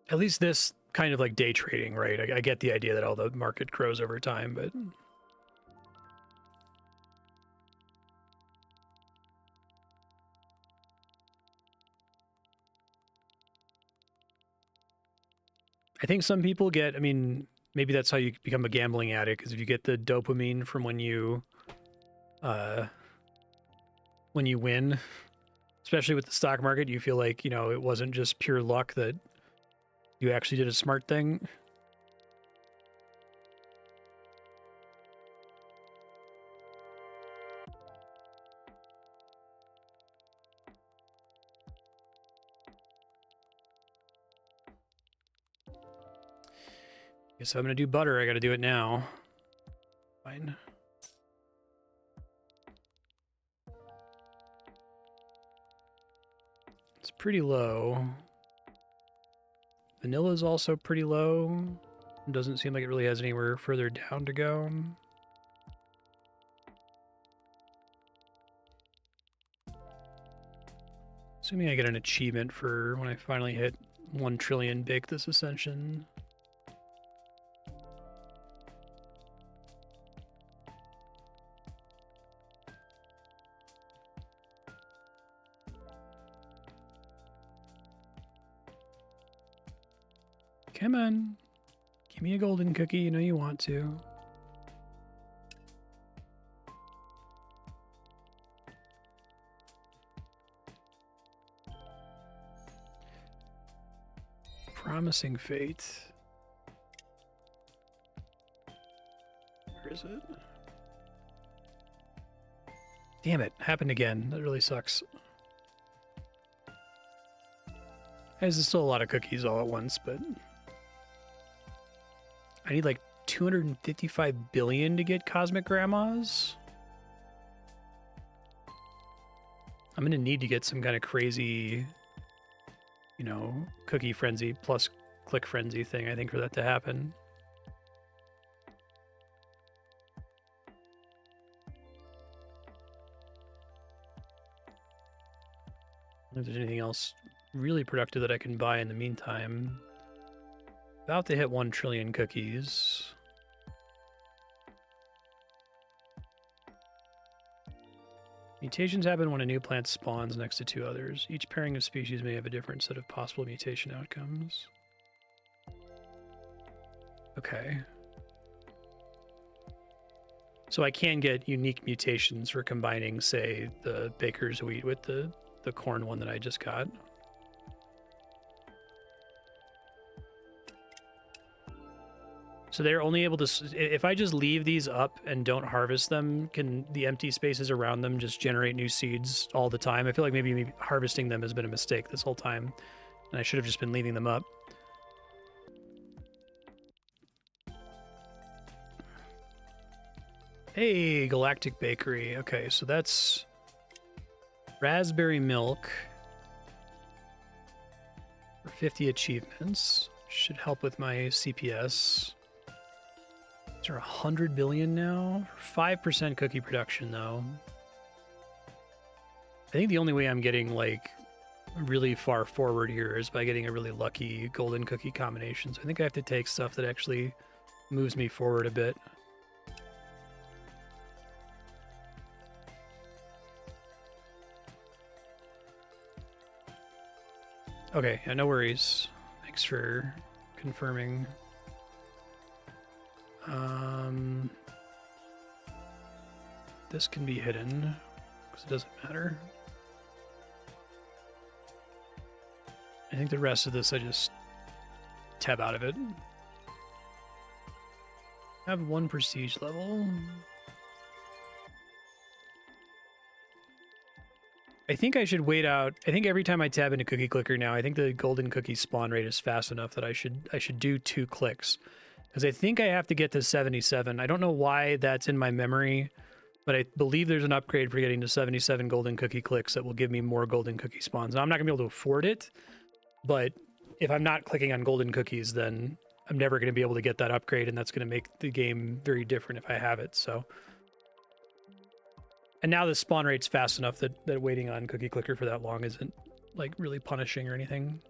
At least this kind of like day trading, right? I get the idea that all the market grows over time, but... I think some people get, I mean, maybe that's how you become a gambling addict, because if you get the dopamine from when you win, especially with the stock market, you feel like, you know, it wasn't just pure luck, that you actually did a smart thing. Guess I'm gonna do butter. I gotta do it now. Fine. It's pretty low. Vanilla's also pretty low. Doesn't seem like it really has anywhere further down to go. Assuming I get an achievement for when I finally hit 1 trillion bake this ascension. Come on. Give me a golden cookie, you know you want to. Promising fate. Where is it? Damn it, happened again. That really sucks. There's still a lot of cookies all at once, but... I need like 255 billion to get cosmic grandmas. I'm gonna need to get some kind of crazy, you know, cookie frenzy plus click frenzy thing, I think, for that to happen. If there's anything else really productive that I can buy in the meantime. About to hit 1 trillion cookies. Mutations happen when a new plant spawns next to 2 others. Each pairing of species may have a different set of possible mutation outcomes. Okay. So I can get unique mutations for combining, say, the baker's wheat with the corn one that I just got. So they're only able to, if I just leave these up and don't harvest them, can the empty spaces around them just generate new seeds all the time? I feel like maybe harvesting them has been a mistake this whole time, and I should have just been leaving them up. Hey, Galactic Bakery. Okay, so that's raspberry milk for 50 achievements. Should help with my CPS. Is there 100 billion now? 5% cookie production, though. I think the only way I'm getting, like, really far forward here is by getting a really lucky golden cookie combination. So I think I have to take stuff that actually moves me forward a bit. Okay, yeah, no worries. Thanks for confirming. This can be hidden because it doesn't matter. I think the rest of this I just tab out of it. Have 1 prestige level. I think I should wait out. I think every time I tab into Cookie Clicker now, I think the golden cookie spawn rate is fast enough that I should do 2 clicks. Because I think I have to get to 77. I don't know why that's in my memory, but I believe there's an upgrade for getting to 77 golden cookie clicks that will give me more golden cookie spawns. Now, I'm not going to be able to afford it, but if I'm not clicking on golden cookies, then I'm never going to be able to get that upgrade, and that's going to make the game very different if I have it, so... And now the spawn rate's fast enough that waiting on Cookie Clicker for that long isn't, like, really punishing or anything.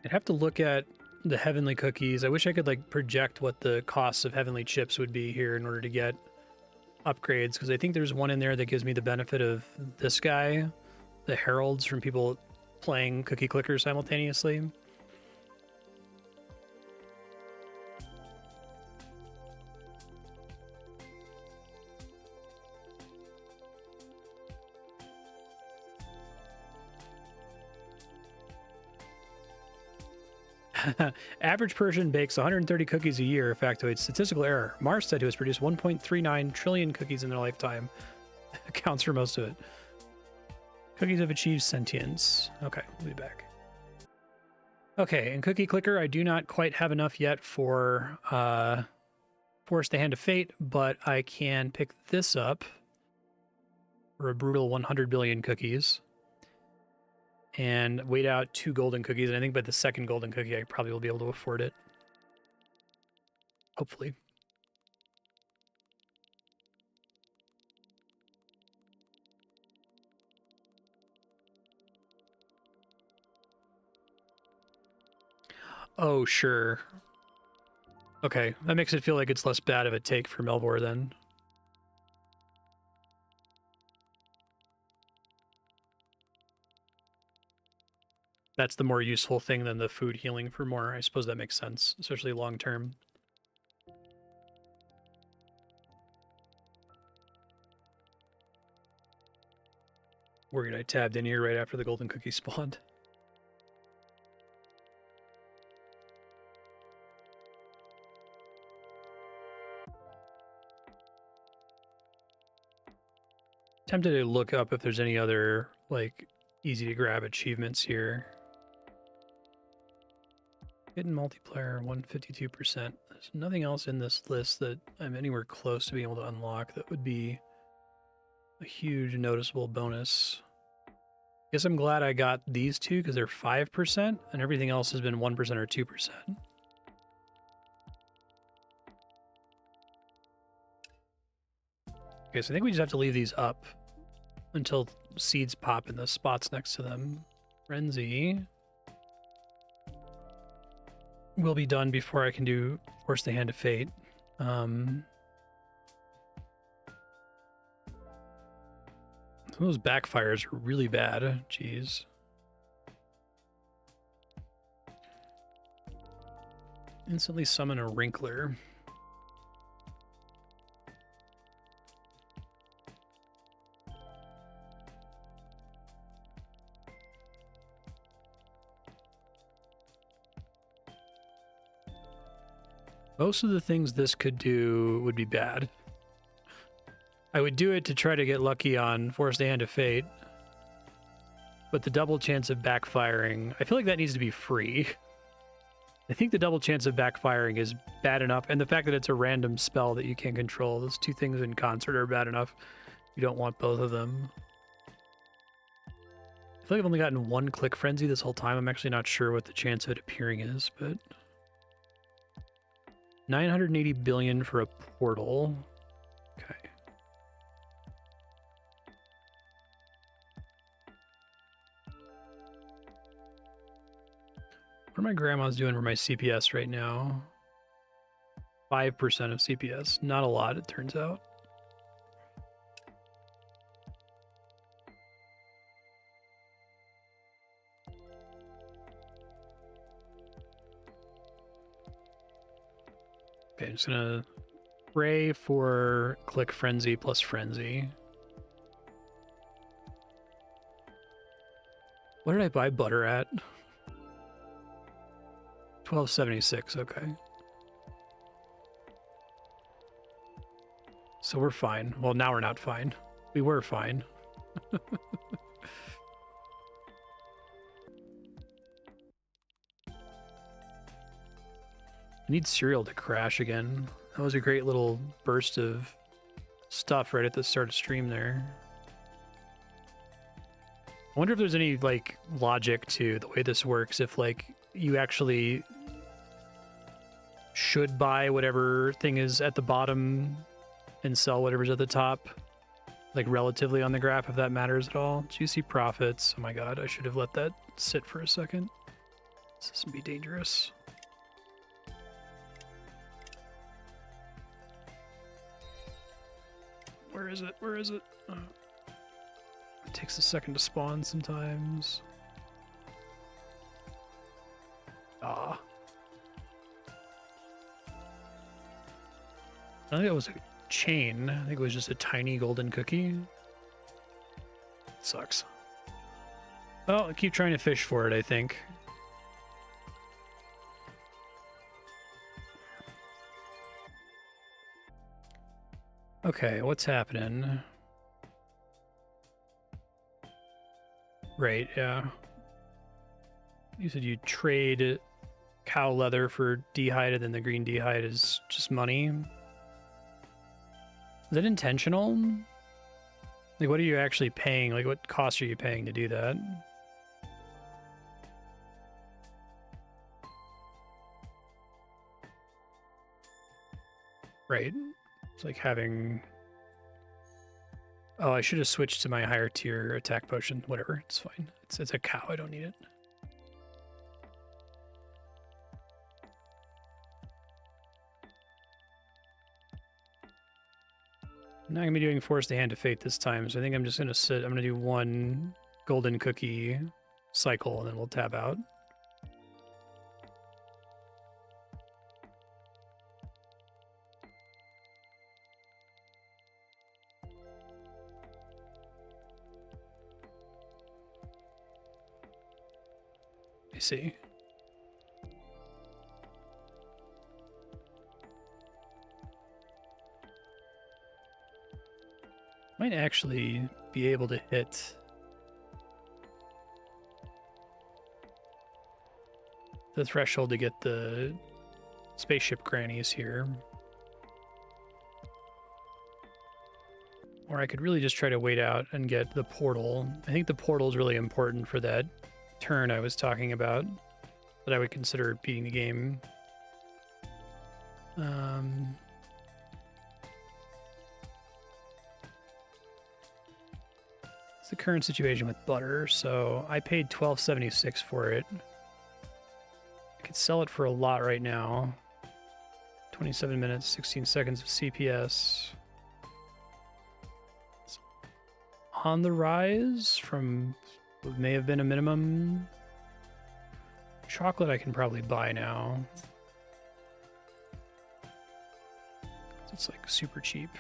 I'd have to look at the heavenly cookies. I wish I could, like, project what the costs of heavenly chips would be here in order to get upgrades, because I think there's one in there that gives me the benefit of this guy, the heralds from people playing Cookie Clicker simultaneously. Average person bakes 130 cookies a year, factoid statistical error. Marstead, who has produced 1.39 trillion cookies in their lifetime, accounts for most of it. Cookies have achieved sentience. Okay, we'll be back. Okay, in Cookie Clicker, I do not quite have enough yet for Force the Hand of Fate, but I can pick this up for a brutal 100 billion cookies. And wait out 2 golden cookies, and I think by the 2nd golden cookie, I probably will be able to afford it. Hopefully. Oh, sure. Okay, that makes it feel like it's less bad of a take for Melvor then. That's the more useful thing than the food healing for more. I suppose that makes sense, especially long term. Worried I tabbed in here right after the golden cookie spawned. Tempted to look up if there's any other, like, easy to grab achievements here. Hidden multiplayer, 152%. There's nothing else in this list that I'm anywhere close to being able to unlock that would be a huge noticeable bonus. Guess I'm glad I got these two because they're 5%, and everything else has been 1% or 2%. Okay, so I think we just have to leave these up until seeds pop in the spots next to them. Frenzy will be done before I can do Force the Hand of Fate. Those backfires are really bad. Jeez. Instantly summon a Wrinkler. Most of the things this could do would be bad. I would do it to try to get lucky on Force the Hand of Fate. But the double chance of backfiring, I feel like that needs to be free. I think the double chance of backfiring is bad enough, and the fact that it's a random spell that you can't control, those two things in concert are bad enough. You don't want both of them. I feel like I've only gotten one Click Frenzy this whole time. I'm actually not sure what the chance of it appearing is, but 980 billion for a portal. Okay. What are my grandmas doing for my CPS right now? 5% of CPS. Not a lot, it turns out. Okay, I'm just gonna pray for Click Frenzy plus Frenzy. What did I buy butter at? 1276, okay. So we're fine. Well, now we're not fine. We were fine. I need cereal to crash again. That was a great little burst of stuff right at the start of stream there. I wonder if there's any, like, logic to the way this works. If, like, you actually should buy whatever thing is at the bottom and sell whatever's at the top, like, relatively on the graph, if that matters at all. Juicy profits. Oh my god, I should have let that sit for a second. This would be dangerous. Where is it? Where is it? Oh. It takes a second to spawn sometimes. Ah. I think it was a chain. I think it was just a tiny golden cookie. It sucks. Well, I keep trying to fish for it, I think. Okay, what's happening? Right, yeah. You said you trade cow leather for d'hide, and then the green d'hide is just money. Is that intentional? Like, what are you actually paying? Like, what cost are you paying to do that? Right. It's like having... Oh, I should have switched to my higher tier attack potion. Whatever, it's fine. It's a cow, I don't need it. I'm not going to be doing Force the Hand of Fate this time, so I think I'm just going to sit... I'm going to do one golden cookie cycle, and then we'll tab out. I see. Might actually be able to hit the threshold to get the spaceship grannies here. Or I could really just try to wait out and get the portal. I think the portal is really important for that turn I was talking about, that I would consider beating the game. It's the current situation with butter, so I paid $12.76 for it. I could sell it for a lot right now. 27 minutes, 16 seconds of CPS. It's on the rise from what may have been a minimum. Chocolate I can probably buy now. It's like super cheap.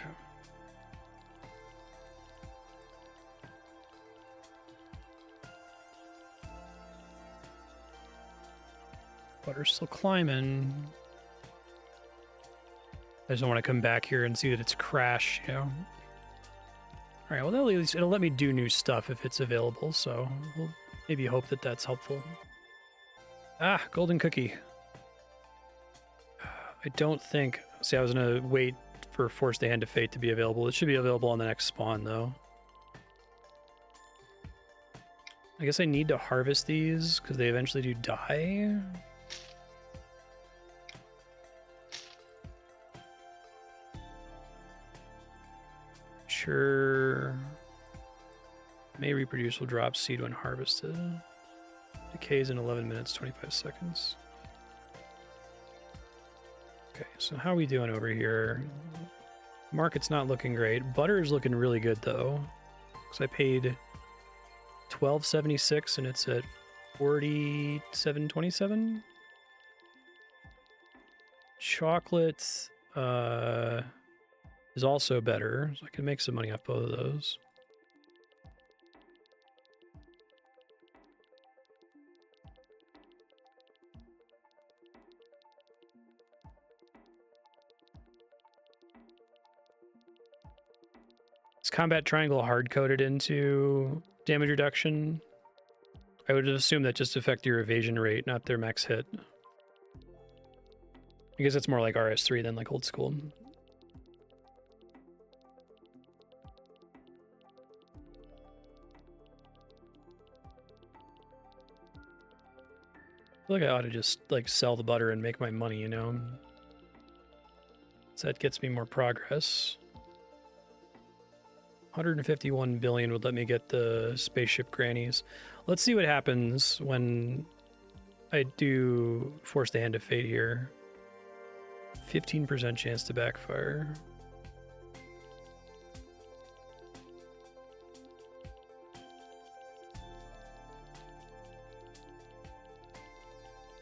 Butter's still climbing. I just don't want to come back here and see that it's crashed, you know. All right, well, at least it'll let me do new stuff if it's available, so we'll maybe hope that that's helpful. Ah, golden cookie. I don't think... See, I was going to wait for Force the Hand of Fate to be available. It should be available on the next spawn, though. I guess I need to harvest these, because they eventually do die. Sure. May reproduce will drop seed when harvested. Decays in 11 minutes, 25 seconds. Okay, so how are we doing over here? Market's not looking great. Butter is looking really good, though. Because I paid $12.76 and it's at $47.27. Chocolate is also better, so I can make some money off both of those. Is Combat Triangle hard-coded into damage reduction? I would assume that just affect your evasion rate, not their max hit. I guess it's more like RS3 than like old school. I feel like I ought to just like sell the butter and make my money, you know? So that gets me more progress. 151 billion would let me get the spaceship grannies. Let's see what happens when I do Force the Hand of Fate here. 15% chance to backfire.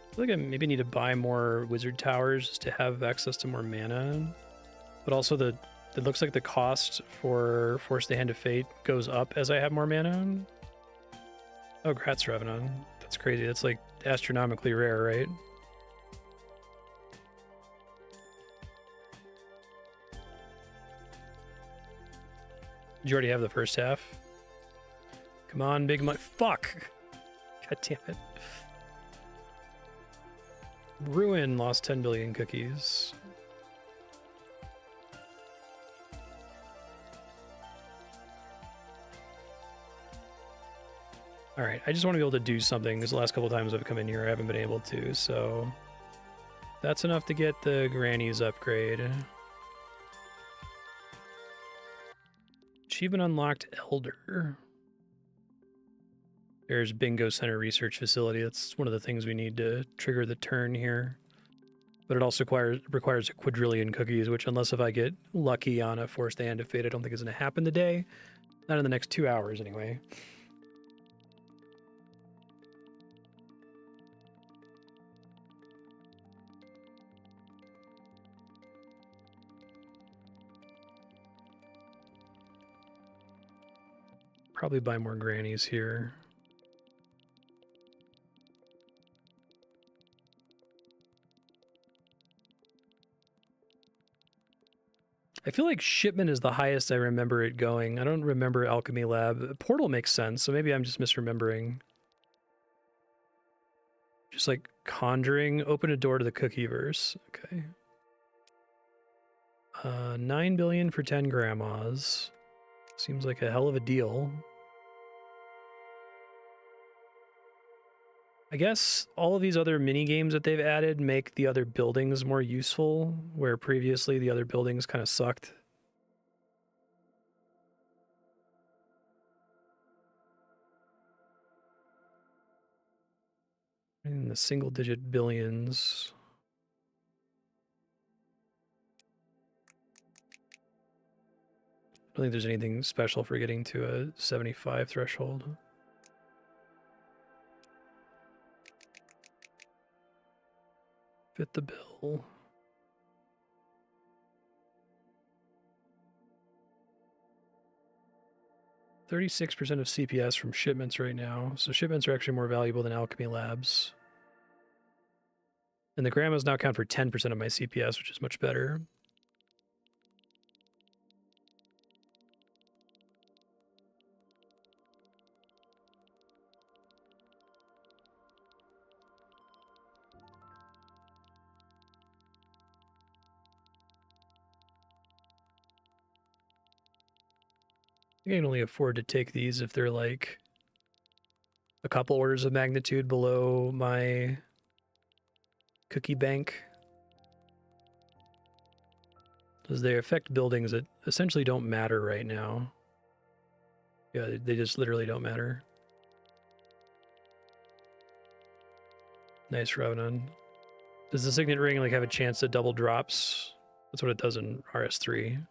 I feel like I maybe need to buy more wizard towers to have access to more mana. But also it looks like the cost for Force the Hand of Fate goes up as I have more mana. Oh, Gratz Revenant. That's crazy. That's like astronomically rare, right? Did you already have the first half? Come on, big money. Fuck! God damn it. Ruin lost 10 billion cookies. Alright, I just want to be able to do something, because the last couple times I've come in here I haven't been able to, so... That's enough to get the Granny's upgrade. Achievement unlocked Elder. There's Bingo Center Research Facility. That's one of the things we need to trigger the turn here. But it also requires a quadrillion cookies, which unless if I get lucky on a Force the Hand of Fate, I don't think is going to happen today. Not in the next 2 hours, anyway. Probably buy more grannies here. I feel like shipment is the highest I remember it going. I don't remember Alchemy Lab. Portal makes sense, so maybe I'm just misremembering. Just like conjuring, open a door to the Cookieverse. Okay. 9 billion for 10 grandmas. Seems like a hell of a deal. I guess all of these other mini games that they've added make the other buildings more useful, where previously the other buildings kind of sucked. In the single-digit billions. I don't think there's anything special for getting to a 75 threshold. Fit the bill. %36% of CPS from shipments right now. So shipments are actually more valuable than Alchemy Labs. And the grandmas now count for 10% of my CPS, which is much better. I can only afford to take these if they're like a couple orders of magnitude below my cookie bank. Because they affect buildings that essentially don't matter right now. Yeah, they just literally don't matter. Nice, Revenant. Does the Signet Ring like have a chance to double drops? That's what it does in RS3.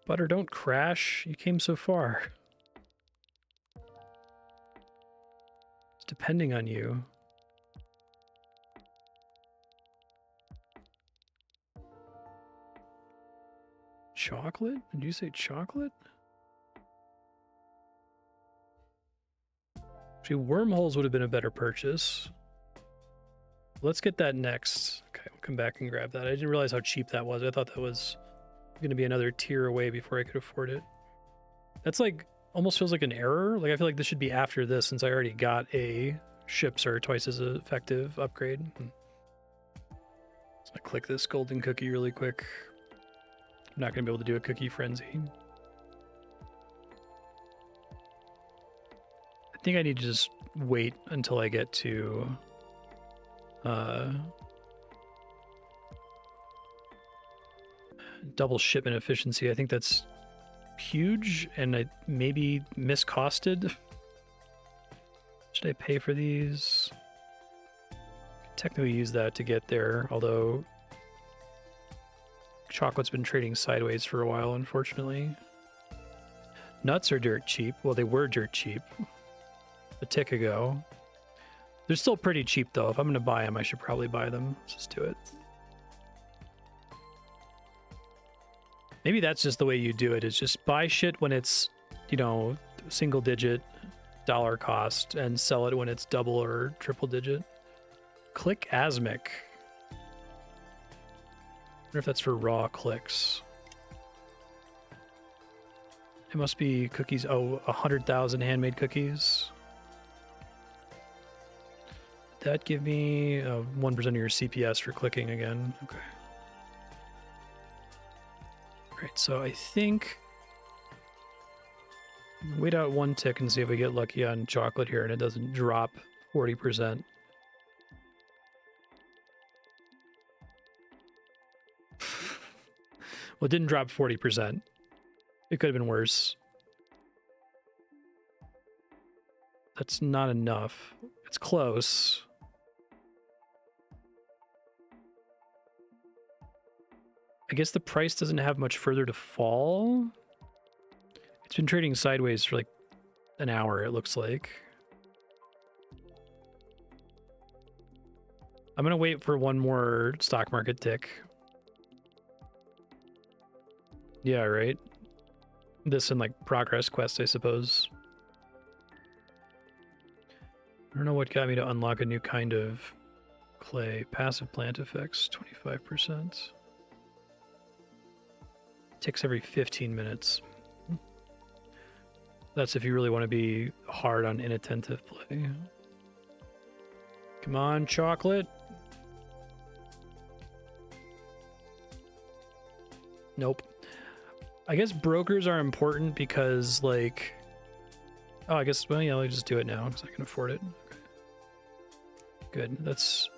Butter, don't crash. You came so far. It's depending on you. Chocolate? Did you say chocolate? Actually, wormholes would have been a better purchase. Let's get that next. Okay, we'll come back and grab that. I didn't realize how cheap that was. I thought that was going to be another tier away before I could afford it. That's like, almost feels like an error. Like, I feel like this should be after this since I already got a ships are twice as effective upgrade. So I click this golden cookie really quick. I'm not going to be able to do a cookie frenzy. I think I need to just wait until I get to double shipment efficiency. I think that's huge, and I maybe miscosted. Should I pay for these? Technically use that to get there, although chocolate's been trading sideways for a while, unfortunately. Nuts are dirt cheap. Well, they were dirt cheap a tick ago. They're still pretty cheap, though. If I'm going to buy them, I should probably buy them. Let's just do it. Maybe that's just the way you do it, is just buy shit when it's, you know, single-digit dollar cost and sell it when it's double or triple digit. Click Asmic. I wonder if that's for raw clicks. It must be cookies. Oh, 100,000 handmade cookies. That give me 1% of your CPS for clicking again. Okay. Alright, so I think wait out one tick and see if we get lucky on chocolate here and it doesn't drop 40%. Well, it didn't drop 40%. It could have been worse. That's not enough. It's close. I guess the price doesn't have much further to fall. It's been trading sideways for like an hour, it looks like. I'm gonna wait for one more stock market tick. Yeah, right? This and like progress quest, I suppose. I don't know what got me to unlock a new kind of clay. Passive plant effects, 25%. Ticks every 15 minutes. That's if you really want to be hard on inattentive play. Come on, chocolate. Nope. I guess brokers are important because, like... Oh, I guess, well, yeah, I'll just do it now because I can afford it. Okay. Good. That's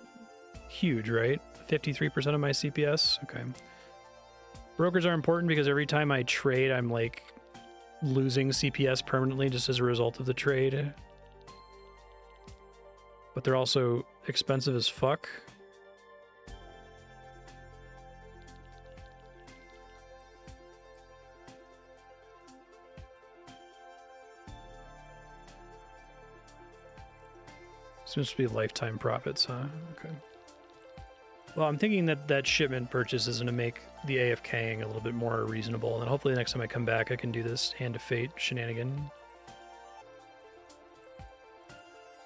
huge, right? 53% of my CPS? Okay. Brokers are important because every time I trade, I'm, like, losing CPS permanently just as a result of the trade. But they're also expensive as fuck. Seems to be lifetime profits, huh? Okay. Well, I'm thinking that that shipment purchase is going to make the AFKing a little bit more reasonable, and hopefully next time I come back I can do this Hand of Fate shenanigan.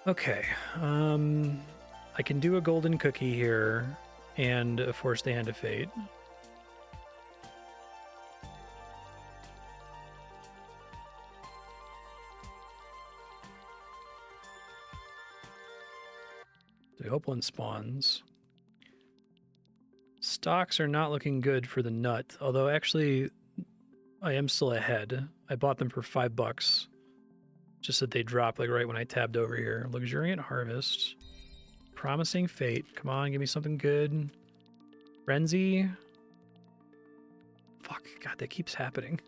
Okay, I can do a golden cookie here and force the Hand of Fate. So I hope one spawns. Stocks are not looking good for the nut, although actually I am still ahead. I bought them for $5. Just that they dropped like right when I tabbed over here. Luxuriant Harvest. Promising Fate. Come on, give me something good. Frenzy. Fuck, God, that keeps happening.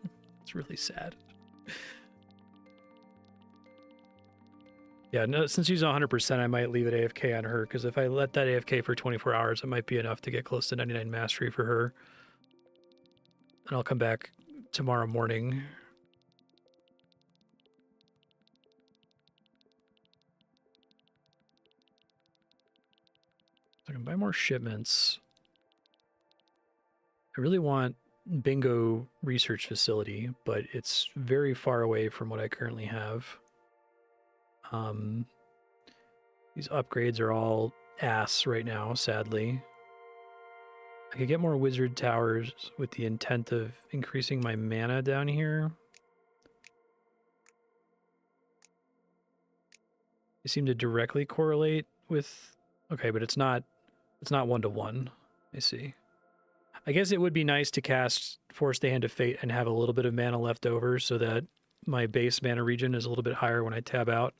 It's really sad. Yeah, no, since she's 100%, I might leave it AFK on her, because if I let that AFK for 24 hours, it might be enough to get close to 99 mastery for her. And I'll come back tomorrow morning. I can buy more shipments. I really want Bingo Research Facility, but it's very far away from what I currently have. These upgrades are all ass right now, sadly. I could get more wizard towers with the intent of increasing my mana down here. They seem to directly correlate with... Okay, but it's not one-to-one. I see. I guess it would be nice to cast Force the Hand of Fate and have a little bit of mana left over so that my base mana regen is a little bit higher when I tab out.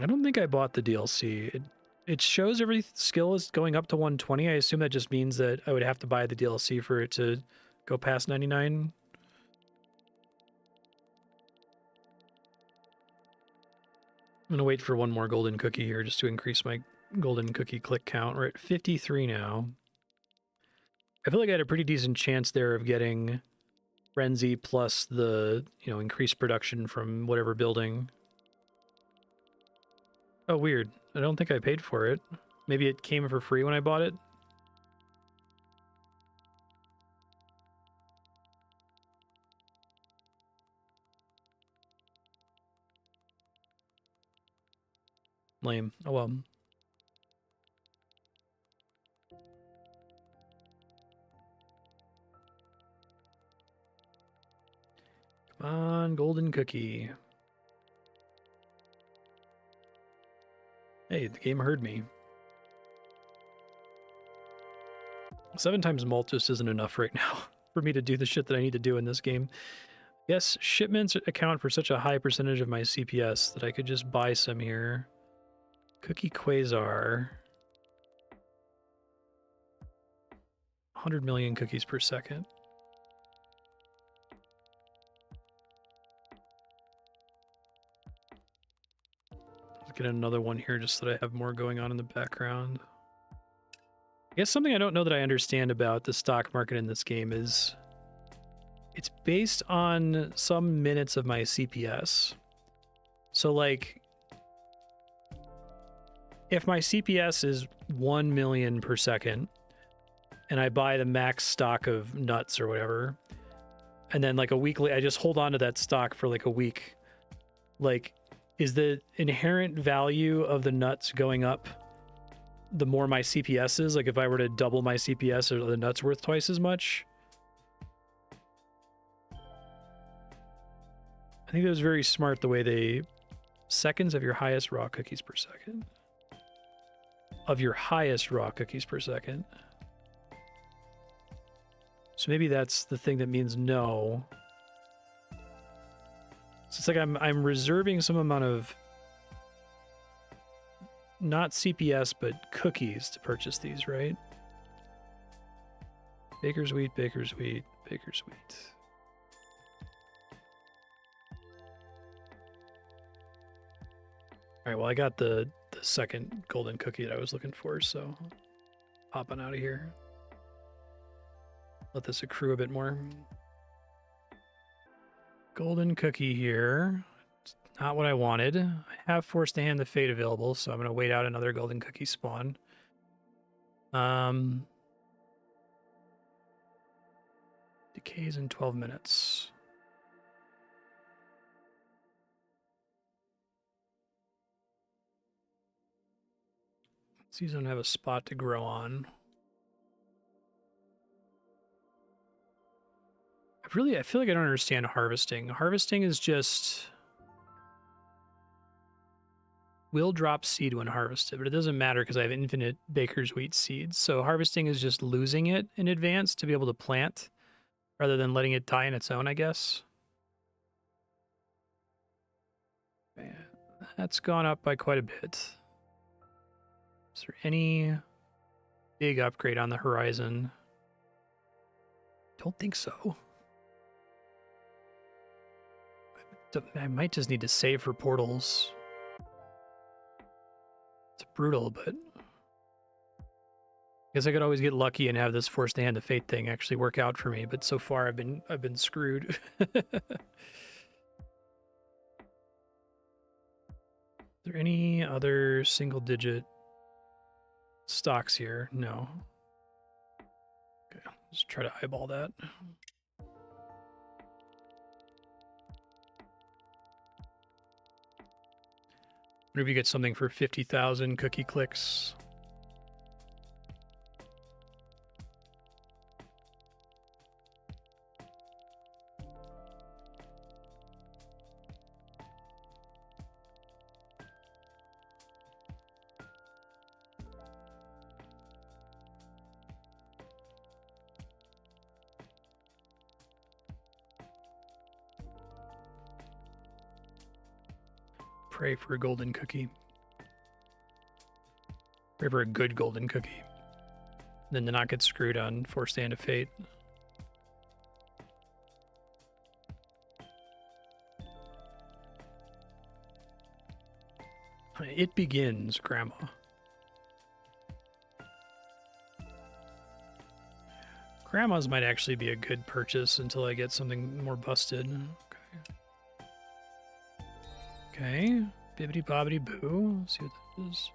I don't think I bought the DLC. It shows every skill is going up to 120. I assume that just means that I would have to buy the DLC for it to go past 99. I'm going to wait for one more golden cookie here just to increase my golden cookie click count. We're at 53 now. I feel like I had a pretty decent chance there of getting Frenzy plus the, you know, increased production from whatever building. Oh, weird. I don't think I paid for it. Maybe it came for free when I bought it. Lame. Oh well. Come on, golden cookie. Hey, the game heard me. 7 times malt just isn't enough right now for me to do the shit that I need to do in this game. Yes, shipments account for such a high percentage of my CPS that I could just buy some here. Cookie Quasar. 100 million cookies per second. Let's get another one here just so that I have more going on in the background. I guess something I don't know that I understand about the stock market in this game is it's based on some minutes of my CPS. So like, if my CPS is 1 million per second and I buy the max stock of nuts or whatever, and then like a week later, I just hold on to that stock for like a week. Like, is the inherent value of the nuts going up the more my CPS is? Like, if I were to double my CPS, are the nuts worth twice as much? I think that was very smart the way they... Seconds of your highest raw cookies per second. Of your highest raw cookies per second. So maybe that's the thing that means no. So it's like I'm reserving some amount of not CPS but cookies to purchase these, right? Baker's wheat, baker's wheat, baker's wheat. All right, well I got the second golden cookie that I was looking for, so popping out of here. Let this accrue a bit more. Golden cookie here. It's not what I wanted. I have Forced to Hand the Fate available, so I'm going to wait out another golden cookie spawn. Decays in 12 minutes. These don't have a spot to grow on. I feel like I don't understand harvesting. Harvesting is just... will drop seed when harvested, but it doesn't matter because I have infinite baker's wheat seeds. So harvesting is just losing it in advance to be able to plant rather than letting it die on its own, I guess. Man, that's gone up by quite a bit. Is there any big upgrade on the horizon? Don't think so. I might just need to save for portals. It's brutal, but I guess I could always get lucky and have this Forced to Hand the Fate thing actually work out for me, but so far I've been screwed. Is there any other single digit stocks here? No. Okay, let's try to eyeball that. What if you get something for 50,000 cookie clicks? Pray for a golden cookie. Pray for a good golden cookie. Then to not get screwed on Forced to Hand of Fate. It begins, Grandma. Grandma's might actually be a good purchase until I get something more busted. Okay, bibbity bobbity boo. Let's see what that is.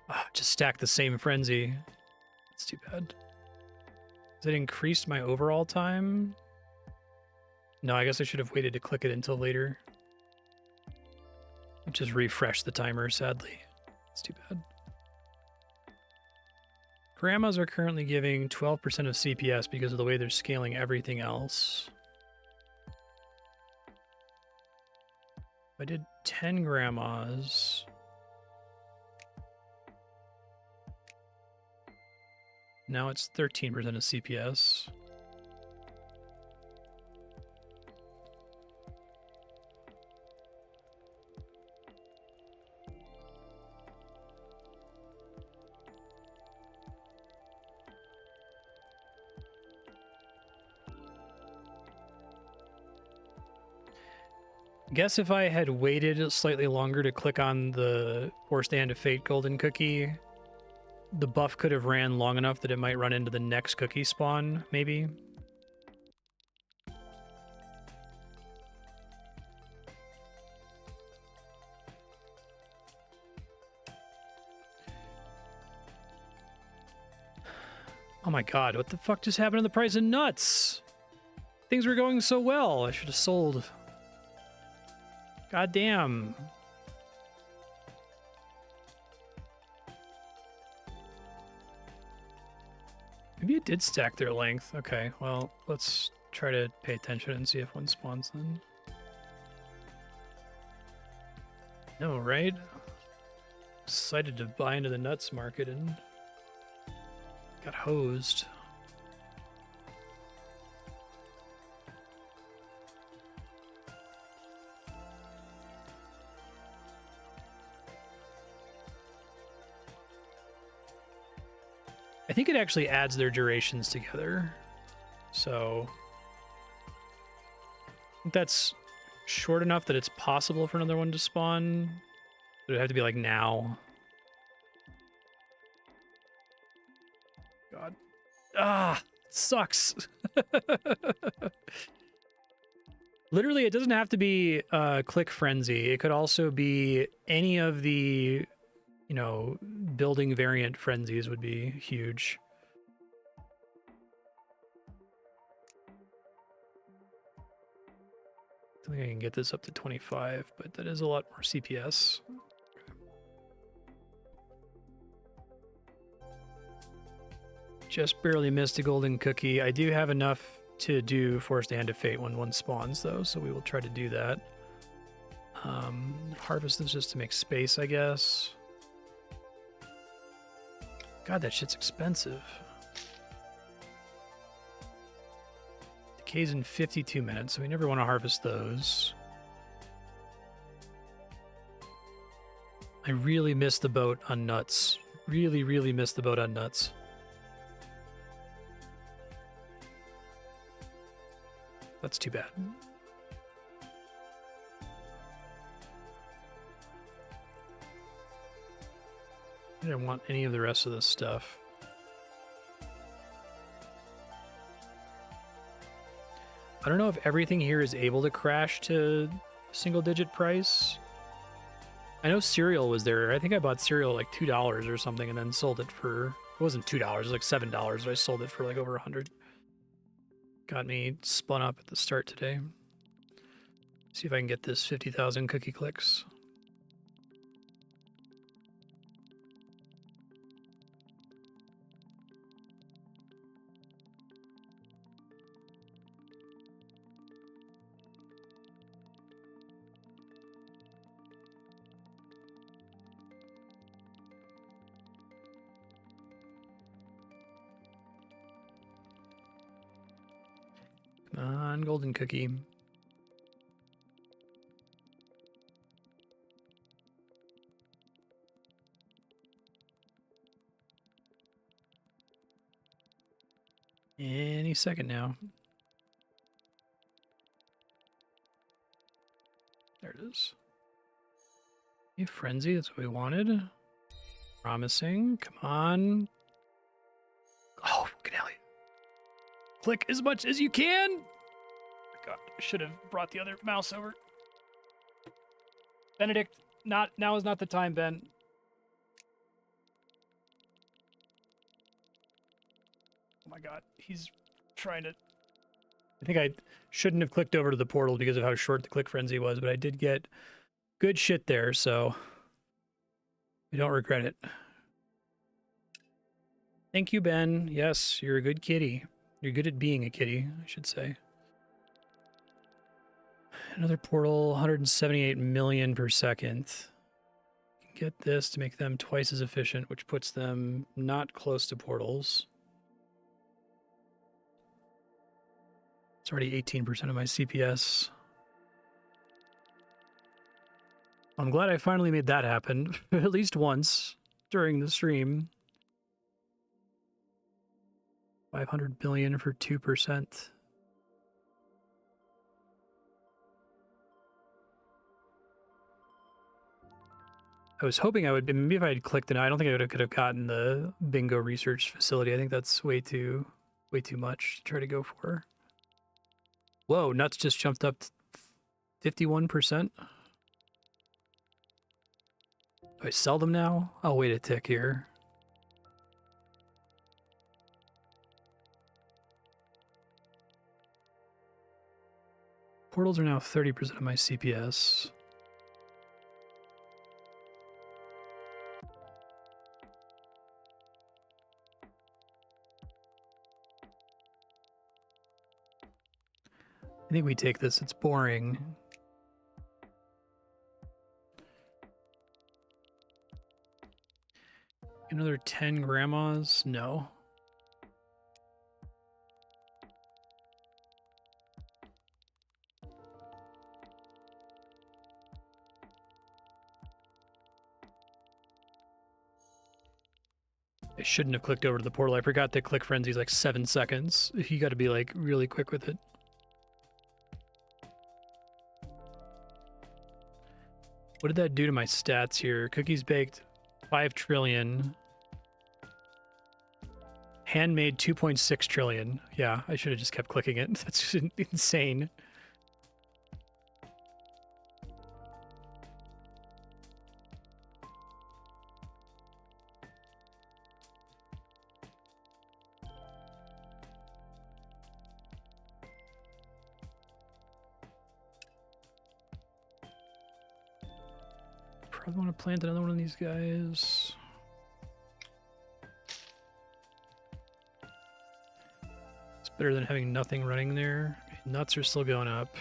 Ah, just stack the same frenzy. That's too bad. Has it increased my overall time? No, I guess I should have waited to click it until later. Just refresh the timer, sadly. It's too bad. Grandmas are currently giving 12% of CPS because of the way they're scaling everything else. I did 10 grandmas. Now it's 13% of CPS. Guess if I had waited slightly longer to click on the Forced to Hand of Fate golden cookie, the buff could have ran long enough that it might run into the next cookie spawn, maybe. Oh my god, what the fuck just happened to the price of nuts? Things were going so well. I should have sold. God damn. Maybe it did stack their length. Okay, well, let's try to pay attention and see if one spawns then. No, right? Decided to buy into the nuts market and got hosed. I think it actually adds their durations together. So I think that's short enough that it's possible for another one to spawn. It would have to be like now. God. Ah, sucks. Literally, it doesn't have to be Click Frenzy. It could also be any of the, you know, building variant frenzies would be huge. I think I can get this up to 25, but that is a lot more CPS. Just barely missed a golden cookie. I do have enough to do Forced Hand of Fate when one spawns, though, so we will try to do that. Harvest this just to make space, I guess. God, that shit's expensive. Decays in 52 minutes, so we never want to harvest those. I really missed the boat on nuts. Really, really missed the boat on nuts. That's too bad. I don't want any of the rest of this stuff. I don't know if everything here is able to crash to single-digit price. I know cereal was there. I think I bought cereal like $2 or something and then sold it for... It wasn't $2, it was like $7, but I sold it for like over 100. Got me spun up at the start today. See if I can get this 50,000 cookie clicks. Come on, golden cookie. Any second now. There it is. A frenzy, that's what we wanted. Promising. Come on. Oh, fucking hell. Click as much as you can. God, I should have brought the other mouse over. Benedict, now is not the time, Ben. Oh my God, he's trying to... I think I shouldn't have clicked over to the portal because of how short the click frenzy was, but I did get good shit there, so we don't regret it. Thank you, Ben. Yes, you're a good kitty. You're good at being a kitty, I should say. Another portal, 178 million per second. Get this to make them twice as efficient, which puts them not close to portals. It's already 18% of my CPS. I'm glad I finally made that happen, at least once during the stream. 500 billion for 2%. I was hoping I would, maybe if I had clicked it, I don't think I could have gotten the bingo research facility. I think that's way too much to try to go for. Whoa, nuts just jumped up to 51%. Do I sell them now? I'll wait a tick here. Portals are now 30% of my CPS. I think we take this. It's boring. Another 10 grandmas? No. I shouldn't have clicked over to the portal. I forgot that click frenzy is like 7 seconds. You got to be like really quick with it. What did that do to my stats here? Cookies baked 5 trillion. Handmade 2.6 trillion. Yeah, I should have just kept clicking it. That's just insane. Probably want to plant another one of these guys. It's better than having nothing running there. Nuts are still going up.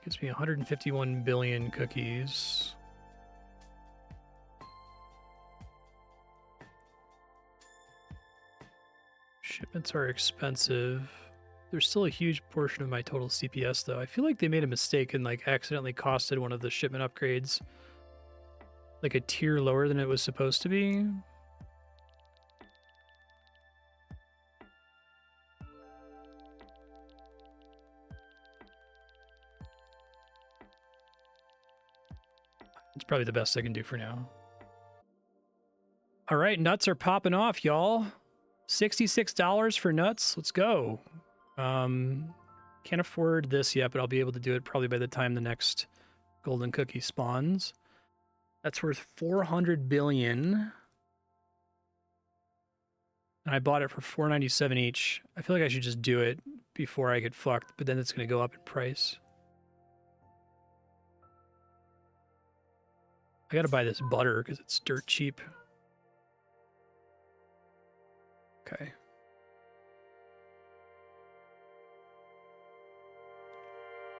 Gives me 151 billion cookies. Shipments are expensive. There's still a huge portion of my total CPS, though. I feel like they made a mistake and like accidentally costed one of the shipment upgrades like a tier lower than it was supposed to be. It's probably the best I can do for now. All right, nuts are popping off, y'all. $66 for nuts. Let's go. Can't afford this yet, but I'll be able to do it probably by the time the next golden cookie spawns. That's worth 400 billion. And I bought it for 497 each. I feel like I should just do it before I get fucked, but then it's going to go up in price. I got to buy this butter because it's dirt cheap. Okay.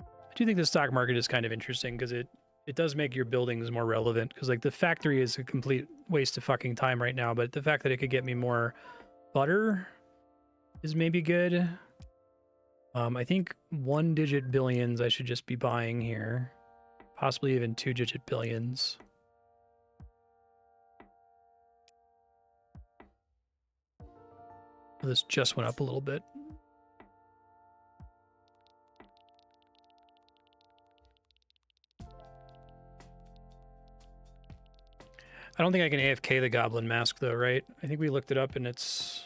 I do think the stock market is kind of interesting because it does make your buildings more relevant, because like the factory is a complete waste of fucking time right now, but the fact that it could get me more butter is maybe good. I think 1-digit billions I should just be buying here, possibly even 2-digit billions. This just went up a little bit. I don't think I can AFK the Goblin Mask, though, right? I think we looked it up, and it's...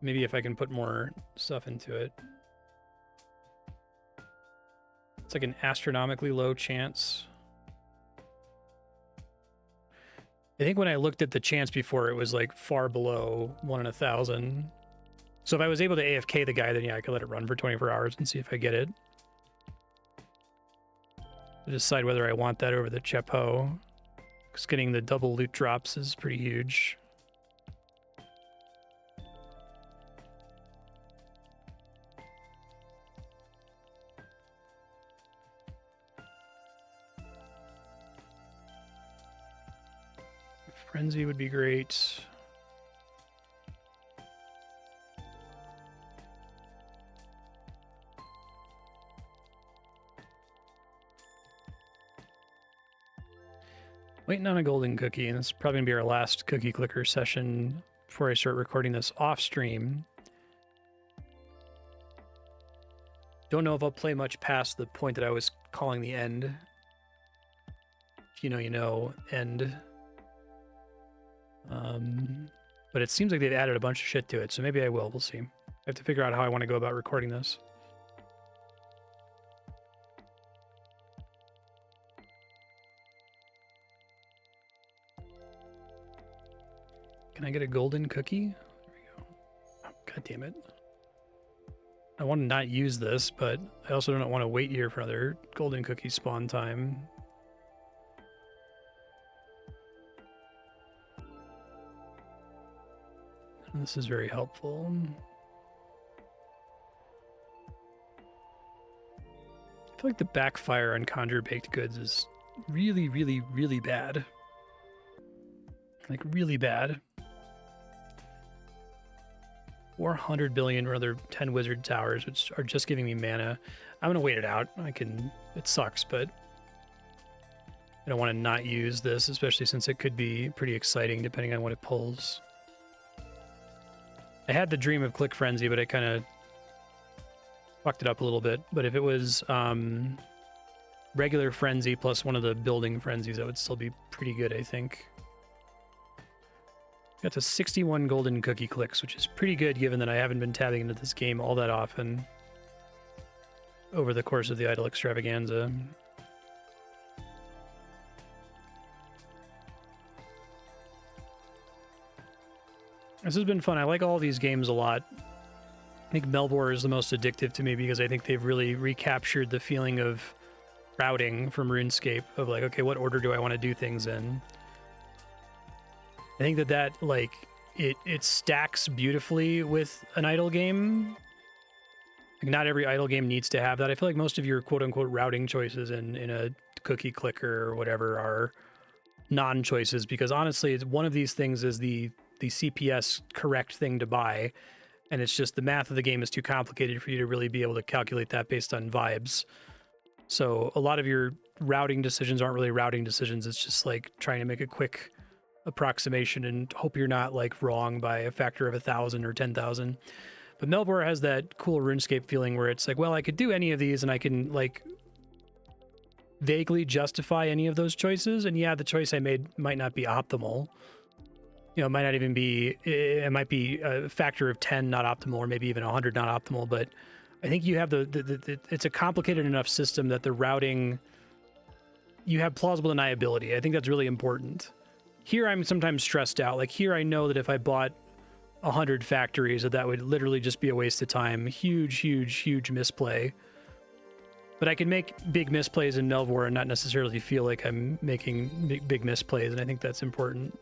Maybe if I can put more stuff into it. It's like an astronomically low chance. I think when I looked at the chance before, it was like far below 1 in 1,000. So if I was able to AFK the guy, then yeah, I could let it run for 24 hours and see if I get it. Decide whether I want that over the Chepo, because getting the double loot drops is pretty huge. Frenzy would be great. Waiting on a golden cookie, and this is probably gonna be our last cookie clicker session before I start recording this off stream. Don't know if I'll play much past the point that I was calling the end. If you know, you know, end. But it seems like they've added a bunch of shit to it, so maybe I will. We'll see. I have to figure out how I want to go about recording this. Can I get a golden cookie? There we go. God damn it. I want to not use this, but I also don't want to wait here for another golden cookie spawn time. And this is very helpful. I feel like the backfire on Conjure Baked Goods is really, really, really bad. Like, really bad. 400 billion or other 10 wizard towers, which are just giving me mana. I'm gonna wait it out. It sucks, but I don't want to not use this, especially since it could be pretty exciting depending on what it pulls. I had the dream of Click Frenzy, but I kind of fucked it up a little bit. But if it was regular Frenzy plus one of the building Frenzies, that would still be pretty good, I think. Got to 61 golden cookie clicks, which is pretty good given that I haven't been tabbing into this game all that often over the course of the Idle Extravaganza. This has been fun. I like all these games a lot. I think Melvor is the most addictive to me because I think they've really recaptured the feeling of routing from RuneScape, of like, okay, what order do I want to do things in? I think that like it stacks beautifully with an idle game. Like, not every idle game needs to have that. I feel like most of your quote-unquote routing choices in a cookie clicker or whatever are non-choices, because honestly, one of these things is the CPS correct thing to buy, and it's just the math of the game is too complicated for you to really be able to calculate that based on vibes. So a lot of your routing decisions aren't really routing decisions. It's just like trying to make a quick approximation and hope you're not like wrong by a factor of 1,000 or 10,000. But Melvor has that cool RuneScape feeling where it's like, well, I could do any of these and I can like vaguely justify any of those choices. And yeah, the choice I made might not be optimal. You know, it might not even be, it might be a factor of 10 not optimal, or maybe even 100 not optimal. But I think you have it's a complicated enough system that the routing, you have plausible deniability. I think that's really important. Here, I'm sometimes stressed out. Like here, I know that if I bought 100 factories, that would literally just be a waste of time. Huge, huge, huge misplay. But I can make big misplays in Melvor and not necessarily feel like I'm making big misplays, and I think that's important.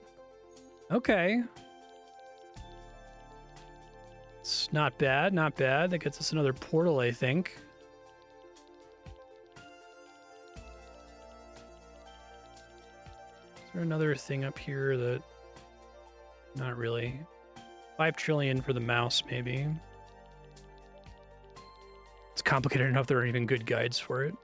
Okay. It's not bad, not bad. That gets us another portal, I think. Is there another thing up here that... Not really. 5 trillion for the mouse, maybe. It's complicated enough there aren't even good guides for it.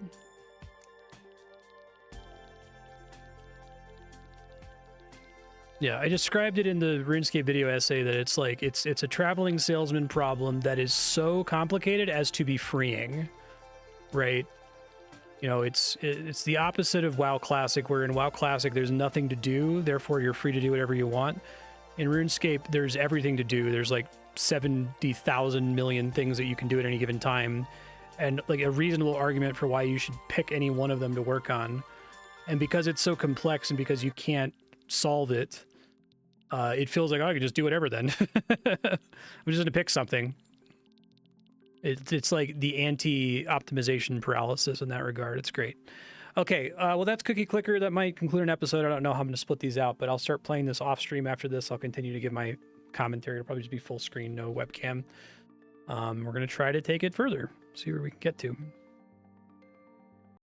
Yeah, I described it in the RuneScape video essay that it's like, it's a traveling salesman problem that is so complicated as to be freeing, right? You know, it's the opposite of WoW Classic, where in WoW Classic there's nothing to do, therefore you're free to do whatever you want. In RuneScape, there's everything to do. There's like 70,000 million things that you can do at any given time, and like a reasonable argument for why you should pick any one of them to work on. And because it's so complex and because you can't solve it, it feels like, oh, I could just do whatever then. I'm just gonna pick something. It's like the anti-optimization paralysis in that regard. It's great. Okay, well, that's Cookie Clicker. That might conclude an episode. I don't know how I'm going to split these out, but I'll start playing this off stream after this. I'll continue to give my commentary. It'll probably just be full screen, no webcam. We're going to try to take it further, see where we can get to.